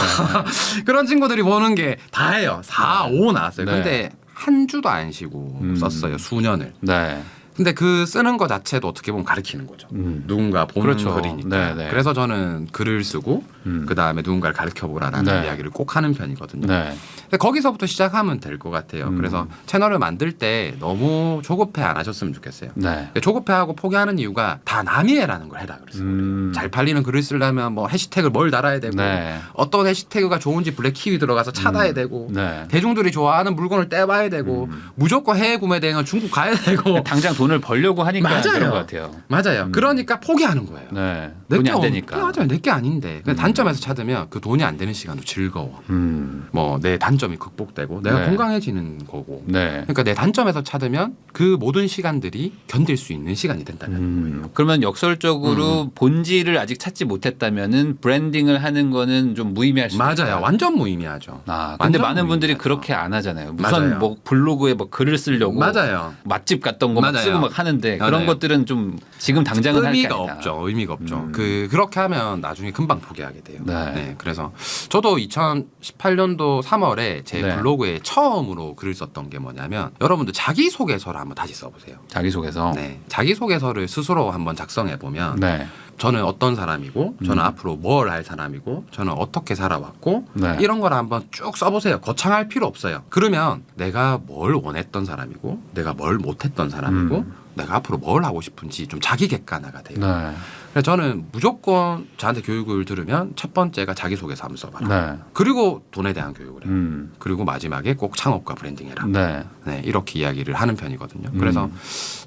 그런 친구들이 보는 게 다예요. 4, 5 나왔어요. 네. 근데 한 주도 안 쉬고 썼어요. 수년을. 네. 근데 그 쓰는 거 자체도 어떻게 보면 가르치는 거죠. 누군가 보는 그렇죠. 글이니까. 네, 네. 그래서 저는 글을 쓰고 그다음에 누군가를 가르쳐보라라는 네. 이야기를 꼭 하는 편이거든요. 네. 근데 거기서부터 시작하면 될 것 같아요. 그래서 채널을 만들 때 너무 조급해 안 하셨으면 좋겠어요. 네. 조급해하고 포기하는 이유가 다 남이 해라는 걸 해라 그랬어요. 잘 팔리는 글을 쓰려면 뭐 해시태그를 뭘 달아야 되고 네. 어떤 해시태그가 좋은지 블랙키위 들어가서 찾아야 되고 네. 대중들이 좋아하는 물건을 떼봐야 되고 무조건 해외 구매 대행은 중국 가야 되고 당장 돈을 벌려고 하니까 맞아요. 그런 것 같아요. 맞아요. 그러니까 포기하는 거예요. 네. 돈이 안 되니까. 맞아요. 내게 아닌데. 근데 단점에서 찾으면 그 돈이 안 되는 시간도 즐거워. 뭐 내 단점이 극복되고 내가 네. 건강해지는 거고. 네. 그러니까 내 단점에서 찾으면 그 모든 시간들이 견딜 수 있는 시간이 된다는 거예요. 그러면 역설적으로 본질을 아직 찾지 못했다면은 브랜딩을 하는 거는 좀 무의미할 수 있다. 맞아요. 완전 무의미하죠. 아, 근데 완전 많은 분들이 무의미하죠. 그렇게 안 하잖아요. 우선 맞아요. 뭐 블로그에 뭐 글을 쓰려고 맞아요. 맛집 갔던 거 막 맞아요. 쓰고 막 하는데 그런 맞아요. 것들은 좀 지금 당장은 할 게 의미가 아니다. 없죠. 의미가 없죠. 그렇게 하면 나중에 금방 포기하게 돼요. 네. 그래서 저도 2018년도 3월에 제 네. 블로그에 처음으로 글을 썼던 게 뭐냐면 여러분들 자기소개서를 한번 다시 써보세요. 자기소개서. 네. 자기소개서를 스스로 한번 작성해 보면 네. 저는 어떤 사람이고 저는 앞으로 뭘 할 사람이고 저는 어떻게 살아왔고 네. 이런 걸 한번 쭉 써보세요. 거창할 필요 없어요. 그러면 내가 뭘 원했던 사람이고 내가 뭘 못했던 사람이고 내가 앞으로 뭘 하고 싶은지 좀 자기 객관화가 돼요. 네. 그래서 저는 무조건 저한테 교육을 들으면 첫 번째가 자기소개서 한번 써봐라. 네. 그리고 돈에 대한 교육을 해요. 그리고 마지막에 꼭 창업과 브랜딩 해라. 네. 네, 이렇게 이야기를 하는 편이거든요. 그래서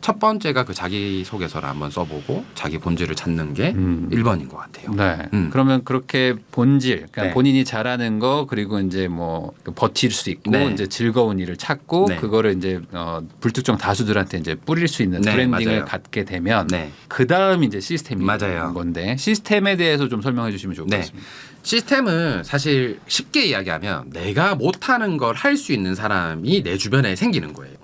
첫 번째가 그 자기소개서를 한번 써보고 자기 본질을 찾는 게 1번인 것 같아요. 네. 그러면 그렇게 본질, 그러니까 네. 본인이 잘하는 거 그리고 이제 뭐 버틸 수 있고 네. 이제 즐거운 일을 찾고 네. 그거를 이제 불특정 다수들한테 이제 뿌릴 수 있는 네, 브랜딩을 맞아요. 갖게 되면 네. 그 다음 이제 시스템이 맞아요. 건데 시스템에 대해서 좀 설명해 주시면 좋을 것 네. 같습니다. 시스템은 사실 쉽게 이야기하면 내가 못하는 걸 할 수 있는 사람이 내 주변에 생기는 거예요.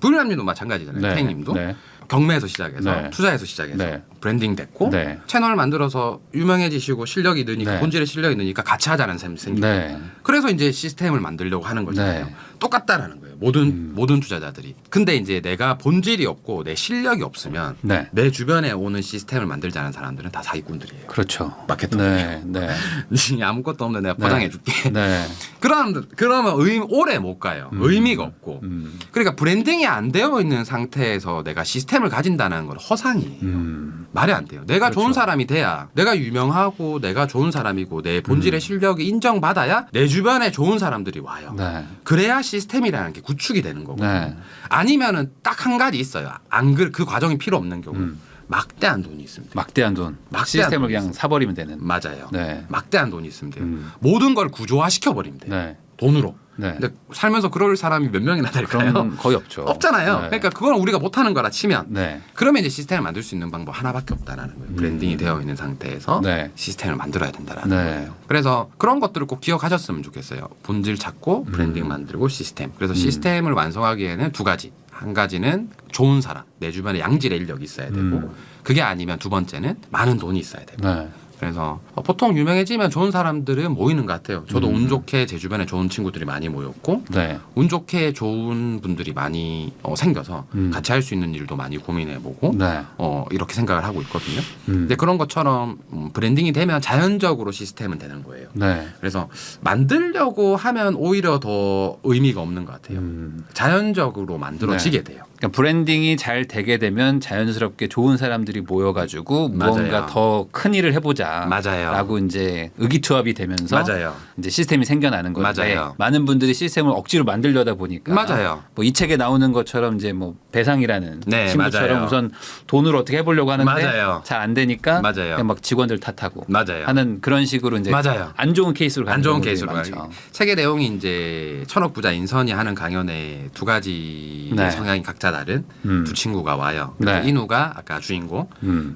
부일남님도 마찬가지잖아요. 네. 태행님도. 네. 경매에서 시작해서 네. 투자에서 시작해서 네. 브랜딩 됐고 네. 채널을 만들어서 유명해지시고 실력이 느니까 네. 본질의 실력이 느니까 같이 하자는 셈이 생기고 네. 그래서 이제 시스템을 만들려고 하는 거잖아요. 네. 똑같다라는 거예요. 모든 투자자들이. 근데 이제 내가 본질이 없고 내 실력이 없으면 네. 내 주변에 오는 시스템을 만들자는 사람들은 다 사기꾼들이에요. 그렇죠. 마케터들이에요. 네. 네. 아무것도 없는데 내가 포장해 줄게. 네. 그러면 오래 못 가요. 의미가 없고. 그러니까 브랜딩이 안 되어 있는 상태에서 내가 시스템을 가진다는 건 허상이에요. 말이 안 돼요. 내가 그렇죠. 좋은 사람이 돼야 내가 유명하고 내가 좋은 사람이고 내 본질의 실력이 인정받아야 내 주변에 좋은 사람들이 와요. 네. 그래야 시스템이라는 게 구축이 되는 거고. 네. 아니면은 딱 한 가지 있어요. 그 과정이 필요 없는 경우. 막대한 돈이 있으면 돼요. 막대한 돈. 막대한 시스템을 돈이 그냥 있어요. 사버리면 되는. 맞아요. 네. 막대한 돈이 있으면 돼요. 모든 걸 구조화시켜 버리면 돼요. 네. 돈으로. 네. 근데 살면서 그럴 사람이 몇 명이나 될까요? 그럼 거의 없죠. 없잖아요. 네. 그러니까 그건 우리가 못하는 거라 치면 네. 그러면 이제 시스템을 만들 수 있는 방법 하나밖에 없다라는 거예요. 브랜딩이 되어 있는 상태에서 네. 시스템을 만들어야 된다라는 네. 거예요. 그래서 그런 것들을 꼭 기억하셨으면 좋겠어요. 본질 찾고 브랜딩 만들고 시스템. 그래서 시스템을 완성하기에는 두 가지. 한 가지는 좋은 사람, 내 주변에 양질의 인력이 있어야 되고 그게 아니면 두 번째는 많은 돈이 있어야 되고. 네. 그래서 보통 유명해지면 좋은 사람들은 모이는 것 같아요. 저도 운 좋게 제 주변에 좋은 친구들이 많이 모였고 네. 운 좋게 좋은 분들이 많이 생겨서 같이 할 수 있는 일도 많이 고민해보고 네. 이렇게 생각을 하고 있거든요. 근데 그런 것처럼 브랜딩이 되면 자연적으로 시스템은 되는 거예요. 네. 그래서 만들려고 하면 오히려 더 의미가 없는 것 같아요. 자연적으로 만들어지게 돼요. 그러니까 브랜딩이 잘 되게 되면 자연스럽게 좋은 사람들이 모여가지고 무언가 맞아요. 더 큰 일을 해보자. 맞아요. 라고 이제 의기투합이 되면서 맞아요. 이제 시스템이 생겨나는 건데 맞아요. 많은 분들이 시스템을 억지로 만들려다 보니까 맞아요. 뭐 이 책에 나오는 것처럼 이제 뭐 배상이라는 네, 친구처럼 맞아요. 우선 돈을 어떻게 해보려고 하는데 맞아요. 잘 안 되니까 맞아요. 그냥 막 직원들 탓하고 맞아요. 하는 그런 식으로 이제 맞아요. 안 좋은 케이스로 가는 안 좋은 경우들이 케이스로 많죠. 가요. 책의 내용이 이제 천억 부자 인선이 하는 강연에 두 가지 네. 성향이 각자 다른 두 친구가 와요. 네. 인우가 아까 주인공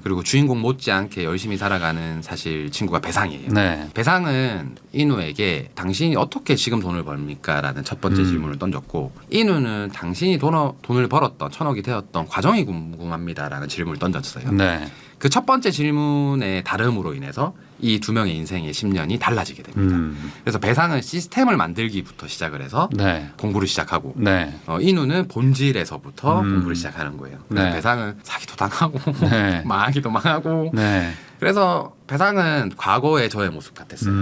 그리고 주인공 못지않게 열심히 살아가는 사실 친구가 배상이에요. 네. 배상은 인우에게 당신이 어떻게 지금 돈을 벌니까? 라는 첫 번째 질문을 던졌고 인우는 당신이 돈을 벌었던 천억이 되었던 과정이 궁금합니다. 라는 질문을 던졌어요. 네. 그 첫 번째 질문의 다름으로 인해서 이 두 명의 인생의 10년이 달라지게 됩니다. 그래서 배상은 시스템을 만들기부터 시작을 해서 네. 공부를 시작하고 네. 인우는 본질에서부터 공부를 시작하는 거예요. 그래서 네. 배상은 사기도 당하고 네. 망하기도 망하고 네. 그래서 배상은 과거의 저의 모습 같았어요.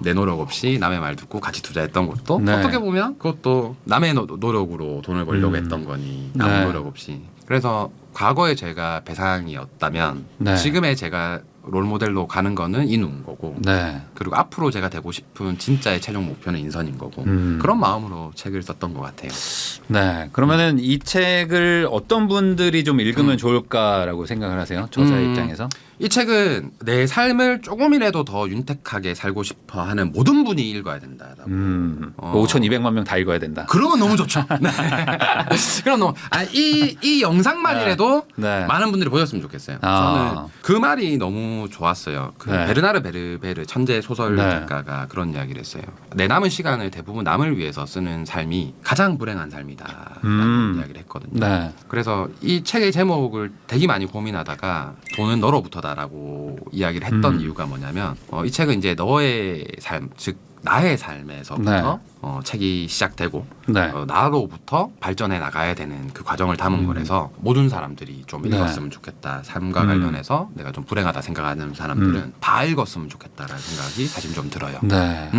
내 노력 없이 남의 말 듣고 같이 투자했던 것도 네. 어떻게 보면 그것도 남의 노력으로 돈을 벌려고 했던 거니 아무 네. 노력 없이. 그래서 과거의 제가 배상이었다면 네. 지금의 제가 롤모델로 가는 거는 인우인 거고 네. 그리고 앞으로 제가 되고 싶은 진짜의 최종 목표는 인선인 거고 그런 마음으로 책을 썼던 것 같아요. 네. 그러면은 이 책을 어떤 분들이 좀 읽으면 좋을까라고 생각을 하세요? 저자의 입장에서? 이 책은 내 삶을 조금이라도 더 윤택하게 살고 싶어 하는 모든 분이 읽어야 된다라고. 5,200만 명 다 읽어야 된다. 그러면 너무 좋죠. 네. 그럼 너무 이 영상만이라도 네. 많은 분들이 보셨으면 좋겠어요. 아. 저는 그 말이 너무 좋았어요. 그 네. 베르나르 베르베르 천재 소설 네. 작가가 그런 이야기를 했어요. 내 남은 시간을 대부분 남을 위해서 쓰는 삶이 가장 불행한 삶이다라는 이야기를 했거든요. 네. 그래서 이 책의 제목을 되게 많이 고민하다가 돈은 너로부터다라고 이야기를 했던 이유가 뭐냐면 이 책은 이제 너의 삶, 즉 나의 삶에서부터 책이 시작되고 네. 나로부터 발전해 나가야 되는 그 과정을 담은 거라서 모든 사람들이 좀 네. 읽었으면 좋겠다. 삶과 관련해서 내가 좀 불행하다 생각하는 사람들은 다 읽었으면 좋겠다라는 생각이 사실 좀 들어요. 네.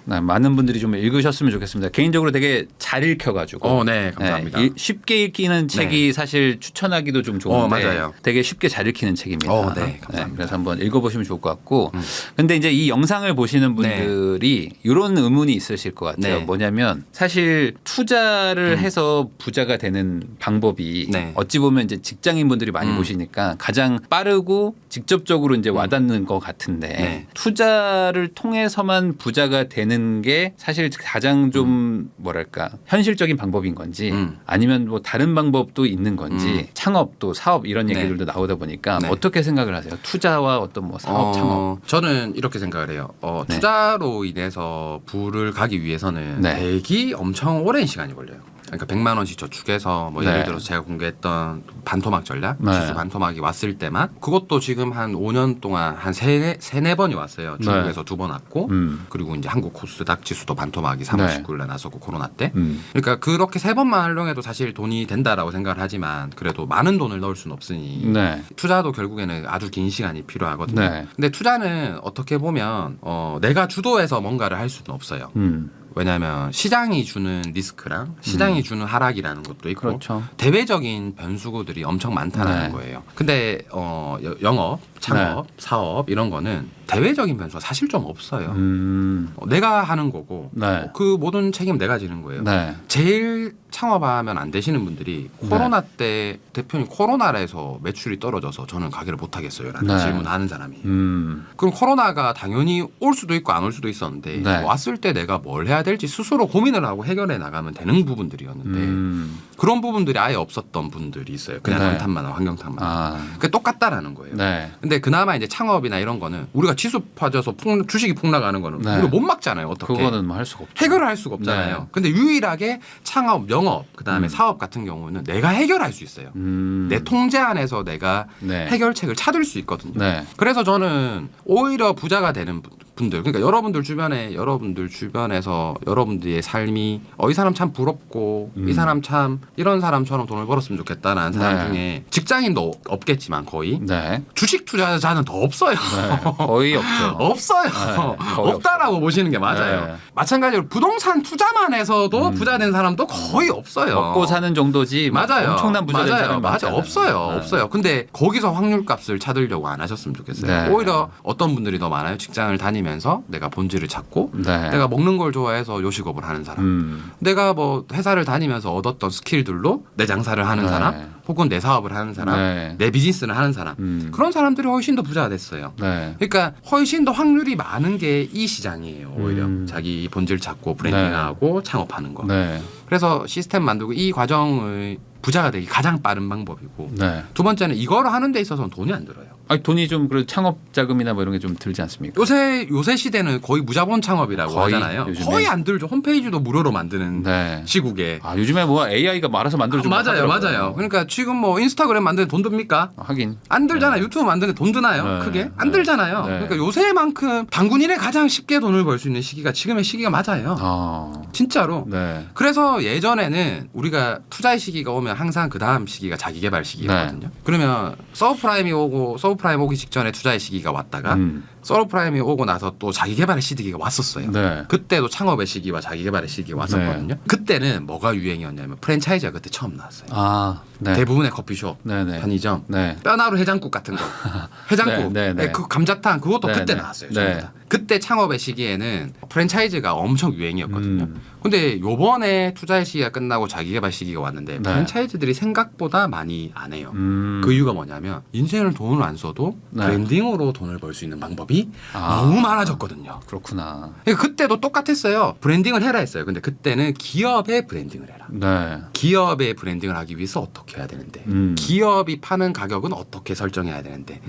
네, 많은 분들이 좀 읽으셨으면 좋겠습니다. 개인적으로 되게 잘 읽혀가지고. 네, 감사합니다. 쉽게 읽히는 책이 사실 추천하기도 좀 좋은데 맞아요. 되게 쉽게 잘 읽히는 책입니다. 네, 감사합니다. 그래서 한번 읽어보시면 좋을 것 같고. 근데 이제 이 영상을 보시는 분들이 이런 의문이 있으실 것 같아요. 네. 뭐냐면 사실 투자를 해서 부자가 되는 방법이 네. 어찌 보면 이제 직장인 분들이 많이 보시니까 가장 빠르고 직접적으로 이제 와닿는 것 같은데 네. 투자를 통해서만 부자가 되는 게 사실 가장 좀 뭐랄까 현실적인 방법인 건지 아니면 뭐 다른 방법도 있는 건지 창업 또 사업 이런 얘기들도 나오다 보니까 네. 어떻게 생각을 하세요? 투자와 어떤 뭐 사업 창업. 저는 이렇게 생각을 해요. 투자로 인해서 부를 가기 위해서는 네. 되게 엄청 오랜 시간이 걸려요. 그러니까 100만 원씩 저축해서 뭐 예를 네. 들어서 제가 공개했던 반토막 전략, 네. 지수 반토막이 왔을 때만 그것도 지금 한 5년 동안 한 세네 번이 왔어요. 중국에서 2번 왔고 그리고 이제 한국 코스닥 지수도 반토막이 3월 네. 19일에 나섰고 코로나 때. 그러니까 그렇게 3번만 활용해도 사실 돈이 된다라고 생각을 하지만 그래도 많은 돈을 넣을 수는 없으니 네. 투자도 결국에는 아주 긴 시간이 필요하거든요. 네. 근데 투자는 어떻게 보면 내가 주도해서 뭔가를 할 수는 없어요. 왜냐하면 시장이 주는 리스크랑 시장이 주는 하락이라는 것도 있고 그렇죠. 대외적인 변수구들이 엄청 많다는 네. 거예요. 근데 영업, 창업, 사업 이런 거는 대외적인 변수가 사실 좀 없어요. 내가 하는 거고 네. 그 모든 책임 내가 지는 거예요. 네. 제일 창업하면 안 되시는 분들이 코로나 때 대표님 코로나에서 매출이 떨어져서 저는 가게를 못 하겠어요라는 네. 질문하는 사람이에요. 그럼 코로나가 당연히 올 수도 있고 안 올 수도 있었는데 네. 왔을 때 내가 뭘 해야 될지 스스로 고민을 하고 해결해 나가면 되는 부분들이었는데 그런 부분들이 아예 없었던 분들이 있어요. 그냥 네. 한탄만 환경탄만. 그게 똑같다라는 거예요. 네. 근데 그나마 이제 창업이나 이런 거는 우리가 지수 빠져서 주식이 폭락하는 거는 네. 우리가 못 막잖아요. 어떻게? 그거는 뭐 할 수가 없죠. 해결을 할 수가 없잖아요. 네. 근데 유일하게 창업, 영업, 그다음에 사업 같은 경우는 내가 해결할 수 있어요. 내 통제 안에서 내가 네. 해결책을 찾을 수 있거든요. 네. 그래서 저는 오히려 부자가 되는 분들, 그러니까 여러분들 주변에서 여러분들의 삶이 이 사람 참 부럽고 이 사람 참 이런 사람처럼 돈을 벌었으면 좋겠다라는 사람 중에 직장인도 없겠지만 거의 주식 투자자는 더 없어요. 거의 없죠. 없어요. 거의 없다라고 없어요. 보시는 게 맞아요. 마찬가지로 부동산 투자만 해서도 부자 된 사람도 거의 없어요. 먹고 사는 정도지 맞아요. 엄청난 부자 된 사람이 맞아요. 없어요. 근데 거기서 확률값을 찾으려고 안 하셨으면 좋겠어요. 오히려 어떤 분들이 더 많아요. 직장을 다니면서 내가 본질을 찾고 내가 먹는 걸 좋아해서 요식업을 하는 사람, 내가 뭐 회사를 다니면서 얻었던 스킬들로 내 장사를 하는 사람, 혹은 내 사업을 하는 사람, 내 비즈니스를 하는 사람, 그런 사람들이 훨씬 더 부자가 됐어요. 그러니까 훨씬 더 확률이 많은 게 이 시장이에요. 오히려 자기 본질 찾고 브랜딩하고 창업하는 거. 그래서 시스템 만들고 이 과정을 부자가 되기 가장 빠른 방법이고, 두 번째는 이거를 하는 데 있어서는 돈이 안 들어요. 아니, 돈이 좀 그래도 창업 자금이나 뭐 이런 게 좀 들지 않습니까? 요새 시대는 거의 무자본 창업이라고 하잖아요. 요즘에. 거의 안 들죠. 홈페이지도 무료로 만드는 시국에. 요즘에 뭐 AI가 말아서 만들어주고 맞아요. 그러니까 지금 뭐 인스타그램 만드는 돈 듭니까? 하긴 안 들잖아요. 유튜브 만드는 돈 드나요? 크게? 안 들잖아요. 그러니까 요새만큼 당군인에 가장 쉽게 돈을 벌 수 있는 시기가 지금의 시기가 맞아요. 진짜로. 그래서 예전에는 우리가 투자의 시기가 오면 항상 그 다음 시기가 자기 개발 시기거든요. 그러면 서브프라임 오기 직전에 투자의 시기가 왔다가 서브프라임이 오고 나서 또 자기 개발의 시기가 왔었어요. 그때도 창업의 시기와 자기 개발의 시기가 왔었거든요. 그때는 뭐가 유행이었냐면 프랜차이즈가 그때 처음 나왔어요. 대부분의 커피숍, 편의점, 뼈나루 해장국 같은 거, 해장국, 그 감자탕 그것도 그때 나왔어요. 전부 다. 그때 창업의 시기에는 프랜차이즈가 엄청 유행이었거든요. 근데 요번에 투자의 시기가 끝나고 자기 개발 시기가 왔는데 프랜차이즈들이 생각보다 많이 안 해요. 그 이유가 뭐냐면 인생을 돈을 안 써도 브랜딩으로 돈을 벌 수 있는 방법이 너무 많아졌거든요. 그렇구나. 그러니까 그때도 똑같았어요. 브랜딩을 해라 했어요. 근데 그때는 기업의 브랜딩을 해라. 기업의 브랜딩을 하기 위해서 어떻게 해야 되는데, 기업이 파는 가격은 어떻게 설정해야 되는데,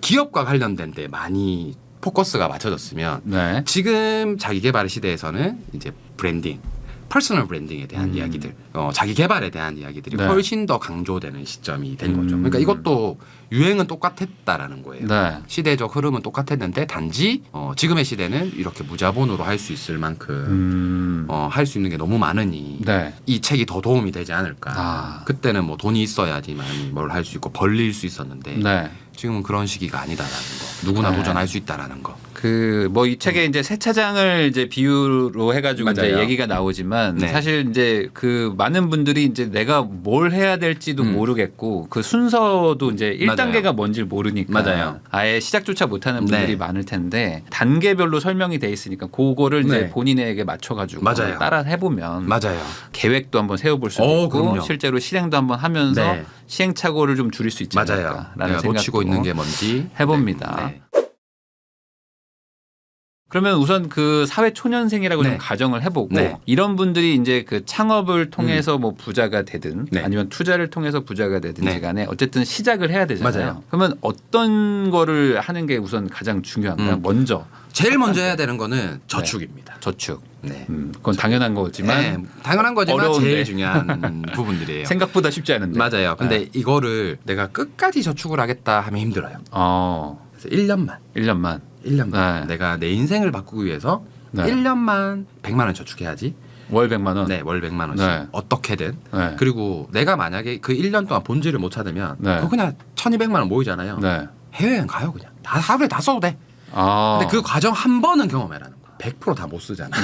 기업과 관련된 데 많이 포커스가 맞춰졌으면 지금 자기 개발의 시대에서는 이제 브랜딩, 퍼스널 브랜딩에 대한 이야기들, 자기 개발에 대한 이야기들이 훨씬 더 강조되는 시점이 된 거죠. 그러니까 이것도 유행은 똑같았다라는 거예요. 시대적 흐름은 똑같았는데 단지 지금의 시대는 이렇게 무자본으로 할 수 있을 만큼 할 수 있는 게 너무 많으니 이 책이 더 도움이 되지 않을까. 그때는 뭐 돈이 있어야지만 뭘 할 수 있고 벌릴 수 있었는데 지금은 그런 시기가 아니다라는 거. 누구나 도전할 수 있다라는 거. 그 뭐 이 책에 이제 세차장을 이제 비유로 해가지고 이제 얘기가 나오지만 사실 이제 그 많은 분들이 이제 내가 뭘 해야 될지도 모르겠고 그 순서도 이제 1단계가 뭔지 모르니까 아예 시작조차 못하는 분들이 많을 텐데 단계별로 설명이 돼 있으니까 그거를 이제 본인에게 맞춰가지고 따라 해보면 계획도 한번 세워볼 수 있고 그럼요. 실제로 실행도 한번 하면서 시행착오를 좀 줄일 수 있지 않을까라는 생각도 놓치고 있는 게 뭔지 해봅니다. 그러면 우선 그 사회 초년생이라고 좀 가정을 해보고 이런 분들이 이제 그 창업을 통해서 뭐 부자가 되든 아니면 투자를 통해서 부자가 되든지 간에 어쨌든 시작을 해야 되잖아요. 그러면 어떤 거를 하는 게 우선 가장 중요한가요? 먼저 제일 먼저 해야 되는 거는 저축입니다. 저축. 그건 당연한 거지만 당연한 거지만 어려운데. 제일 중요한 부분들이에요. 생각보다 쉽지 않은데. 맞아요. 근데 이거를 내가 끝까지 저축을 하겠다 하면 힘들어요. 그래서 1년만 내가 내 인생을 바꾸기 위해서 1년만 100만 원 저축해야지. 월 100만 원? 월 100만 원씩. 어떻게든. 그리고 내가 만약에 그 1년 동안 본질을 못 찾으면 그거 그냥 1200만 원 모이잖아요. 해외여행 가요 그냥. 하루에 다 써도 돼. 근데 그 과정 한 번은 경험해라는 거야. 100% 다 못 쓰잖아.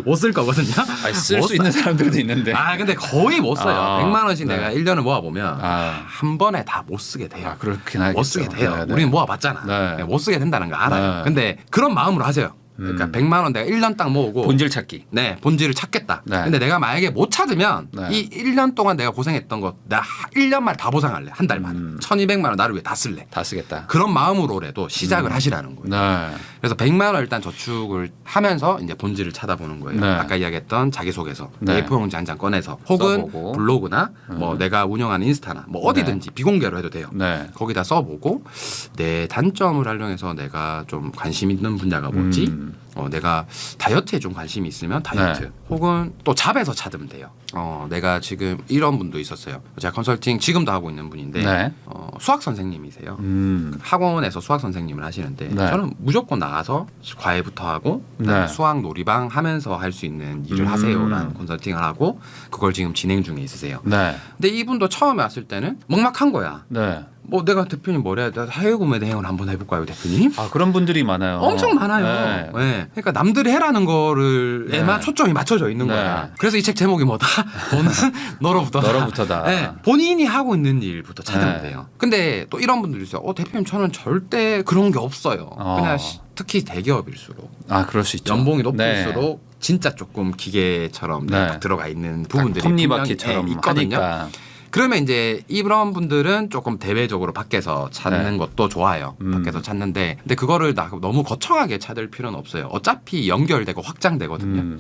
못 쓸 거거든요. 쓸 수 있는 사람들도 있는데. 근데 거의 못 써요. 100만 원씩 내가 1년을 모아보면 한 번에 다 못 쓰게 돼요. 그렇긴 하겠죠. 못 쓰게 돼요. 우리는 모아봤잖아. 못 쓰게 된다는 거 알아요. 근데 그런 마음으로 하세요. 그러니까 100만 원 내가 1년 딱 모으고 본질 찾기. 본질을 찾겠다. 근데 내가 만약에 못 찾으면 이 1년 동안 내가 고생했던 거 나 1년 만에 다 보상할래. 한 달 만에. 1200만 원 나를 위해 다 쓸래. 다 쓰겠다. 그런 마음으로라도 시작을 하시라는 거예요. 그래서 100만 원 일단 저축을 하면서 이제 본질을 찾아보는 거예요. 아까 이야기했던 자기소개서, A4용지 한 장 꺼내서 혹은 써보고. 블로그나 뭐 내가 운영하는 인스타나 뭐 어디든지 비공개로 해도 돼요. 거기다 써보고 내 단점을 활용해서 내가 좀 관심 있는 분야가 뭐지? 내가 다이어트에 좀 관심이 있으면 다이어트 네. 혹은 또 잡에서 찾으면 돼요. 내가 지금 이런 분도 있었어요. 제가 컨설팅 지금도 하고 있는 분인데 네. 수학 선생님이세요. 학원에서 수학 선생님을 하시는데 네. 저는 무조건 나가서 과외부터 하고 네. 수학 놀이방 하면서 할 수 있는 일을 하세요라는 컨설팅을 하고 그걸 지금 진행 중에 있으세요. 네. 근데 이분도 처음에 왔을 때는 막막한 거야. 네. 뭐 내가 대표님 뭘 해야 돼? 해외 구매 대행을 한번 해볼까요, 대표님? 아 그런 분들이 많아요. 엄청 많아요. 네. 네. 그러니까 남들이 해라는 거를에만 네. 초점이 맞춰져 있는 네. 거야. 그래서 이 책 제목이 뭐다? 너는 너로부터다. 너로부터다. 네. 본인이 하고 있는 일부터 찾으면 네. 돼요. 근데 또 이런 분들이 있어요. 대표님 저는 절대 그런 게 없어요. 그냥 특히 대기업일수록 아 그럴 수 있죠. 연봉이 높을수록 진짜 조금 기계처럼 네. 들어가 있는 부분들이 톱니바퀴처럼 분명히 있거든요. 하니까. 그러면 이제 이런 분들은 조금 대외적으로 밖에서 찾는 네. 것도 좋아요. 밖에서 찾는데 근데 그거를 너무 거창하게 찾을 필요는 없어요. 어차피 연결되고 확장되거든요.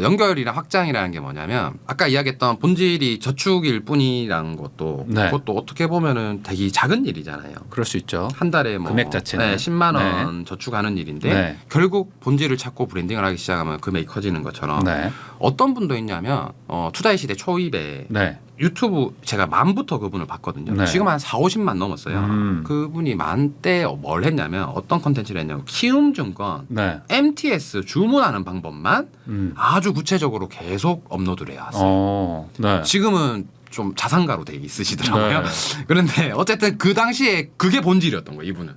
연결이랑 확장이라는 게 뭐냐면 아까 이야기했던 본질이 저축일 뿐이라는 것도 네. 그것도 어떻게 보면은 되게 작은 일이잖아요. 그럴 수 있죠. 한 달에 뭐 금액 자체는. 10만 원 저축하는 일인데 네. 결국 본질을 찾고 브랜딩을 하기 시작하면 금액이 커지는 것처럼 네. 어떤 분도 있냐면 투자의 시대 초입에 네. 유튜브 제가 만부터 그분을 봤거든요. 네. 지금 한 4, 50만 넘었어요. 그분이 만때 뭘 했냐면 어떤 컨텐츠를 했냐면 키움증권 네. MTS 주문하는 방법만 아주 구체적으로 계속 업로드를 해왔어요. 네. 지금은 좀 자산가로 되게 있으시더라고요. 네. 그런데 어쨌든 그 당시에 그게 본질이었던 거예요. 이분은.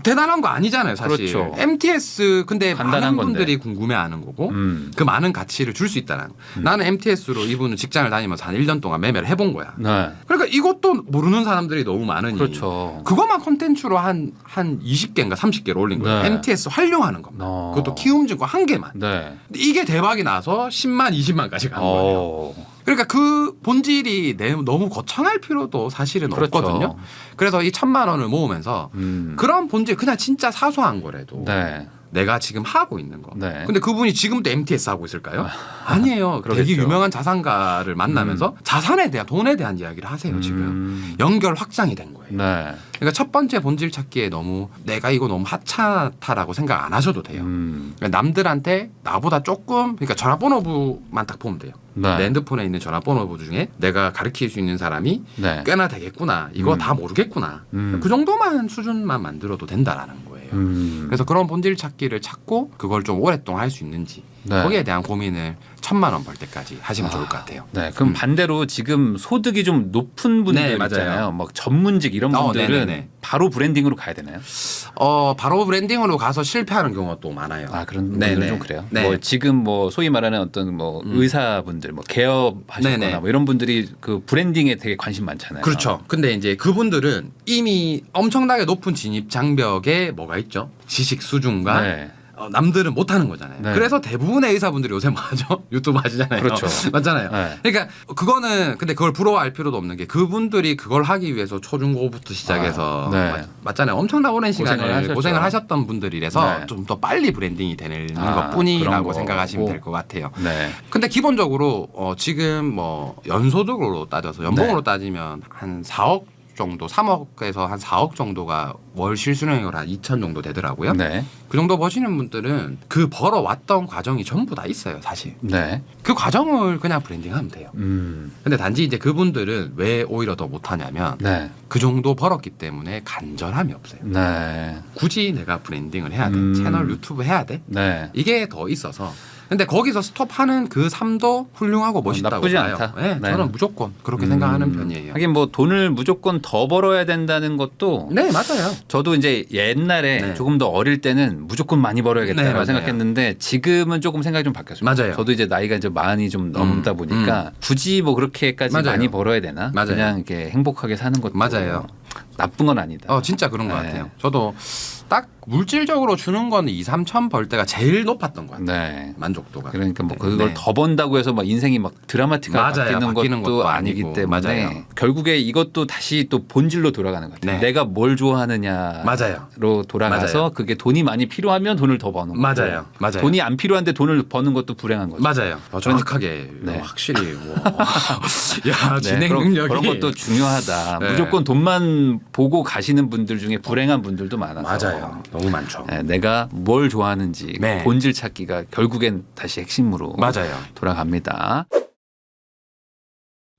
대단한 거 아니잖아요, 사실. 그렇죠. MTS 근데 간단한 많은 분들이 건데. 궁금해하는 거고 그 많은 가치를 줄 수 있다는 거. 나는 MTS로 이분은 직장을 다니면서 한 1년 동안 매매를 해본 거야. 네. 그러니까 이것도 모르는 사람들이 너무 많으니 그렇죠. 그것만 콘텐츠로 한 20개인가 30개를 올린 거예요. 네. MTS 활용하는 것만. 그것도 키움증권 한 개만. 네. 근데 이게 대박이 나서 10만, 20만까지 간 거예요. 그러니까 그 본질이 너무 거창할 필요도 사실은 그렇죠. 없거든요. 그래서 이 1,000만 원을 모으면서 그런 본질 그냥 진짜 사소한 거라도 네. 내가 지금 하고 있는 거. 네. 근데 그분이 지금도 MTS 하고 있을까요? 아니에요. 그러겠죠. 되게 유명한 자산가를 만나면서 자산에 대한 돈에 대한 이야기를 하세요. 지금 연결 확장이 된 거예요. 네. 그러니까 첫 번째 본질 찾기에 너무 내가 이거 너무 하찮다라고 생각 안 하셔도 돼요. 그러니까 남들한테 나보다 조금 그러니까 전화번호부만 딱 보면 돼요. 네. 내 핸드폰에 있는 전화번호부 중에 내가 가르칠 수 있는 사람이 네. 꽤나 되겠구나. 이거 다 모르겠구나. 그 정도만 수준만 만들어도 된다라는 거예요. 그래서 그런 본질 찾기를 찾고 그걸 좀 오랫동안 할 수 있는지 네. 거기에 대한 고민을 1,000만 원 벌 때까지 하시면 좋을 것 같아요. 네, 그럼 반대로 지금 소득이 좀 높은 분들 네, 맞아요. 있잖아요. 막 전문직 이런 분들은 네네네. 바로 브랜딩으로 가야 되나요? 바로 브랜딩으로 가서 실패하는 경우가 또 많아요. 아 그런 분들은 네네. 좀 그래요. 네. 뭐 지금 뭐 소위 말하는 어떤 뭐 의사분들, 뭐 개업하셨거나 네네. 뭐 이런 분들이 그 브랜딩에 되게 관심 많잖아요. 그렇죠. 근데 이제 그분들은 이미 엄청나게 높은 진입 장벽에 뭐가 있죠? 지식 수준과 네. 남들은 못하는 거잖아요. 네. 그래서 대부분의 의사분들이 요새 뭐 하죠? 유튜브 하시잖아요. 그렇죠. 맞잖아요. 네. 그러니까 그거는 근데 그걸 부러워할 필요도 없는 게 그분들이 그걸 하기 위해서 초중고부터 시작해서 네. 맞잖아요. 엄청나 오랜 시간을 하셨죠. 고생을 하셨던 분들이라서 네. 좀 더 빨리 브랜딩이 되는 그런 것뿐이라고 거고. 생각하시면 될 것 같아요. 네. 근데 기본적으로 지금 뭐 연소득으로 따져서 연봉으로 네. 따지면 한 4억 정도 3억에서 한 4억 정도가 월 실수령액으로 한 2천 정도 되더라고요. 네. 그 정도 버시는 분들은 그 벌어왔던 과정이 전부 다 있어요, 사실. 네. 그 과정을 그냥 브랜딩하면 돼요. 근데 단지 이제 그분들은 왜 오히려 더 못하냐면 네. 그 정도 벌었기 때문에 간절함이 없어요. 네. 굳이 내가 브랜딩을 해야 돼. 채널 유튜브 해야 돼. 네. 이게 더 있어서. 근데 거기서 스톱하는 그 삶도 훌륭하고 멋있다고 나쁘지 봐요. 않다. 네, 네. 저는 무조건 그렇게 생각하는 편이에요. 하긴 뭐 돈을 무조건 더 벌어야 된다는 것도 네, 맞아요. 저도 이제 옛날에 네. 조금 더 어릴 때는 무조건 많이 벌어야겠다고 네, 맞아요. 생각했는데 지금은 조금 생각이 좀 바뀌었습니다. 맞아요. 저도 이제 나이가 이제 많이 좀 넘다 보니까 굳이 뭐 그렇게까지 맞아요. 많이 벌어야 되나? 맞아요. 그냥 이렇게 행복하게 사는 것도 맞아요. 나쁜 건 아니다. 진짜 그런 것 네. 같아요. 저도 딱 물질적으로 주는 건 2, 3천 벌 때가 제일 높았던 것 같아요. 네. 만족도가. 그러니까 뭐 네. 그걸 네. 더 번다고 해서 막 인생이 막 드라마틱하게 맞아요. 바뀌는 것도 것도 아니기 아니고. 때문에 맞아요. 결국에 이것도 다시 또 본질로 돌아가는 것 같아요. 네. 내가 뭘 좋아하느냐로 맞아요. 돌아가서 맞아요. 그게 돈이 많이 필요하면 돈을 더 버는 거고 맞아요. 맞아요. 돈이 안 필요한데 돈을 버는 것도 불행한 거죠. 맞아요. 정확하게 네. 확실히 야, 진행 그런, 능력이 그런 것도 중요하다. 네. 무조건 돈만 보고 가시는 분들 중에 불행한 분들도 많아서. 맞아요. 맞아요. 너무 많죠. 네, 내가 뭘 좋아하는지 네. 본질 찾기가 결국엔 다시 핵심으로 맞아요. 돌아갑니다.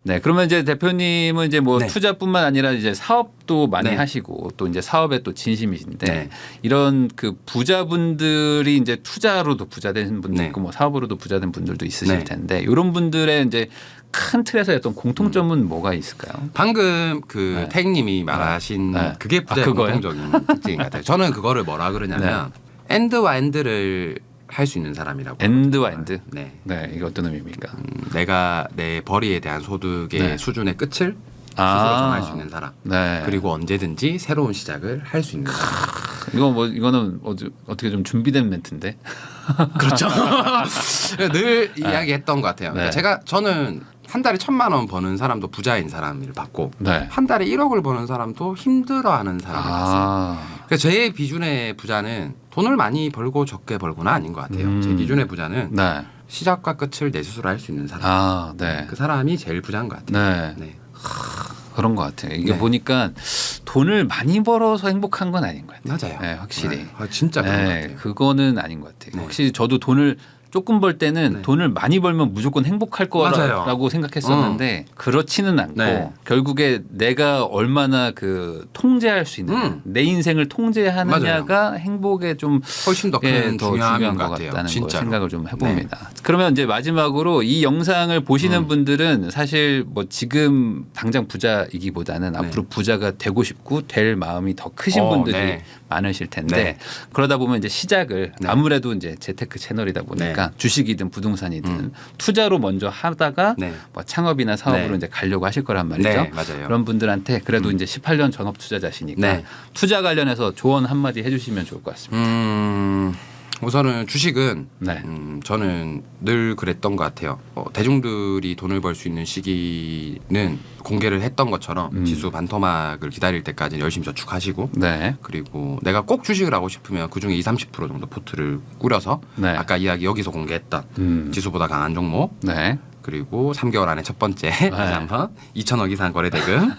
네, 그러면 이제 대표님은 이제 뭐 네. 투자뿐만 아니라 이제 사업도 많이 네. 하시고 또 이제 사업에 또 진심이신데 네. 이런 그 부자분들이 이제 투자로도 부자된 분들 네. 있고 뭐 사업으로도 부자된 분들도 있으실 네. 텐데 이런 분들의 이제 큰 틀에서 어떤 공통점은 뭐가 있을까요? 방금 그 네. 태익님이 말하신 네. 그게 부자의 그거예요? 공통적인 특징인 것 같아요. 저는 그거를 뭐라 그러냐면 엔드와 엔드를 할 수 있는 사람이라고. 엔드와 엔드. 네. 네, 이게 어떤 의미입니까? 내가 내 벌이에 대한 소득의 네. 수준의 끝을 스스로 아. 정할 수 있는 사람. 네. 그리고 언제든지 새로운 시작을 할 수 있는 사람. 이거 뭐 이거는 어떻게 좀 준비된 멘트인데. 그렇죠. 늘 이야기했던 것 같아요. 그러니까 네. 저는 한 달에 1,000만 원 버는 사람도 부자인 사람을 봤고 네. 한 달에 1억을 버는 사람도 힘들어하는 사람을 봤어요. 아. 그래서 제 기준의 부자는 돈을 많이 벌고 적게 벌고는 아닌 것 같아요. 제 기준의 부자는 네. 시작과 끝을 내 스스로 할 수 있는 사람. 아, 네. 그 사람이 제일 부자인 것 같아요. 네. 네. 그런 것 같아요. 이게 네. 보니까 돈을 많이 벌어서 행복한 건 아닌 것 같아요. 맞아요. 네, 확실히. 네. 진짜 그런 것 네, 같아요. 그거는 아닌 것 같아요. 네. 확실히 저도 돈을 조금 벌 때는 네. 돈을 많이 벌면 무조건 행복할 맞아요. 거라고 생각했었는데 그렇지는 않고 네. 결국에 내가 얼마나 그 통제할 수 있는 내 인생을 통제하느냐가 행복에 좀 훨씬 더 큰 더 중요한 중요한 것 것 같아요. 같다는 걸 진짜로. 생각을 좀 해봅니다. 그러면 이제 마지막으로 이 영상을 보시는 분들은 사실 뭐 지금 당장 부자이기보다는 앞으로 부자가 되고 싶고 될 마음이 더 크신 분들이 네. 많으실 텐데 네. 그러다 보면 이제 시작을 네. 아무래도 이제 재테크 채널이다 보니까 네. 주식이든 부동산이든 투자로 먼저 하다가 네. 뭐 창업이나 사업으로 네. 이제 가려고 하실 거란 말이죠. 네, 맞아요. 그런 분들한테 그래도 이제 18년 전업 투자자시니까 네. 투자 관련해서 조언 한마디 해주시면 좋을 것 같습니다. 우선은 주식은 네. 저는 늘 그랬던 것 같아요. 대중들이 돈을 벌 수 있는 시기는 공개를 했던 것처럼 지수 반토막을 기다릴 때까지 열심히 저축하시고 네. 그리고 내가 꼭 주식을 하고 싶으면 그중에 20-30% 정도 포트를 꾸려서 네. 아까 이야기 여기서 공개했던 지수보다 강한 종목 네. 그리고 3개월 안에 첫 번째 다시 한번 2천억 이상 거래 대금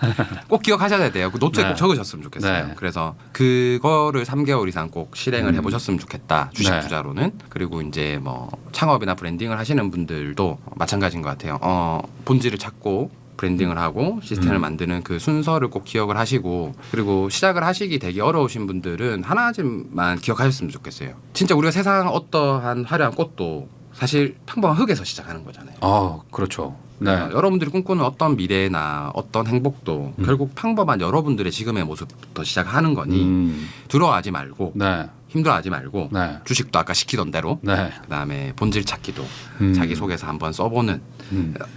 꼭 기억하셔야 돼요. 그 노트에 네. 꼭 적으셨으면 좋겠어요. 네. 그래서 그거를 3개월 이상 꼭 실행을 해보셨으면 좋겠다. 주식 네. 투자로는. 그리고 이제 뭐 창업이나 브랜딩을 하시는 분들도 마찬가지인 것 같아요. 본질을 찾고 브랜딩을 하고 시스템을 만드는 그 순서를 꼭 기억을 하시고 그리고 시작을 하시기 되게 어려우신 분들은 하나만 기억하셨으면 좋겠어요. 진짜 우리가 세상 어떠한 화려한 꽃도 사실 평범한 흙에서 시작하는 거잖아요. 그렇죠. 네. 여러분들이 꿈꾸는 어떤 미래나 어떤 행복도 결국 평범한 여러분들의 지금의 모습부터 시작하는 거니 두려워하지 말고 네. 힘들어하지 말고 네. 주식도 아까 시키던 대로 네. 그다음에 본질 찾기도 자기소개서 한번 써보는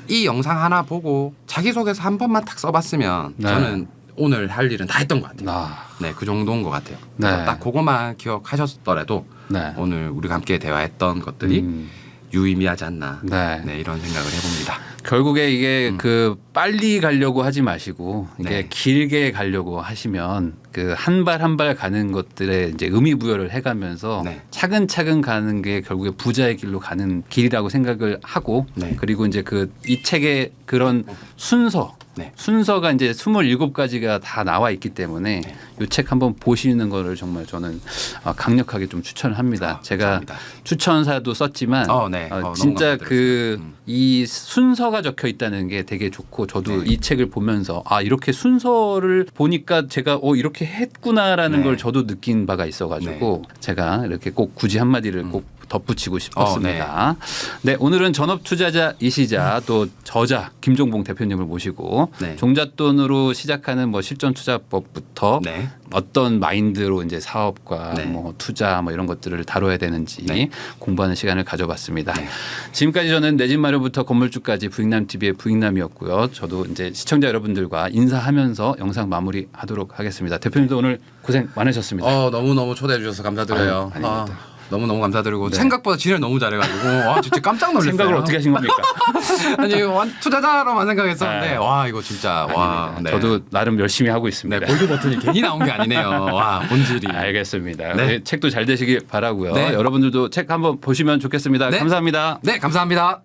이 영상 하나 보고 자기소개서 한 번만 딱 써봤으면 네. 저는 오늘 할 일은 다 했던 것 같아요. 네, 그 정도인 것 같아요. 그래서 네. 딱 그거만 기억하셨더라도 네. 오늘 우리가 함께 대화했던 것들이 유의미하지 않나 네. 네, 이런 생각을 해봅니다. 결국에 이게 그 빨리 가려고 하지 마시고 이게 네. 길게 가려고 하시면 그 한 발 한 발 가는 것들에 이제 의미 부여를 해가면서 네. 차근차근 가는 게 결국에 부자의 길로 가는 길이라고 생각을 하고 네. 그리고 이제 그 이 책의 그런 네. 순서가 이제 27가지가 다 나와 있기 때문에 이 책 한번 보시는 거를 정말 저는 강력하게 좀 추천을 합니다. 제가 감사합니다. 추천사도 썼지만 네. 너무 진짜 감사드렸어요. 이 순서가 적혀 있다는 게 되게 좋고 저도 네. 이 책을 보면서 이렇게 순서를 보니까 제가 이렇게 했구나라는 네. 걸 저도 느낀 바가 있어가지고 제가 이렇게 꼭 굳이 한마디를 꼭 덧붙이고 싶었습니다. 네, 오늘은 전업 투자자이시자 또 저자 김종봉 대표님을 모시고 네. 종잣돈으로 시작하는 뭐 실전 투자법부터 네. 어떤 마인드로 이제 사업과 네. 뭐 투자 뭐 이런 것들을 다뤄야 되는지 네. 공부하는 시간을 가져봤습니다. 네. 지금까지 저는 내 집 마련부터 건물주까지 부익남 TV의 부익남이었고요. 저도 이제 시청자 여러분들과 인사하면서 영상 마무리하도록 하겠습니다. 대표님도 오늘 고생 많으셨습니다. 너무너무 초대해 주셔서 감사드려요. 아닙니다. 너무너무 감사드리고 네. 생각보다 진행 너무 잘해가지고 진짜 깜짝 놀랐어요. 생각을 어떻게 하신 겁니까? 아니 투자자로만 생각했었는데 네. 와 이거 진짜 와 아닙니다. 저도 나름 열심히 하고 네, 있습니다. 골드 버튼이 괜히 나온 게 아니네요. 와 본질이. 알겠습니다. 네. 네, 책도 잘 되시길 바라고요. 네. 여러분들도 책 한번 보시면 좋겠습니다. 네. 감사합니다. 네 감사합니다.